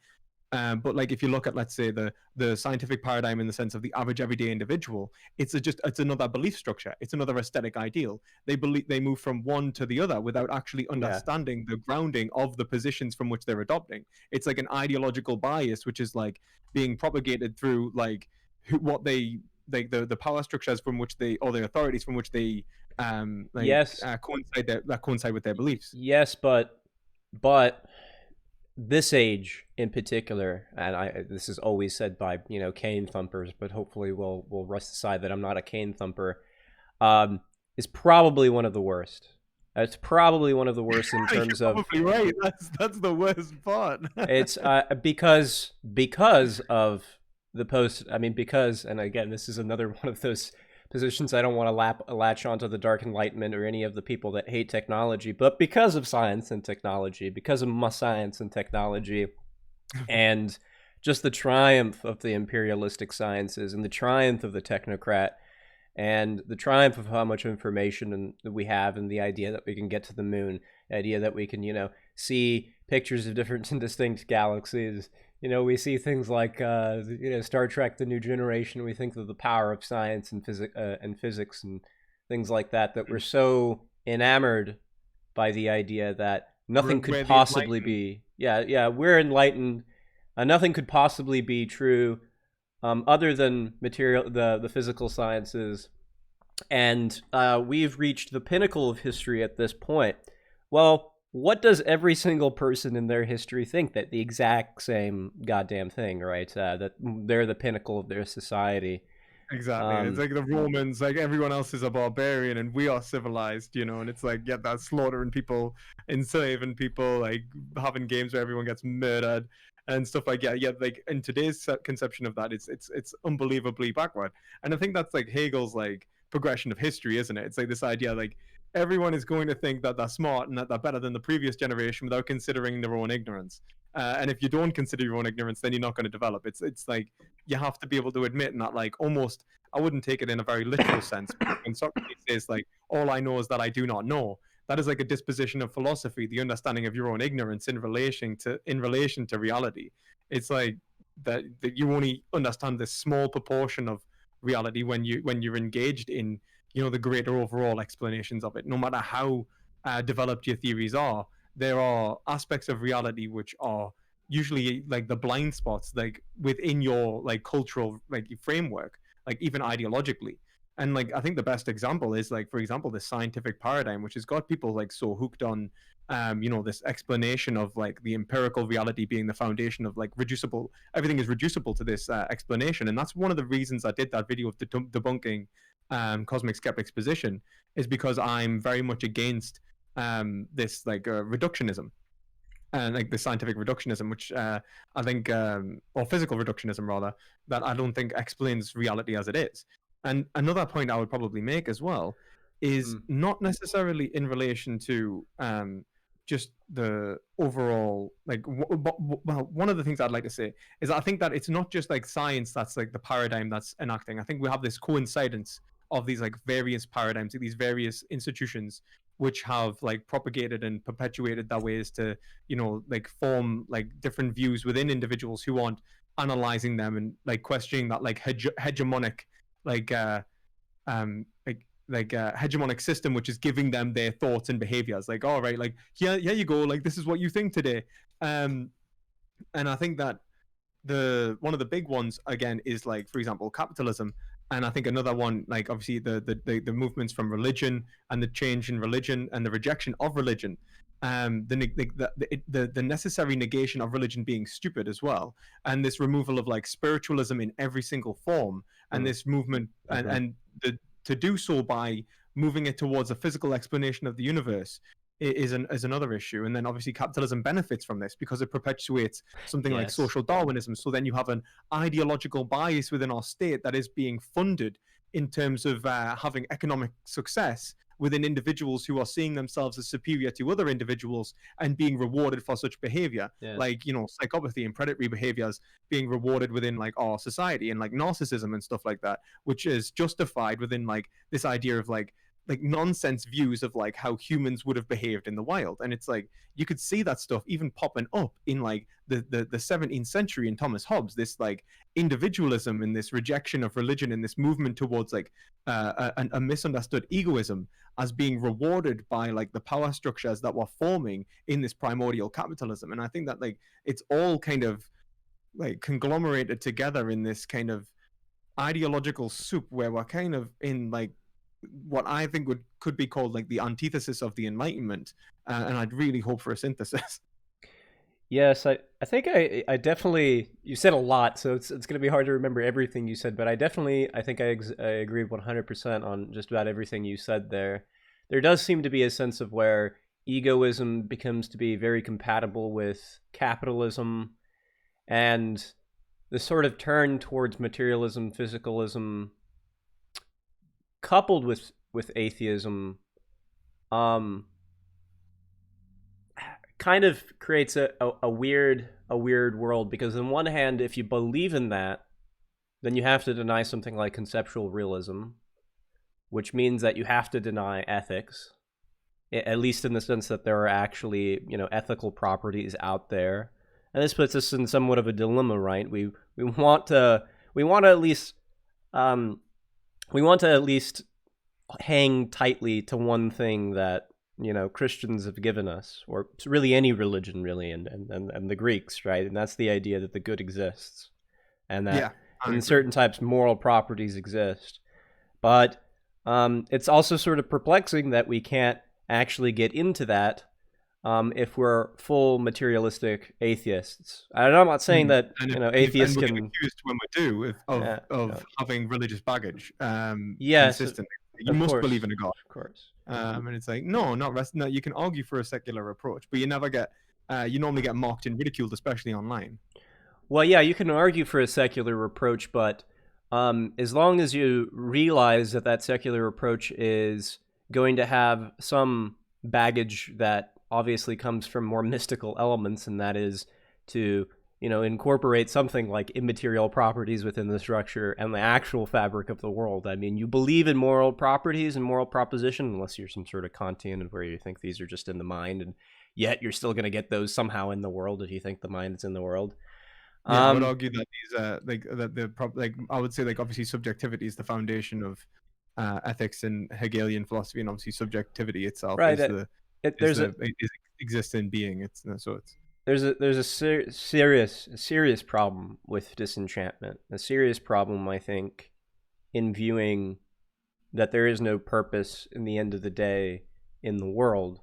[SPEAKER 1] But like if you look at, let's say, the scientific paradigm in the sense of the average everyday individual, it's another belief structure. It's another aesthetic ideal. They move from one to the other without actually
[SPEAKER 2] Yeah.
[SPEAKER 1] understanding the grounding of the positions from which they're adopting. It's like an ideological bias, which is like being propagated through like what they like the power structures from which they, or the authorities from which they
[SPEAKER 2] Yes.
[SPEAKER 1] coincide with their beliefs.
[SPEAKER 2] Yes, but this age in particular, and this is always said by cane thumpers, but hopefully we'll rest aside that I'm not a cane thumper, is probably one of the worst. It's probably one of the worst in terms
[SPEAKER 1] You're
[SPEAKER 2] of
[SPEAKER 1] probably right. That's the worst part.
[SPEAKER 2] it's because of the post. I mean, because, and again, this is another one of those positions. I don't want to latch onto the Dark Enlightenment or any of the people that hate technology, but because of science and technology, because of science and technology, and just the triumph of the imperialistic sciences and the triumph of the technocrat and the triumph of how much information we have, and the idea that we can get to the moon, the idea that we can, see pictures of different and distinct galaxies. We see things like, Star Trek: The New Generation. We think of the power of science and physics and things like that. That we're so enamored by the idea that nothing could possibly be. Yeah, we're enlightened. Nothing could possibly be true other than the physical sciences, and we've reached the pinnacle of history at this point. Well, what does every single person in their history think? That the exact same goddamn thing, right? That they're the pinnacle of their society.
[SPEAKER 1] Exactly. It's like the Romans, like everyone else is a barbarian and we are civilized, and it's like, yeah, that's slaughtering people, enslaving people, like having games where everyone gets murdered and stuff like that. Yeah, like in today's conception of that, it's unbelievably backward. And I think that's like Hegel's like progression of history, isn't it? It's like this idea like everyone is going to think that they're smart and that they're better than the previous generation without considering their own ignorance. And if you don't consider your own ignorance, then you're not going to develop. It's like you have to be able to admit, not like almost. I wouldn't take it in a very literal sense. When Socrates says like, "All I know is that I do not know," that is like a disposition of philosophy, the understanding of your own ignorance in relation to reality. It's like that you only understand this small proportion of reality when you're engaged in the greater overall explanations of it. No matter how developed your theories are, there are aspects of reality which are usually like the blind spots, like within your like cultural like framework, like even ideologically. And like I think the best example is like, for example, the scientific paradigm, which has got people like so hooked on this explanation of like the empirical reality being the foundation of like reducible, everything is reducible to this explanation. And that's one of the reasons I did that video of debunking cosmic skeptics position, is because I'm very much against this like reductionism, and like the scientific reductionism, which I think, or physical reductionism rather, that I don't think explains reality as it is. And another point I would probably make as well is not necessarily in relation to just the overall like. Well, one of the things I'd like to say is I think that it's not just like science that's like the paradigm that's enacting. I think we have this coincidence of these like various paradigms, these various institutions which have like propagated and perpetuated their ways to like form like different views within individuals who aren't analyzing them and like questioning that like hegemonic like hegemonic system which is giving them their thoughts and behaviors, like, all right, like here you go, like this is what you think today. And I think that one of the big ones again is like, for example, capitalism. And I think another one, like obviously the movements from religion and the change in religion and the rejection of religion, the necessary negation of religion being stupid as well, and this removal of like spiritualism in every single form, and this movement to do so by moving it towards a physical explanation of the universe is another issue. And then obviously capitalism benefits from this because it perpetuates something like social Darwinism. So then you have an ideological bias within our state that is being funded in terms of having economic success within individuals who are seeing themselves as superior to other individuals and being rewarded for such behavior. Like psychopathy and predatory behaviors being rewarded within like our society, and like narcissism and stuff like that, which is justified within like this idea of like nonsense views of like how humans would have behaved in the wild. And it's like you could see that stuff even popping up in like the 17th century in Thomas Hobbes, this like individualism and this rejection of religion and this movement towards like a misunderstood egoism as being rewarded by like the power structures that were forming in this primordial capitalism. And I think that like it's all kind of like conglomerated together in this kind of ideological soup where we're kind of in like what I think could be called like the antithesis of the Enlightenment, and I'd really hope for a synthesis.
[SPEAKER 2] Yes, I think I definitely, you said a lot, so it's going to be hard to remember everything you said, but I think I agree 100% on just about everything you said there. There does seem to be a sense of where egoism becomes to be very compatible with capitalism, and the sort of turn towards materialism, physicalism, coupled with atheism, um, kind of creates a weird world, because on one hand, if you believe in that, then you have to deny something like conceptual realism, which means that you have to deny ethics, at least in the sense that there are actually, ethical properties out there. And this puts us in somewhat of a dilemma, right? We want to at least um, we want to at least hang tightly to one thing that Christians have given us, or really any religion, really, and the Greeks, right? And that's the idea that the good exists, and that
[SPEAKER 1] Yeah, I
[SPEAKER 2] in
[SPEAKER 1] agree.
[SPEAKER 2] certain types moral properties exist. But it's also sort of perplexing that we can't actually get into that if we're full materialistic atheists. And I'm not saying
[SPEAKER 1] Mm.
[SPEAKER 2] that
[SPEAKER 1] And
[SPEAKER 2] atheists
[SPEAKER 1] we get
[SPEAKER 2] can.
[SPEAKER 1] accused when we do
[SPEAKER 2] Yeah,
[SPEAKER 1] of having religious baggage
[SPEAKER 2] yes,
[SPEAKER 1] consistently. You
[SPEAKER 2] of
[SPEAKER 1] must
[SPEAKER 2] course,
[SPEAKER 1] believe in a God.
[SPEAKER 2] of course.
[SPEAKER 1] And it's like, no, not rest. No, you can argue for a secular approach, but you never get. You normally get mocked and ridiculed, especially online.
[SPEAKER 2] Well, yeah, you can argue for a secular approach, but as long as you realize that that secular approach is going to have some baggage that obviously comes from more mystical elements, and that is to incorporate something like immaterial properties within the structure and the actual fabric of the world. I mean, you believe in moral properties and moral proposition, unless you're some sort of Kantian where you think these are just in the mind, and yet you're still going to get those somehow in the world if you think the mind is in the world.
[SPEAKER 1] Yeah, I would
[SPEAKER 2] Um,
[SPEAKER 1] argue that these I would say like obviously subjectivity is the foundation of ethics and Hegelian philosophy, and obviously subjectivity itself
[SPEAKER 2] right.
[SPEAKER 1] is
[SPEAKER 2] There's a
[SPEAKER 1] exists in being. It's
[SPEAKER 2] serious problem with disenchantment. A serious problem, I think, in viewing that there is no purpose in the end of the day in the world.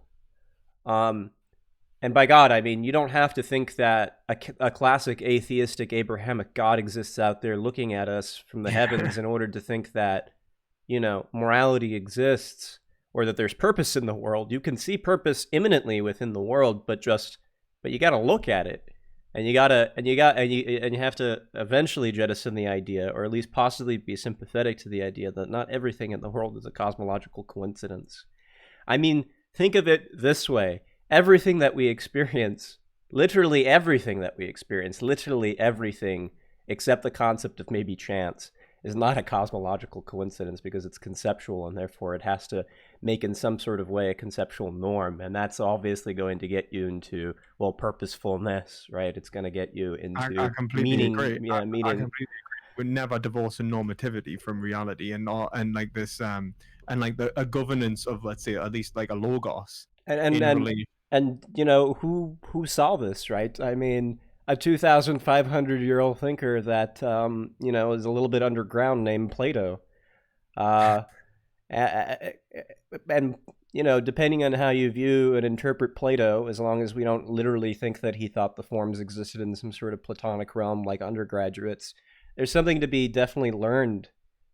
[SPEAKER 2] Um, and by God, I mean, you don't have to think that a classic atheistic Abrahamic God exists out there looking at us from the heavens in order to think that, morality exists or that there's purpose in the world. You can see purpose imminently within the world, but you got to look at it. And you have to eventually jettison the idea, or at least possibly be sympathetic to the idea that not everything in the world is a cosmological coincidence. I mean, think of it this way. Everything that we experience, literally everything except the concept of maybe chance, is not a cosmological coincidence, because it's conceptual, and therefore it has to make in some sort of way a conceptual norm. And that's obviously going to get you into, well, purposefulness, right? It's going to get you
[SPEAKER 1] I
[SPEAKER 2] into
[SPEAKER 1] completely
[SPEAKER 2] meaning.
[SPEAKER 1] agree.
[SPEAKER 2] Yeah,
[SPEAKER 1] I
[SPEAKER 2] meaning.
[SPEAKER 1] completely agree. We never divorce a normativity from reality, and like this and like a governance of, let's say, at least like a logos
[SPEAKER 2] and and
[SPEAKER 1] in
[SPEAKER 2] and,
[SPEAKER 1] relation.
[SPEAKER 2] and who saw this, right? I mean, a 2,500-year-old thinker that is a little bit underground, named Plato. uh and depending on how you view and interpret Plato, as long as we don't literally think that he thought the forms existed in some sort of Platonic realm like undergraduates, there's something to be definitely learned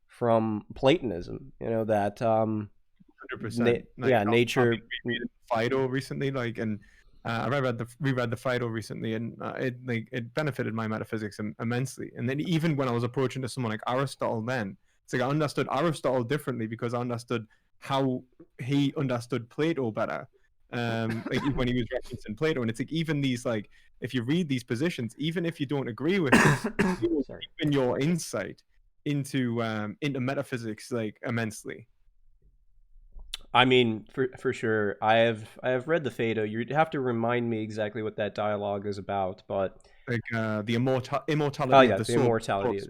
[SPEAKER 2] from Platonism. That
[SPEAKER 1] 100%. Like
[SPEAKER 2] yeah,
[SPEAKER 1] I've
[SPEAKER 2] nature.
[SPEAKER 1] been rereading Fido recently, like, and I reread the Fido recently, and it benefited my metaphysics immensely. And then even when I was approaching to someone like Aristotle, then it's like I understood Aristotle differently because I understood how he understood Plato better. Like when he was referencing Plato, and it's like even these, like, if you read these positions, even if you don't agree with it, it will
[SPEAKER 2] Sorry.
[SPEAKER 1] deepen your insight into metaphysics like immensely.
[SPEAKER 2] I mean, for sure. I have read the Phaedo. You'd have to remind me exactly what that dialogue is about, but
[SPEAKER 1] Like the
[SPEAKER 2] oh
[SPEAKER 1] immortality of
[SPEAKER 2] yeah,
[SPEAKER 1] the
[SPEAKER 2] the
[SPEAKER 1] soul.
[SPEAKER 2] immortality of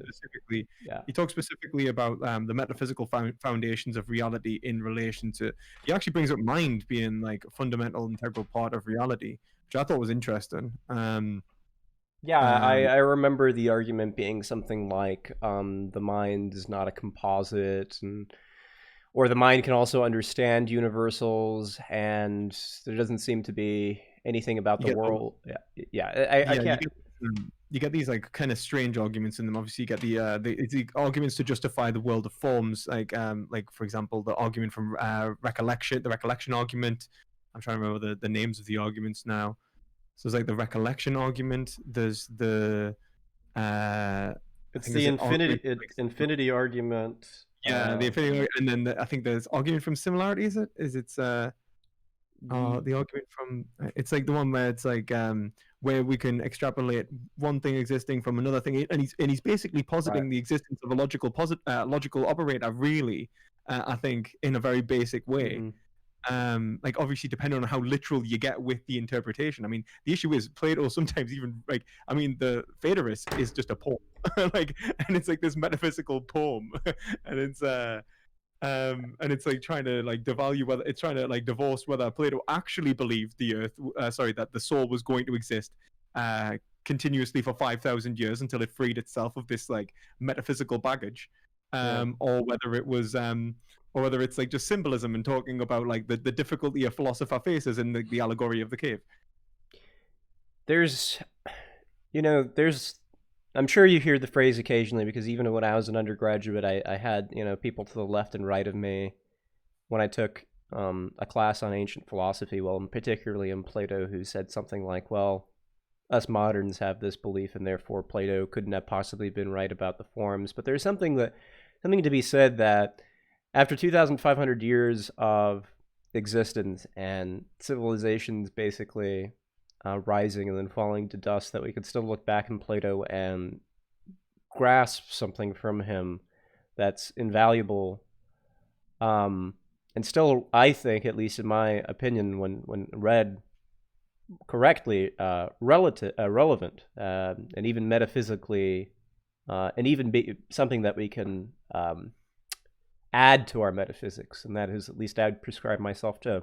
[SPEAKER 2] it. Yeah.
[SPEAKER 1] He talks specifically about the metaphysical foundations of reality in relation to. He actually brings up mind being like a fundamental, integral part of reality, which I thought was interesting.
[SPEAKER 2] Yeah,
[SPEAKER 1] Um,
[SPEAKER 2] I remember the argument being something like the mind is not a composite, and or the mind can also understand universals, and there doesn't seem to be anything about
[SPEAKER 1] you
[SPEAKER 2] the
[SPEAKER 1] get
[SPEAKER 2] world. Yeah, I
[SPEAKER 1] yeah,
[SPEAKER 2] can't.
[SPEAKER 1] you get these like kind of strange arguments in them. Obviously, you get it's the arguments to justify the world of forms, like for example, the argument from recollection, the recollection argument. I'm trying to remember the names of the arguments now. So it's like the recollection argument. There's the I
[SPEAKER 2] It's
[SPEAKER 1] think
[SPEAKER 2] the
[SPEAKER 1] there's an argument
[SPEAKER 2] infinity argument.
[SPEAKER 1] Yeah, the affinity, and then I think there's argument from similarity. Is it? Is it's the argument from it's like the one where it's like where we can extrapolate one thing existing from another thing, and he's basically
[SPEAKER 2] right.
[SPEAKER 1] positing the existence of a logical operator, really. I think in a very basic way.
[SPEAKER 2] Mm-hmm.
[SPEAKER 1] Like obviously depending on how literal you get with the interpretation. I mean, the issue is Plato sometimes even like, I mean, the Phaedrus is just a poem, like, and it's like this metaphysical poem, and it's like trying to like devalue whether it's trying to like divorce whether Plato actually believed the earth, that the soul was going to exist continuously for 5,000 years until it freed itself of this like metaphysical baggage,
[SPEAKER 2] Yeah.
[SPEAKER 1] or whether it was or whether it's like just symbolism and talking about like the difficulty a philosopher faces in the allegory of the cave.
[SPEAKER 2] There's, there's. I'm sure you hear the phrase occasionally because even when I was an undergraduate, I had people to the left and right of me when I took a class on ancient philosophy, well, particularly in Plato, who said something like, "Well, us moderns have this belief, and therefore Plato couldn't have possibly been right about the forms." But there's something to be said that after 2,500 years of existence and civilizations basically rising and then falling to dust, that we could still look back in Plato and grasp something from him that's invaluable. And still, I think, at least in my opinion, when read correctly, relevant, and even metaphysically, and even be something that we can add to our metaphysics. And that is, at least I'd prescribe myself to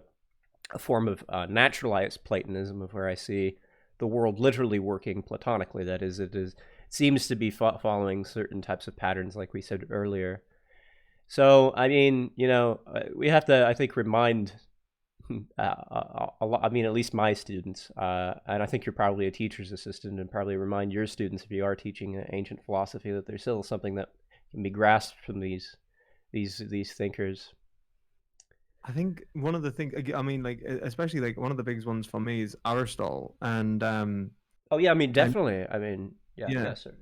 [SPEAKER 2] a form of naturalized Platonism, of where I see the world literally working platonically. That is, it seems to be following certain types of patterns, like we said earlier. So, I mean, we have to, I think, remind a lot. I mean, at least my students, and I think you're probably a teacher's assistant, and probably remind your students, if you are teaching ancient philosophy, that there's still something that can be grasped from these thinkers.
[SPEAKER 1] I think one of the things, I mean, like especially like one of the biggest ones for me is Aristotle,
[SPEAKER 2] Oh yeah, I mean,
[SPEAKER 1] and
[SPEAKER 2] definitely. I mean, yeah,
[SPEAKER 1] yeah,
[SPEAKER 2] yes, sir.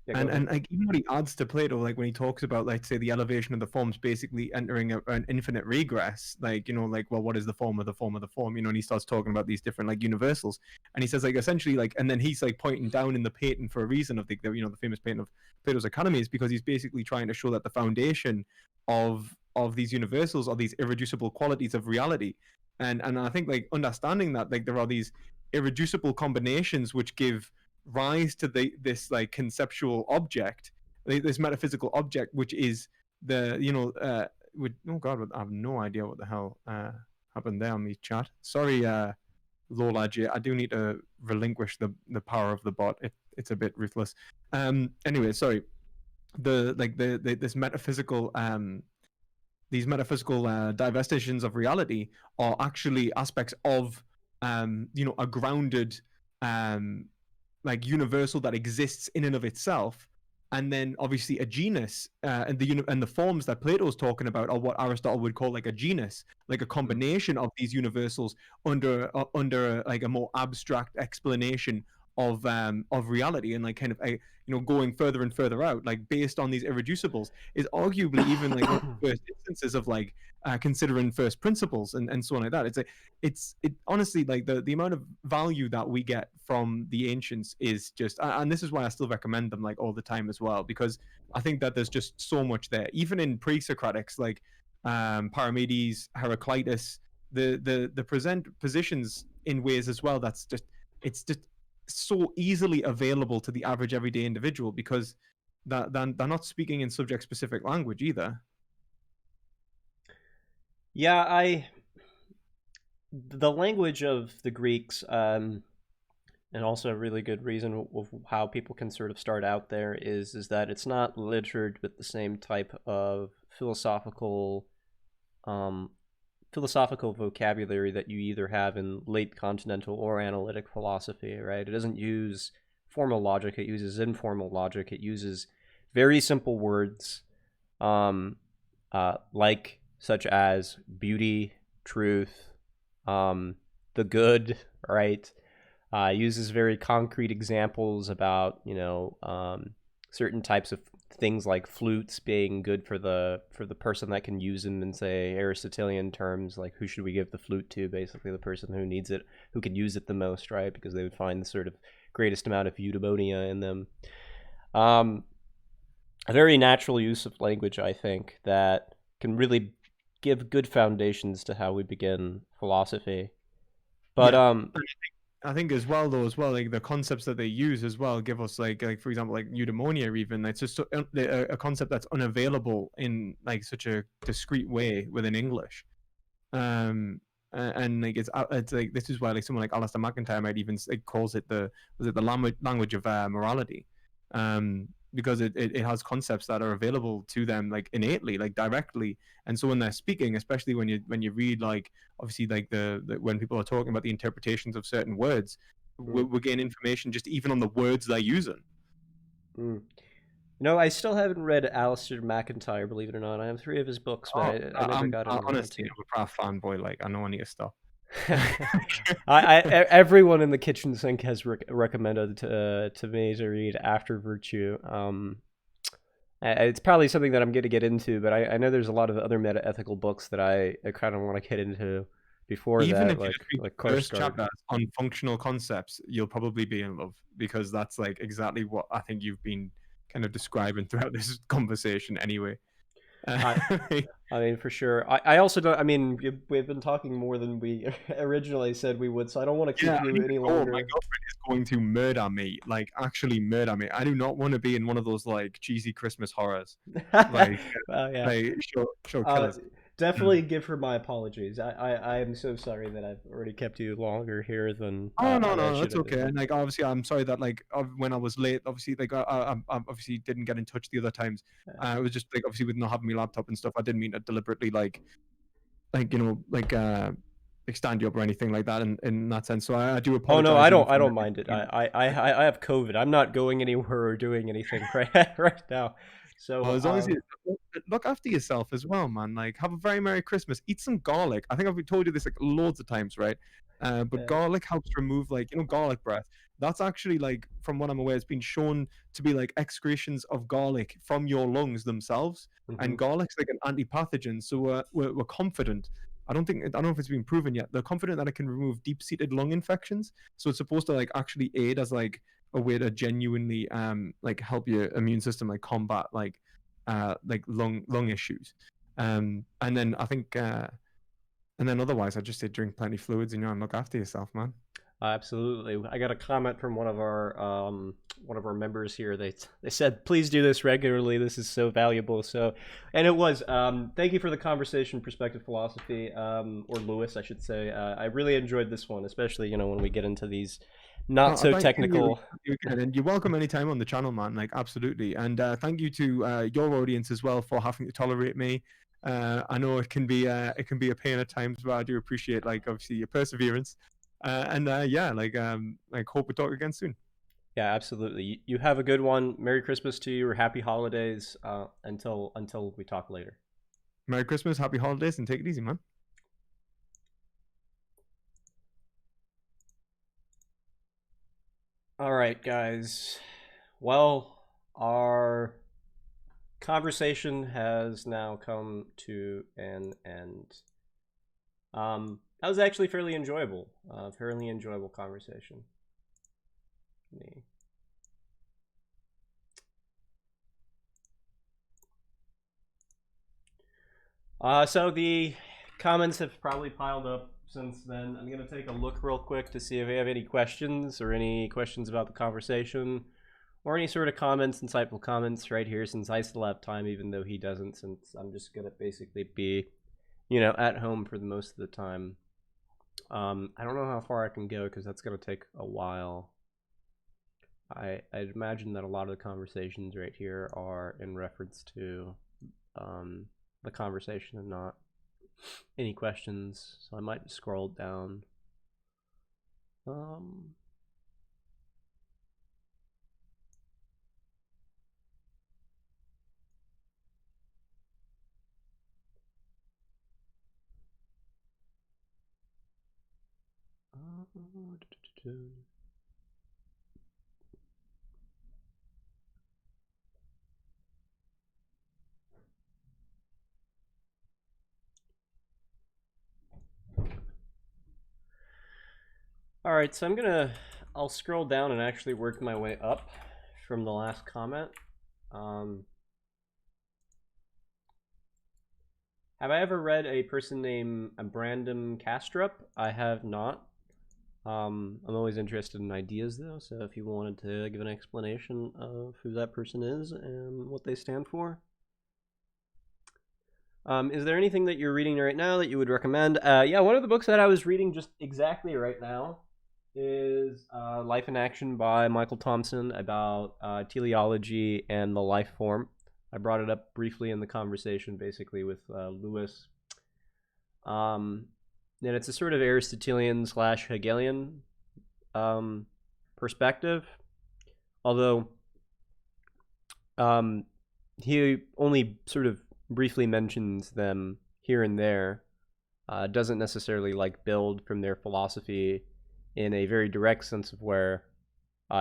[SPEAKER 2] Yeah, go ahead.
[SPEAKER 1] and like even what he adds to Plato, like when he talks about, like, say, the elevation of the forms basically entering an infinite regress, like, like, well, what is the form of the form of the form, and he starts talking about these different like universals, and he says like essentially like, and then he's like pointing down in the patent for a reason of the famous patent of Plato's economy, is because he's basically trying to show that the foundation of these universals are these irreducible qualities of reality, and I think like understanding that like there are these irreducible combinations which give rise to this like conceptual object, this metaphysical object, which is the oh god, I have no idea what the hell happened there on the chat. Sorry, Lola J. I do need to relinquish the power of the bot. It's a bit ruthless. Anyway, sorry. This metaphysical these metaphysical divestitions of reality are actually aspects of a grounded um like universal that exists in and of itself, and then obviously a genus, and the forms that Plato's talking about are what Aristotle would call like a genus, like a combination of these universals under like a more abstract explanation of reality, and like kind of going further and further out, like based on these irreducibles, is arguably even like one of the first instances of like considering first principles and so on like that. It honestly, like the amount of value that we get from the ancients is just, and this is why I still recommend them like all the time as well, because I think that there's just so much there, even in pre-Socratics, like Parmenides, Heraclitus, the present positions in ways as well that's just, it's just so easily available to the average everyday individual, because they're not speaking in subject specific language either.
[SPEAKER 2] Yeah, the language of the Greeks, and also a really good reason of how people can sort of start out there is that it's not littered with the same type of um, philosophical vocabulary that you either have in late continental or analytic philosophy, right? It doesn't use formal logic, it uses informal logic. It uses very simple words, um, like such as beauty, truth, the good, right? Uses very concrete examples about, certain types of things like flutes being good for the person that can use them in, say, Aristotelian terms, like who should we give the flute to? Basically, the person who needs it, who can use it the most, right? Because they would find the sort of greatest amount of eudaimonia in them. Um, a very natural use of language, I think, that can really give good foundations to how we begin philosophy. But
[SPEAKER 1] Yeah. I think as well though as well like the concepts that they use as well give us like for example like eudaimonia even it's just a concept that's unavailable in like such a discrete way within English. And like it's like this is why like someone like Alistair McIntyre might even like calls it the language of morality, because it has concepts that are available to them like innately, like directly. And so when they're speaking, especially when you read like obviously like the when people are talking about the interpretations of certain words, we're getting information just even on the words they're using.
[SPEAKER 2] mm. No, I still haven't read Alistair McIntyre, believe it or not. I have 3 of his books, but
[SPEAKER 1] Oh,
[SPEAKER 2] I never got around
[SPEAKER 1] honestly,
[SPEAKER 2] to.
[SPEAKER 1] I'm a proud fanboy. Like I know I need to stop.
[SPEAKER 2] Everyone in the kitchen sink has recommended to me to read After Virtue. It's probably something that I'm going to get into, but I know there's a lot of other meta ethical books that I kind of want to get into before
[SPEAKER 1] Even
[SPEAKER 2] that,
[SPEAKER 1] if you just read
[SPEAKER 2] like
[SPEAKER 1] the first
[SPEAKER 2] Korsgaard.
[SPEAKER 1] chapter on functional concepts, you'll probably be in love because that's like exactly what I think you've been kind of describing throughout this conversation anyway.
[SPEAKER 2] I I mean, for sure. I also don't. I mean, we've been talking more than we originally said we would, so I don't want to
[SPEAKER 1] Yeah,
[SPEAKER 2] keep
[SPEAKER 1] I
[SPEAKER 2] you
[SPEAKER 1] need to
[SPEAKER 2] any
[SPEAKER 1] go. My
[SPEAKER 2] longer.
[SPEAKER 1] girlfriend is going to murder me, like actually murder me. I do not want to be in one of those like cheesy Christmas horrors. Like,
[SPEAKER 2] Well, yeah.
[SPEAKER 1] like she'll kill
[SPEAKER 2] Uh,
[SPEAKER 1] us.
[SPEAKER 2] Definitely give her my apologies. I am so sorry that I've already kept you longer here than
[SPEAKER 1] Oh no,
[SPEAKER 2] I
[SPEAKER 1] no,
[SPEAKER 2] should
[SPEAKER 1] that's
[SPEAKER 2] have.
[SPEAKER 1] okay. And like obviously, I'm sorry that like when I was late, obviously like I obviously didn't get in touch the other times. It was just like obviously with not having my laptop and stuff, I didn't mean to deliberately like like stand you up or anything like that in that sense. So I do
[SPEAKER 2] Oh no,
[SPEAKER 1] apologize even
[SPEAKER 2] I
[SPEAKER 1] for
[SPEAKER 2] don't mind it. I have COVID. I'm not going anywhere or doing anything right now. So
[SPEAKER 1] well, as long as you look after yourself as well, man. Like, have a very Merry Christmas. Eat some garlic. I think I've told you this like loads of times, right? But
[SPEAKER 2] yeah.
[SPEAKER 1] garlic helps remove like garlic breath. That's actually like, from what I'm aware, it's been shown to be like excretions of garlic from your lungs themselves.
[SPEAKER 2] Hmm.
[SPEAKER 1] And garlic's like an antipathogen, so we're confident. I don't know if it's been proven yet. They're confident that it can remove deep-seated lung infections. So it's supposed to like actually aid as like a way to genuinely like help your immune system like combat like lung issues. And then I think and then otherwise I just say drink plenty of fluids, and look after yourself, man.
[SPEAKER 2] Absolutely. I got a comment from one of our members here. They said, "Please do this regularly. This is so valuable." So, and it was. Thank you for the conversation, Perspective Philosophy, or Lewis, I should say. I really enjoyed this one, especially when we get into these not so
[SPEAKER 1] Thank
[SPEAKER 2] technical.
[SPEAKER 1] you again, and you're welcome anytime on the channel, man. Like absolutely, and thank you to your audience as well for having to tolerate me. I know it can be a pain at times, but I do appreciate like obviously your perseverance. And yeah, like hope we talk again soon.
[SPEAKER 2] Yeah, absolutely. You have a good one. Merry Christmas to you, or Happy Holidays. Until we talk later.
[SPEAKER 1] Merry Christmas, happy holidays, and take it easy, man.
[SPEAKER 2] All right, guys. Well, our conversation has now come to an end. That was actually fairly enjoyable. Fairly enjoyable conversation. Me. So the comments have probably piled up since then. I'm gonna take a look real quick to see if we have any questions or any questions about the conversation, or any sort of comments, insightful comments right here, since I still have time, even though he doesn't, since I'm just gonna basically be, at home for the most of the time. I don't know how far I can go because that's gonna take a while. I'd imagine that a lot of the conversations right here are in reference to the conversation and not any questions. So I might scroll down. Um, All right, so I'll scroll down and actually work my way up from the last comment. Um, have I ever read a person named Brandon Castrup? I have not. I'm always interested in ideas, though, so if you wanted to give an explanation of who that person is and what they stand for. Is there anything that you're reading right now that you would recommend? Yeah, one of the books that I was reading just exactly right now is Life in Action by Michael Thompson about teleology and the life form. I brought it up briefly in the conversation, basically, with Lewis. And it's a sort of Aristotelian slash Hegelian perspective, although he only sort of briefly mentions them here and there. Doesn't necessarily like build from their philosophy in a very direct sense of where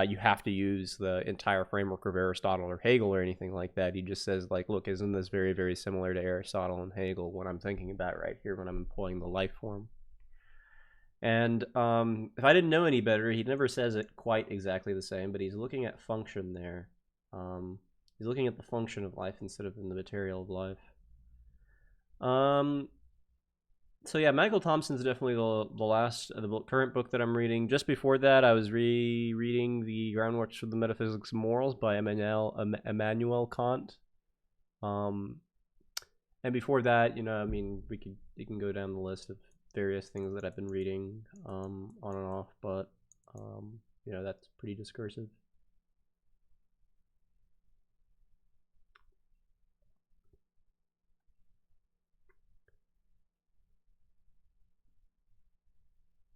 [SPEAKER 2] you have to use the entire framework of Aristotle or Hegel or anything like that. He just says, like, look, isn't this very, very similar to Aristotle and Hegel, what I'm thinking about right here when I'm employing the life form? And if I didn't know any better, he never says it quite exactly the same, but he's looking at function there. He's looking at the function of life instead of in the material of life. So yeah, Michael Thompson's definitely the last the current book that I'm reading. Just before that, I was rereading The Groundwork for the Metaphysics of Morals by Immanuel Kant. And before that, I mean, you can go down the list of various things that I've been reading on and off, but that's pretty discursive.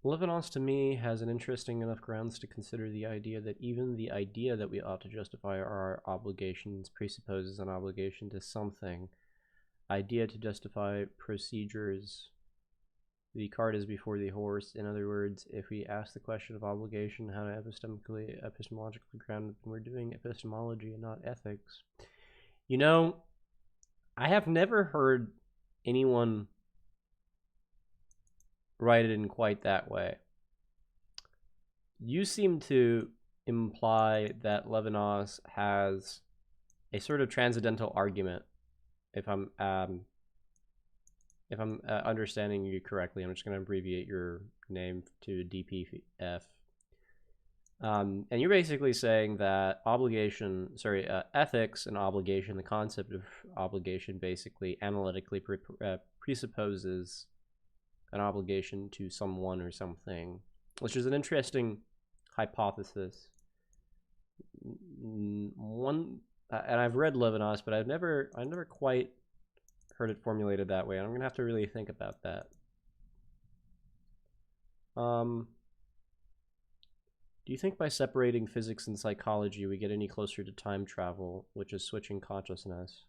[SPEAKER 2] Levinas, to me, has an interesting enough grounds to consider the idea that even the idea that we ought to justify our obligations presupposes an obligation to something. Idea to justify procedures. The cart is before the horse. In other words, if we ask the question of obligation, how to epistemologically ground, we're doing epistemology and not ethics. I have never heard anyone write it in quite that way. You seem to imply that Levinas has a sort of transcendental argument. If I'm understanding you correctly, I'm just going to abbreviate your name to DPF. And you're basically saying that ethics and obligation, the concept of obligation, basically analytically presupposes an obligation to someone or something, which is an interesting hypothesis. And I've read Levinas, but I never quite heard it formulated that way. I'm gonna have to really think about that. Do you think by separating physics and psychology we get any closer to time travel, which is switching consciousness?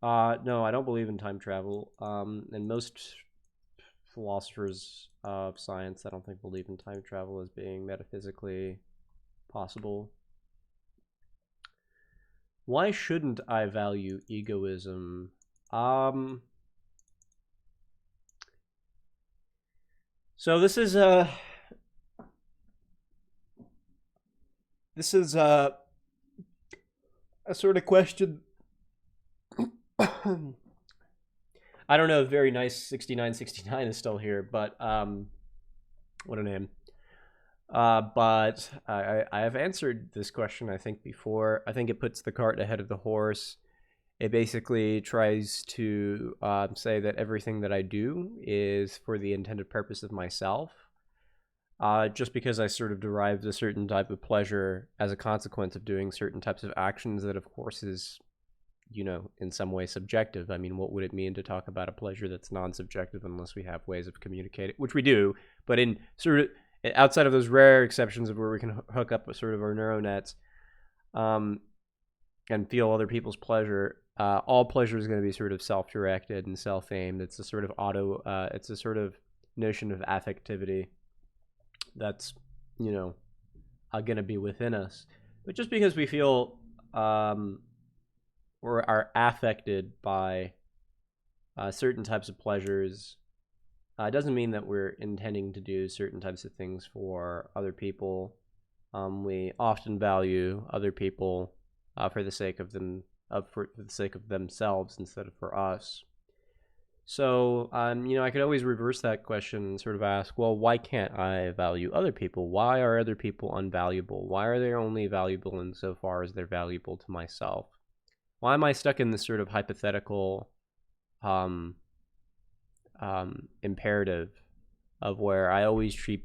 [SPEAKER 2] No, I don't believe in time travel. And most philosophers of science, I don't think, believe in time travel as being metaphysically possible. Why shouldn't I value egoism? So this is a sort of question. I don't know if very nice 6969 is still here, but what a name. But I have answered this question, I think, before. I think it puts the cart ahead of the horse. It basically tries to say that everything that I do is for the intended purpose of myself. Just because I sort of derived a certain type of pleasure as a consequence of doing certain types of actions that, of course, is, in some way subjective. I mean, what would it mean to talk about a pleasure that's non-subjective unless we have ways of communicating, which we do, but in sort of outside of those rare exceptions of where we can hook up with sort of our neural nets and feel other people's pleasure, all pleasure is going to be sort of self-directed and self-aimed. It's a sort of it's a sort of notion of affectivity that's, going to be within us. But just because we feel or are affected by certain types of pleasures It doesn't mean that we're intending to do certain types of things for other people. We often value other people for the sake of them, for the sake of themselves instead of for us. So, I could always reverse that question and sort of ask, well, why can't I value other people? Why are other people unvaluable? Why are they only valuable insofar as they're valuable to myself? Why am I stuck in this sort of hypothetical imperative of where I always treat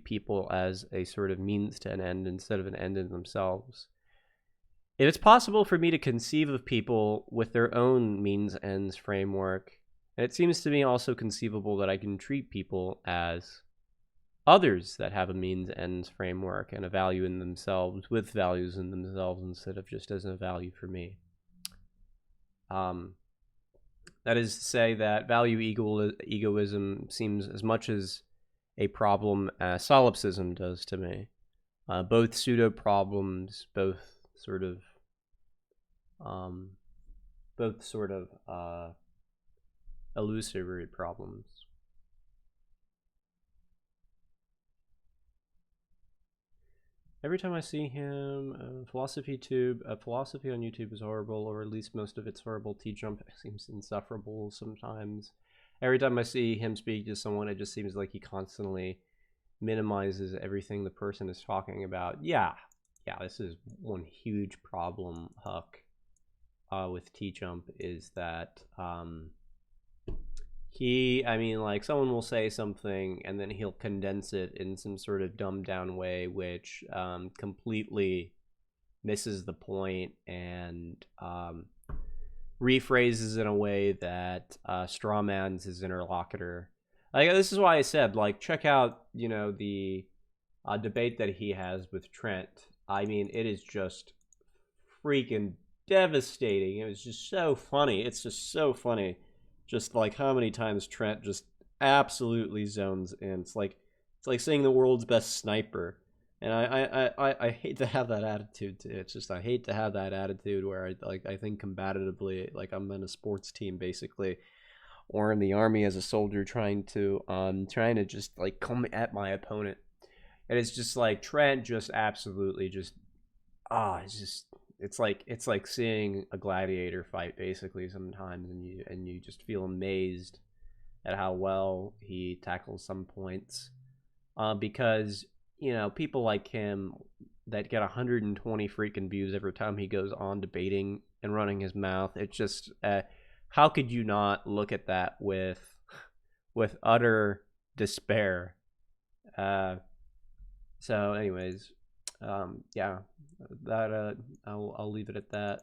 [SPEAKER 2] people as a sort of means to an end instead of an end in themselves? It is possible for me to conceive of people with their own means ends framework, and it seems to me also conceivable that I can treat people as others that have a means ends framework and a value in themselves, with values in themselves, instead of just as a value for me. That is to say that value egoism seems as much as a problem as solipsism does to me. Both pseudo problems, both sort of illusory problems. Every time I see him, philosophy on YouTube is horrible, or at least most of it's horrible. T-Jump seems insufferable sometimes. Every time I see him speak to someone, it just seems like he constantly minimizes everything the person is talking about. Yeah, this is one huge problem, Huck, with T-Jump, is that someone will say something and then he'll condense it in some sort of dumbed down way, which completely misses the point and rephrases in a way that strawmans his interlocutor. This is why I said, check out, the debate that he has with Trent. It is just freaking devastating. It was just so funny. It's just so funny. Just how many times Trent just absolutely zones in. It's like seeing the world's best sniper. And I hate to have that attitude too. It's just I hate to have that attitude where I think combatively, I'm in a sports team basically, or in the army as a soldier trying to just come at my opponent. And it's just Trent just absolutely just it's like seeing a gladiator fight basically sometimes, and you just feel amazed at how well he tackles some points, because people like him that get 120 freaking views every time he goes on debating and running his mouth. It's just how could you not look at that with utter despair? So anyways, yeah, that I'll leave it at that.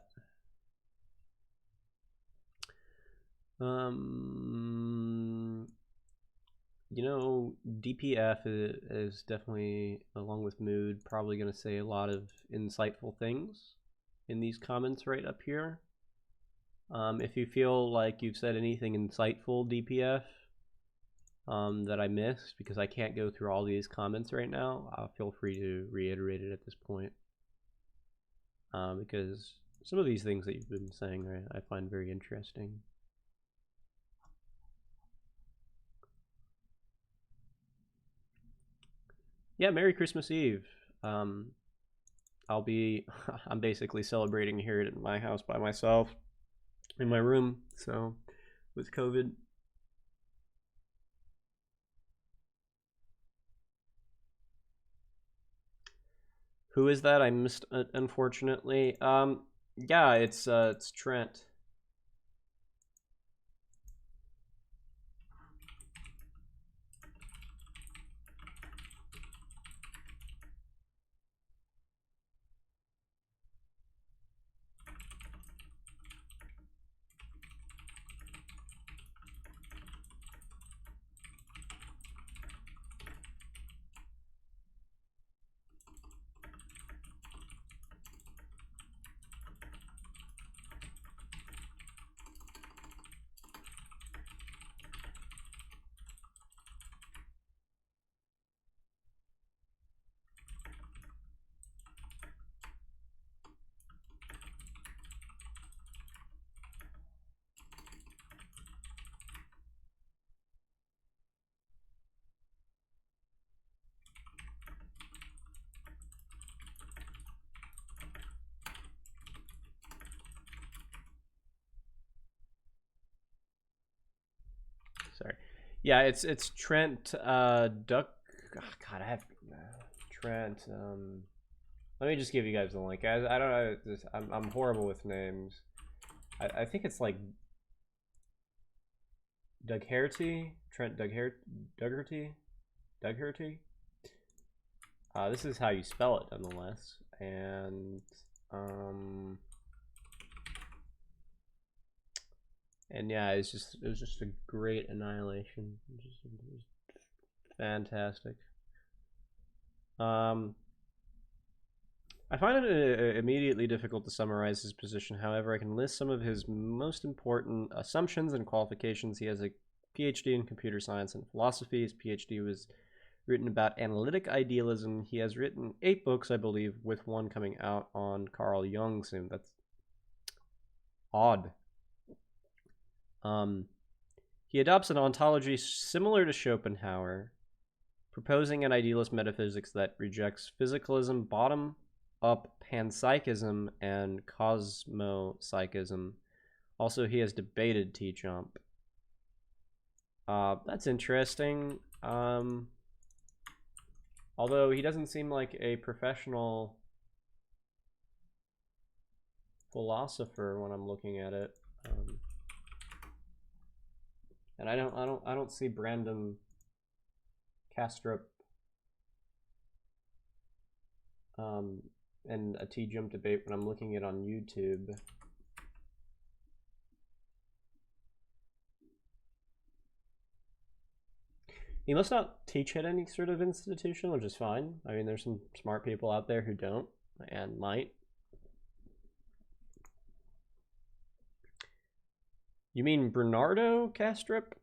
[SPEAKER 2] DPF is definitely, along with Mood, probably going to say a lot of insightful things in these comments right up here. If you feel like you've said anything insightful, DPF, that I missed, because I can't go through all these comments right now, feel free to reiterate it at this point. Because some of these things that you've been saying I find very interesting. Yeah, Merry Christmas Eve. I'm basically celebrating here at my house by myself in my room, so with COVID. Who is that? I missed it, unfortunately. Yeah, it's Trent. Yeah, it's Trent Duck. Oh, God, I have Trent. Let me just give you guys the link. I don't know. I'm horrible with names. I think it's like Dougherty, Trent Dougherty. This is how you spell it, nonetheless. And yeah, it was just a great annihilation. It was fantastic. I find it immediately difficult to summarize his position. However, I can list some of his most important assumptions and qualifications. He has a PhD in computer science and philosophy. His PhD was written about analytic idealism. He has written 8 books, I believe, with one coming out on Carl Jung soon. That's odd. He adopts an ontology similar to Schopenhauer, proposing an idealist metaphysics that rejects physicalism, bottom-up panpsychism, and cosmopsychism. Also, he has debated T-Jump. That's interesting. Although he doesn't seem like a professional philosopher when I'm looking at it. And I don't see Brandon Castrop and a T-Jump debate when I'm looking at it on YouTube. He must not teach at any sort of institution, which is fine. I mean, there's some smart people out there who don't and might. You mean Bernardo Castrop?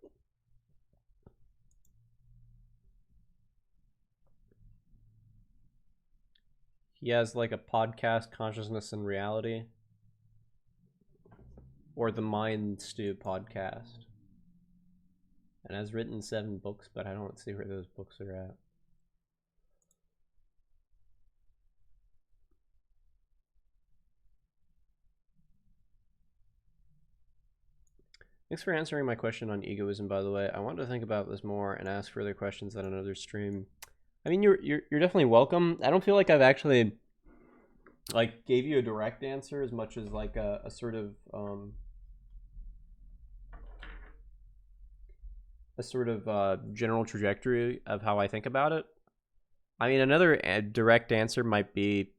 [SPEAKER 2] He has like a podcast, Consciousness and Reality, or the Mind Stew podcast, and has written 7 books, but I don't see where those books are at. Thanks for answering my question on egoism, by the way. I wanted to think about this more and ask further questions on another stream. I mean, you're definitely welcome. I don't feel like I've actually like gave you a direct answer as much as like a sort of general trajectory of how I think about it. I mean, another direct answer might be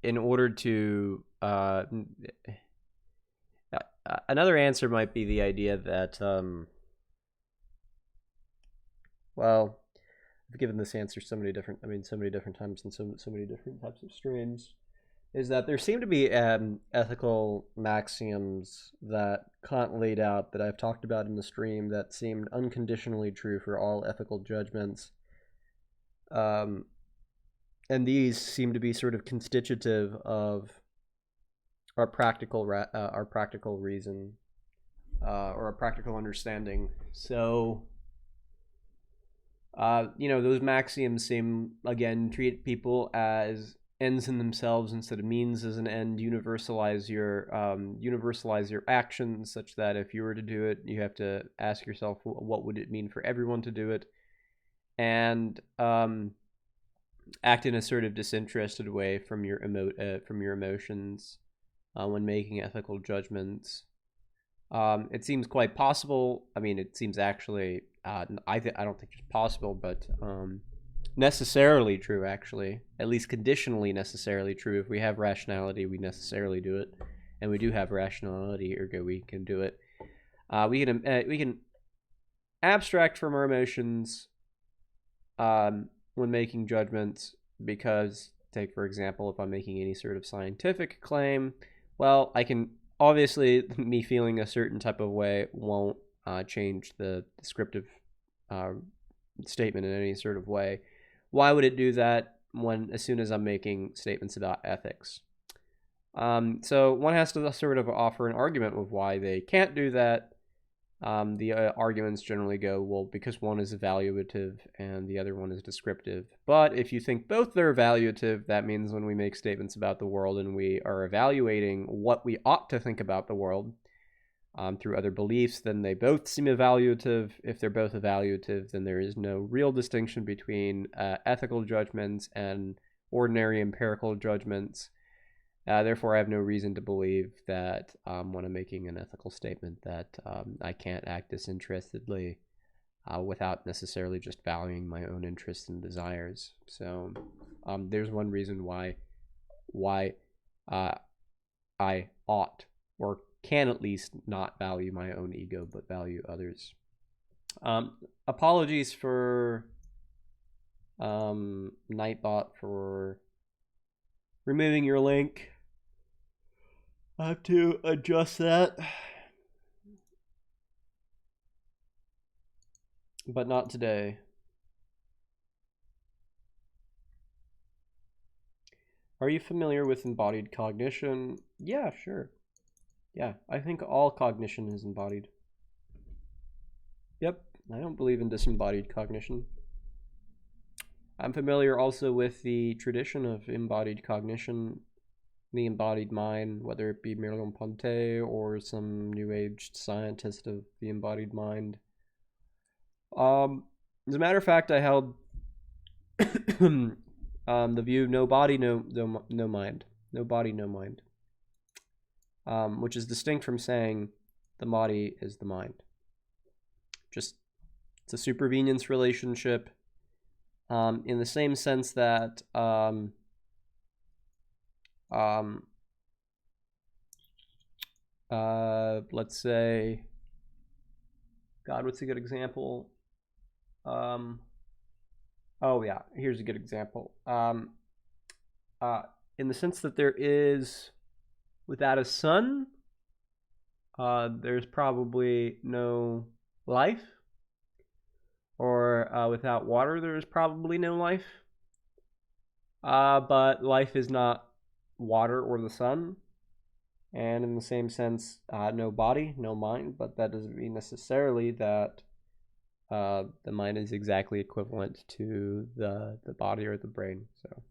[SPEAKER 2] in order to another answer might be the idea that well, I've given this answer so many different times and so many different types of streams, is that there seem to be ethical maxioms that Kant laid out that I've talked about in the stream that seemed unconditionally true for all ethical judgments. And these seem to be sort of constitutive of our practical reason or a practical understanding. So those maxioms seem, again, treat people as ends in themselves instead of means as an end. Universalize your actions, such that if you were to do it, you have to ask yourself, what would it mean for everyone to do it? And act in a sort of disinterested way from your emotions when making ethical judgments. It seems quite possible. I mean, it seems actually I don't think it's possible, but necessarily true, actually. At least conditionally necessarily true. If we have rationality, we necessarily do it. And we do have rationality, ergo we can do it. We can abstract from our emotions when making judgments, because, take for example, if I'm making any sort of scientific claim, well, I can, obviously, me feeling a certain type of way won't change the descriptive statement in any sort of way. Why would it do that as soon as I'm making statements about ethics? So one has to sort of offer an argument of why they can't do that. The arguments generally go, well, because one is evaluative and the other one is descriptive. But if you think both are evaluative, that means when we make statements about the world and we are evaluating what we ought to think about the world, through other beliefs, then they both seem evaluative. If they're both evaluative, then there is no real distinction between ethical judgments and ordinary empirical judgments. Therefore, I have no reason to believe that when I'm making an ethical statement that I can't act disinterestedly without necessarily just valuing my own interests and desires. So there's one reason why I ought or can at least not value my own ego, but value others. Apologies for Nightbot for removing your link. I have to adjust that, but not today. Are you familiar with embodied cognition? Yeah, sure. Yeah, I think all cognition is embodied. Yep, I don't believe in disembodied cognition. I'm familiar also with the tradition of embodied cognition, the embodied mind, whether it be Merleau-Ponty or some new age scientist of the embodied mind. As a matter of fact, I held the view no body, no mind. No body, no mind. Which is distinct from saying the body is the mind. Just, it's a supervenience relationship in the same sense that let's say, God, what's a good example? Oh yeah, here's a good example. In the sense that there is, without a sun, there's probably no life. Or without water, there is probably no life. But life is not water or the sun. And in the same sense, no body, no mind, but that doesn't mean necessarily that the mind is exactly equivalent to the body or the brain. So.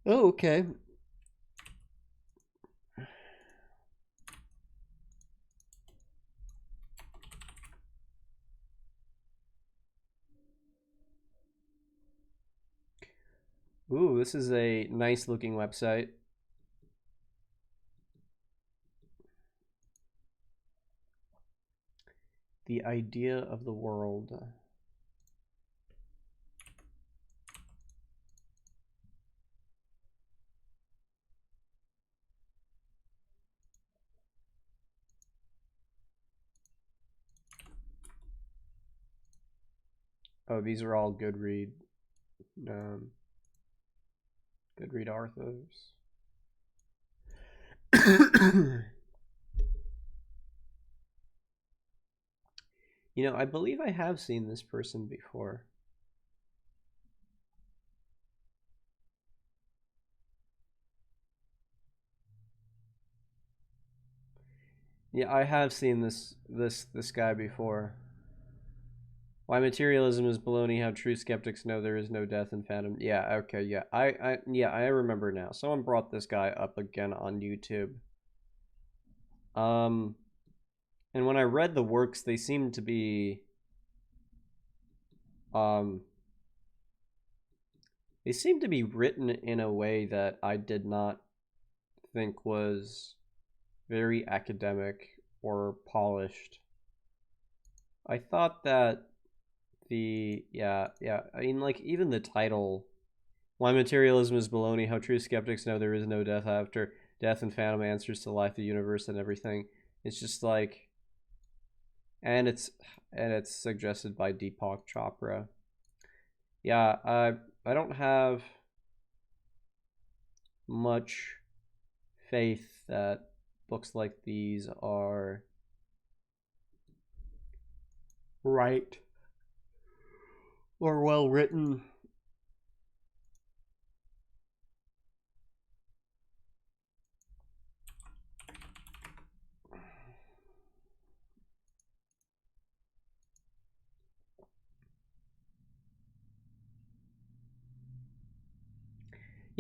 [SPEAKER 2] Oh, okay. Ooh, this is a nice looking website. The idea of the world. Oh, these are all Goodread authors. You know, I believe I have seen this person before. Yeah, I have seen this guy before. Why materialism is baloney, how true skeptics know there is no death in phantom. Yeah, okay, yeah. I remember now. Someone brought this guy up again on YouTube. And when I read the works, they seemed to be they seemed to be written in a way that I did not think was very academic or polished. I thought that I mean, like, even the title, Why Materialism is Baloney, How True Skeptics Know There Is No Death After Death and Phantom Answers to Life, the Universe, and Everything. It's just like, and it's suggested by Deepak Chopra. Yeah, I don't have much faith that books like these are right or well written.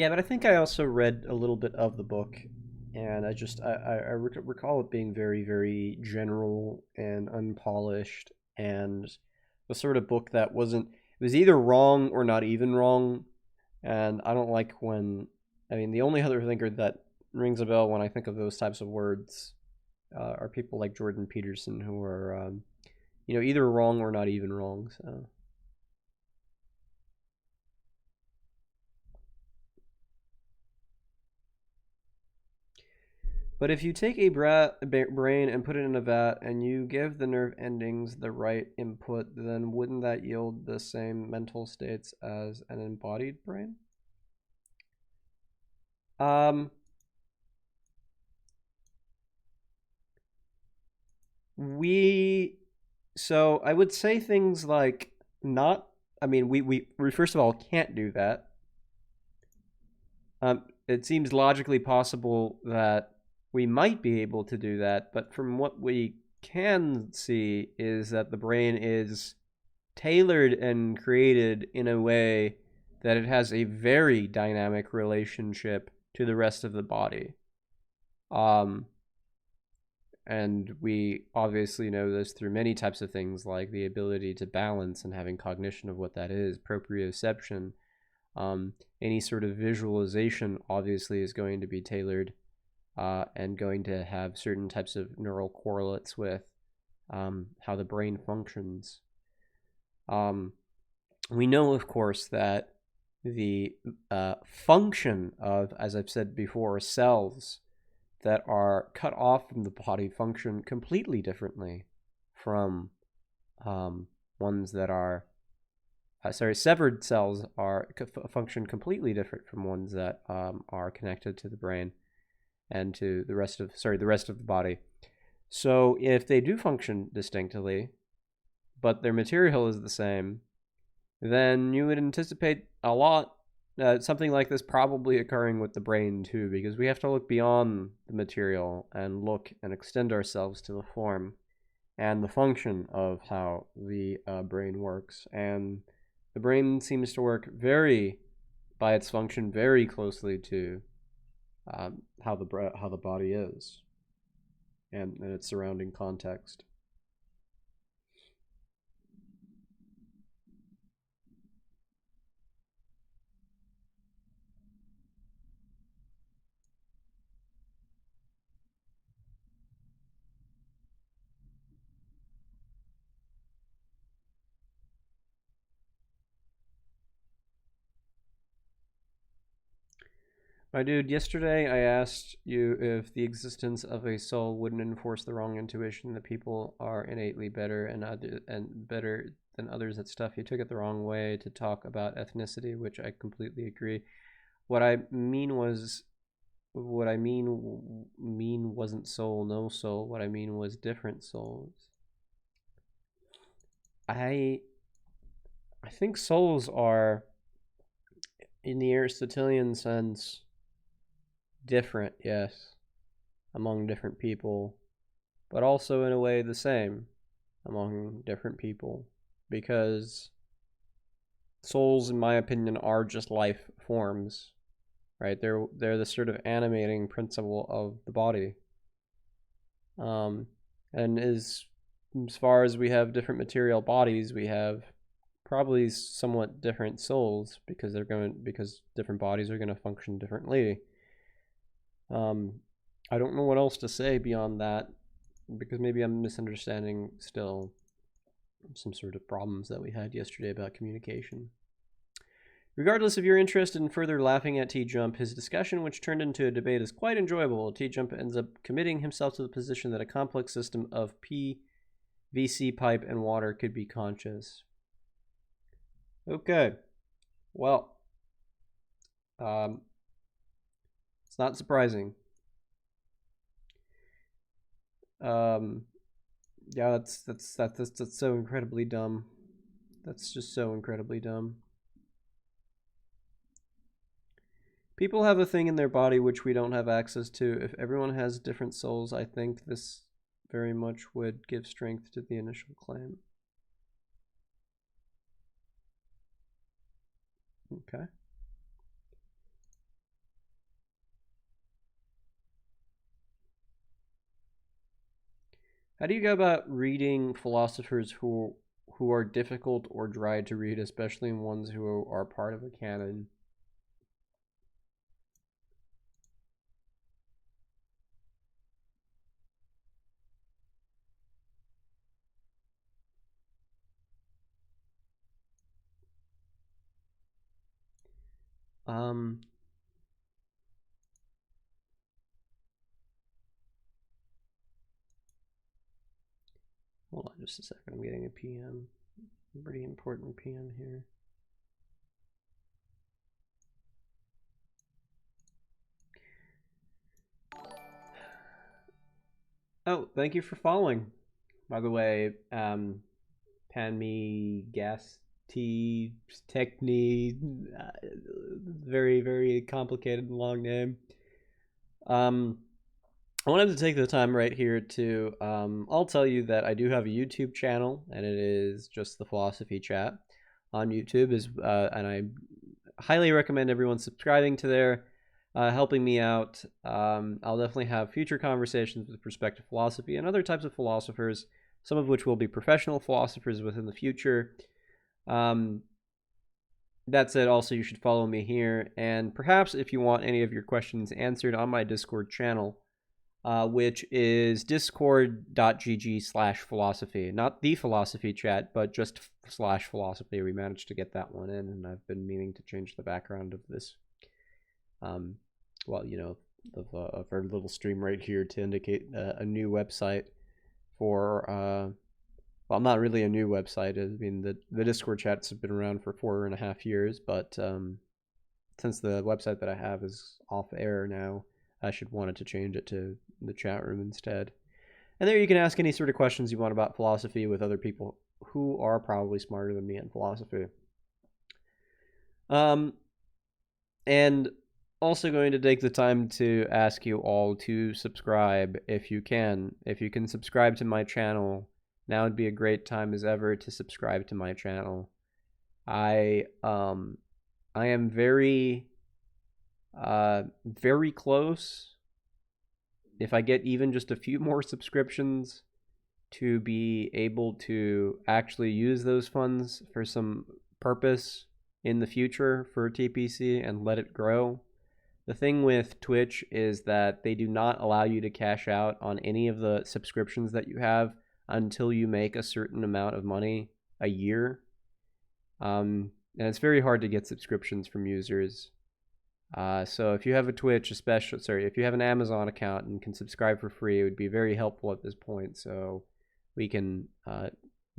[SPEAKER 2] Yeah, but I think I also read a little bit of the book, and recall it being very, very general and unpolished, and the sort of book that wasn't, it was either wrong or not even wrong. And I don't like when, I mean, the only other thinker that rings a bell when I think of those types of words are people like Jordan Peterson, who are, either wrong or not even wrong. So. But if you take a brain and put it in a vat and you give the nerve endings the right input, then wouldn't that yield the same mental states as an embodied brain? We so I would say things like not. I mean, we first of all can't do that. It seems logically possible that we might be able to do that, but from what we can see is that the brain is tailored and created in a way that it has a very dynamic relationship to the rest of the body. And we obviously know this through many types of things like the ability to balance and having cognition of what that is, proprioception. Any sort of visualization obviously is going to be tailored and going to have certain types of neural correlates with how the brain functions. We know, of course, that the function of, as I've said before, cells that are cut off from the body function completely differently from ones that are severed cells are function completely different from ones that are connected to the brain and to the rest of the body. So if they do function distinctly, but their material is the same, then you would anticipate a lot something like this probably occurring with the brain too, because we have to look beyond the material and look and extend ourselves to the form and the function of how the brain works. And the brain seems to work by its function, very closely to how the body is and its surrounding context. My dude, yesterday I asked you if the existence of a soul wouldn't enforce the wrong intuition that people are innately better and better than others at stuff. You took it the wrong way to talk about ethnicity, which I completely agree. What I mean wasn't soul, no soul. What I mean was different souls. I think souls are, in the Aristotelian sense, different, yes, among different people, but also in a way the same among different people, because souls, in my opinion, are just life forms, right? They're the sort of animating principle of the body. And as far as we have different material bodies, we have probably somewhat different souls because different bodies are going to function differently. I don't know what else to say beyond that, because maybe I'm misunderstanding still some sort of problems that we had yesterday about communication. Regardless of your interest in further laughing at T-Jump, his discussion, which turned into a debate, is quite enjoyable. T-Jump ends up committing himself to the position that a complex system of PVC pipe and water could be conscious. Okay. Well, it's not surprising. Yeah, that's so incredibly dumb. That's just so incredibly dumb. People have a thing in their body which we don't have access to. If everyone has different souls, I think this very much would give strength to the initial claim. Okay. How do you go about reading philosophers who are difficult or dry to read, especially ones who are part of a canon? Um, Hold on just a second. I'm getting a PM. Pretty important PM here. Oh, thank you for following. By the way, Panme Gas T Techni, very very complicated and long name. I wanted to take the time right here to I'll tell you that I do have a YouTube channel, and it is just the Philosophy Chat on YouTube. And I highly recommend everyone subscribing to there, helping me out. I'll definitely have future conversations with Prespective philosophy and other types of philosophers, some of which will be professional philosophers within the future. That said, also you should follow me here, and perhaps if you want any of your questions answered on my Discord channel, which is discord.gg/philosophy. Not the philosophy chat, but just /philosophy. We managed to get that one in, and I've been meaning to change the background of this, well, you know, of our little stream right here to indicate a new website for, well, not really a new website. I mean, the Discord chats have been around for 4.5 years, but since the website that I have is off air now, I should wanted to change it to the chat room instead. And there you can ask any sort of questions you want about philosophy with other people who are probably smarter than me in philosophy. And also going to take the time to ask you all to subscribe if you can. If you can subscribe to my channel, now would be a great time as ever to subscribe to my channel. I am very close, if I get even just a few more subscriptions, to be able to actually use those funds for some purpose in the future for TPC and let it grow. The thing with Twitch is that they do not allow you to cash out on any of the subscriptions that you have until you make a certain amount of money a year. And it's very hard to get subscriptions from users. So if you have a Twitch, if you have an Amazon account and can subscribe for free, it would be very helpful at this point, so we can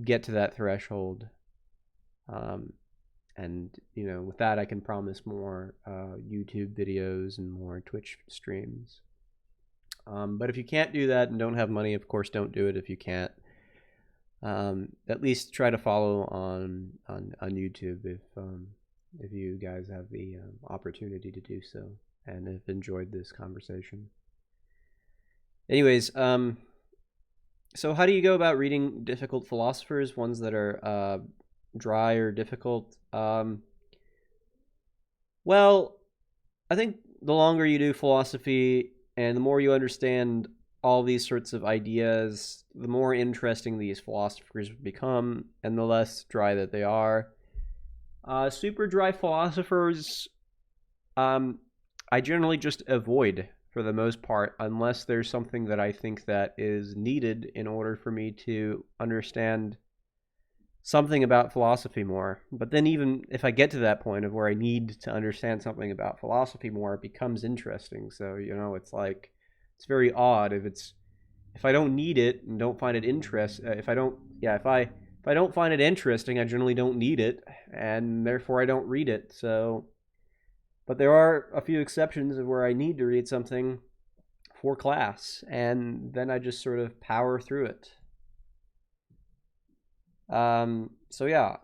[SPEAKER 2] get to that threshold. And you know, with that, I can promise more YouTube videos and more Twitch streams. But if you can't do that and don't have money, of course, don't do it. If you can't, at least try to follow on YouTube if you guys have the opportunity to do so and have enjoyed this conversation. Anyways, so how do you go about reading difficult philosophers, ones that are dry or difficult? Well, I think the longer you do philosophy and the more you understand all these sorts of ideas, the more interesting these philosophers become and the less dry that they are. Super dry philosophers, I generally just avoid for the most part, unless there's something that I think that is needed in order for me to understand something about philosophy more. But then even if I get to that point of where I need to understand something about philosophy more, it becomes interesting. So, you know, it's like, it's very odd if I don't need it and don't find it if I don't find it interesting, I generally don't need it, and therefore I don't read it. So, but there are a few exceptions of where I need to read something for class, and then I just sort of power through it. So yeah,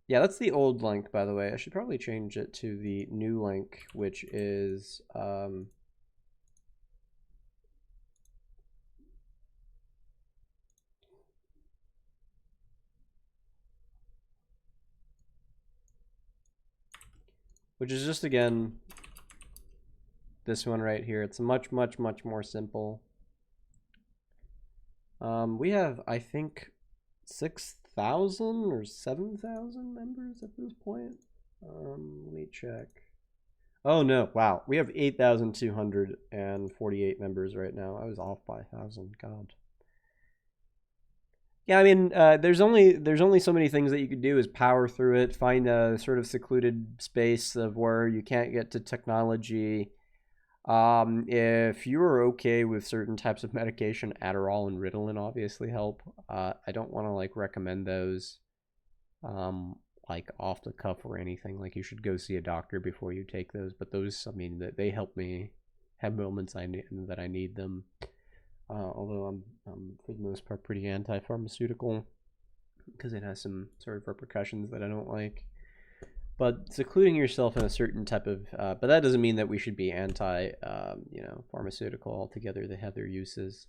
[SPEAKER 2] that's the old link, by the way. I should probably change it to the new link, which is just, again, this one right here. It's much more simple. We have, I think, 6,000 or 7,000 members at this point. Let me check. Oh no! Wow, we have 8,248 members right now. I was off by 1,000. God. Yeah, I mean, there's only so many things that you could do is power through it, find a sort of secluded space of where you can't get to technology. If you're okay with certain types of medication, Adderall and Ritalin obviously help. I don't want to like recommend those, um, like off the cuff or anything. Like you should go see a doctor before you take those. But those, I mean, they help me have moments that I need them. Although I'm for the most part pretty anti-pharmaceutical because it has some sort of repercussions that I don't like. But secluding yourself in a certain type of, but that doesn't mean that we should be anti, pharmaceutical altogether. They have their uses.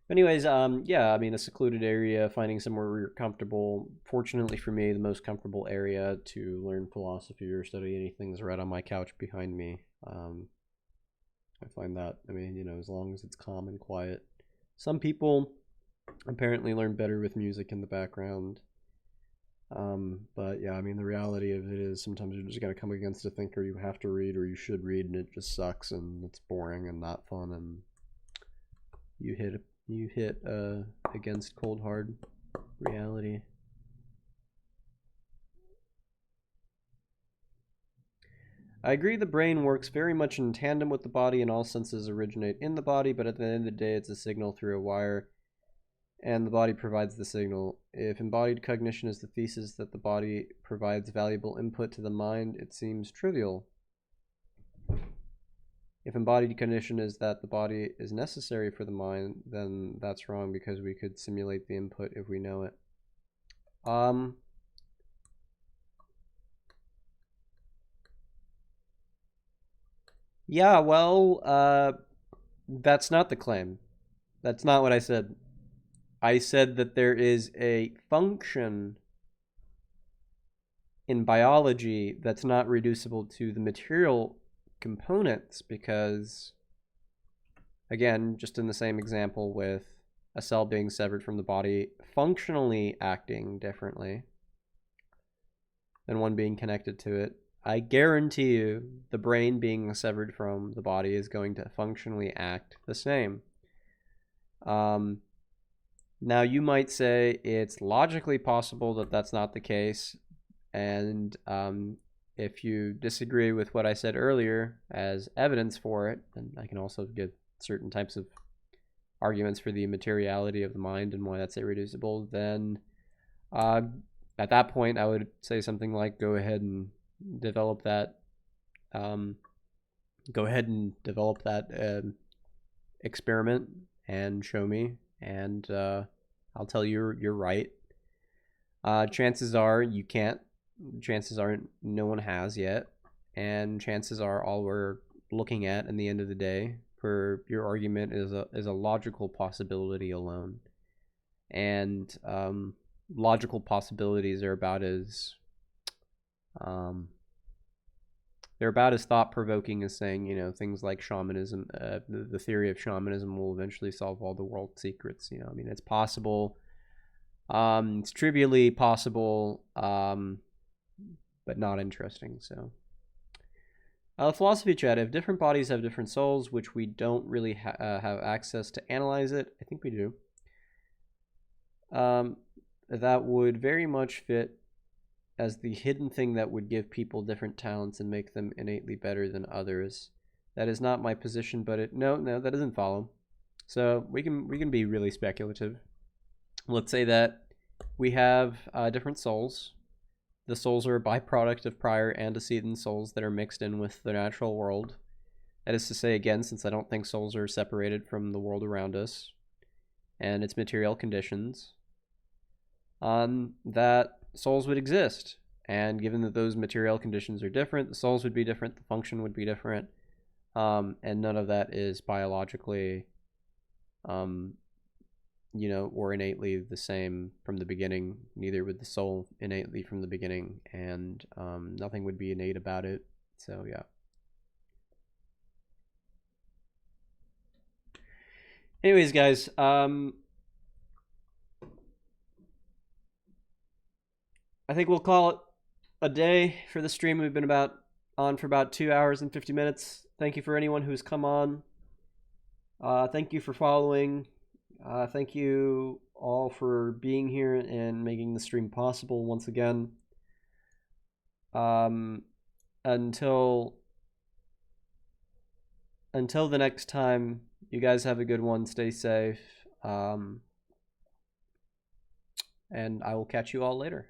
[SPEAKER 2] Anyways, yeah, I mean, a secluded area, finding somewhere where you're comfortable. Fortunately for me, the most comfortable area to learn philosophy or study anything is right on my couch behind me. I find that, I mean, as long as it's calm and quiet. Some people apparently learn better with music in the background. But yeah, I mean, the reality of it is sometimes you're just gonna come against a thinker you have to read or you should read, and it just sucks and it's boring and not fun, and you hit against cold hard reality. I agree the brain works very much in tandem with the body and all senses originate in the body, but at the end of the day, it's a signal through a wire, and the body provides the signal. If embodied cognition is the thesis that the body provides valuable input to the mind, it seems trivial. If embodied cognition is that the body is necessary for the mind, then that's wrong because we could simulate the input if we know it. Yeah, well, that's not the claim. That's not what I said. I said that there is a function in biology that's not reducible to the material components because, again, just in the same example with a cell being severed from the body, functionally acting differently than one being connected to it, I guarantee you the brain being severed from the body is going to functionally act the same. Now, you might say it's logically possible that that's not the case, and if you disagree with what I said earlier as evidence for it, then I can also give certain types of arguments for the immateriality of the mind and why that's irreducible, then at that point I would say something like go ahead and develop that experiment and show me, and I'll tell you you're right. Chances are you can't. Chances are no one has yet, and chances are all we're looking at in the end of the day for your argument is a logical possibility alone, and logical possibilities are about as thought-provoking as saying, things like shamanism. The theory of shamanism will eventually solve all the world's secrets. I mean, it's possible. It's trivially possible, but not interesting. So, philosophy chat. If different bodies have different souls, which we don't really have access to analyze it, I think we do. That would very much fit as the hidden thing that would give people different talents and make them innately better than others. That is not my position, but no, that doesn't follow. So we can be really speculative. Let's say that we have different souls. The souls are a byproduct of prior antecedent souls that are mixed in with the natural world. That is to say, again, since I don't think souls are separated from the world around us and its material conditions, that souls would exist. And given that those material conditions are different, the souls would be different, the function would be different, and none of that is biologically, or innately the same from the beginning. Neither would the soul innately from the beginning, and nothing would be innate about it. So yeah. Anyways, guys, I think we'll call it a day for the stream. We've been on for about 2 hours and 50 minutes. Thank you for anyone who's come on. Thank you for following. Thank you all for being here and making the stream possible once again. Until the next time, you guys have a good one. Stay safe. And I will catch you all later.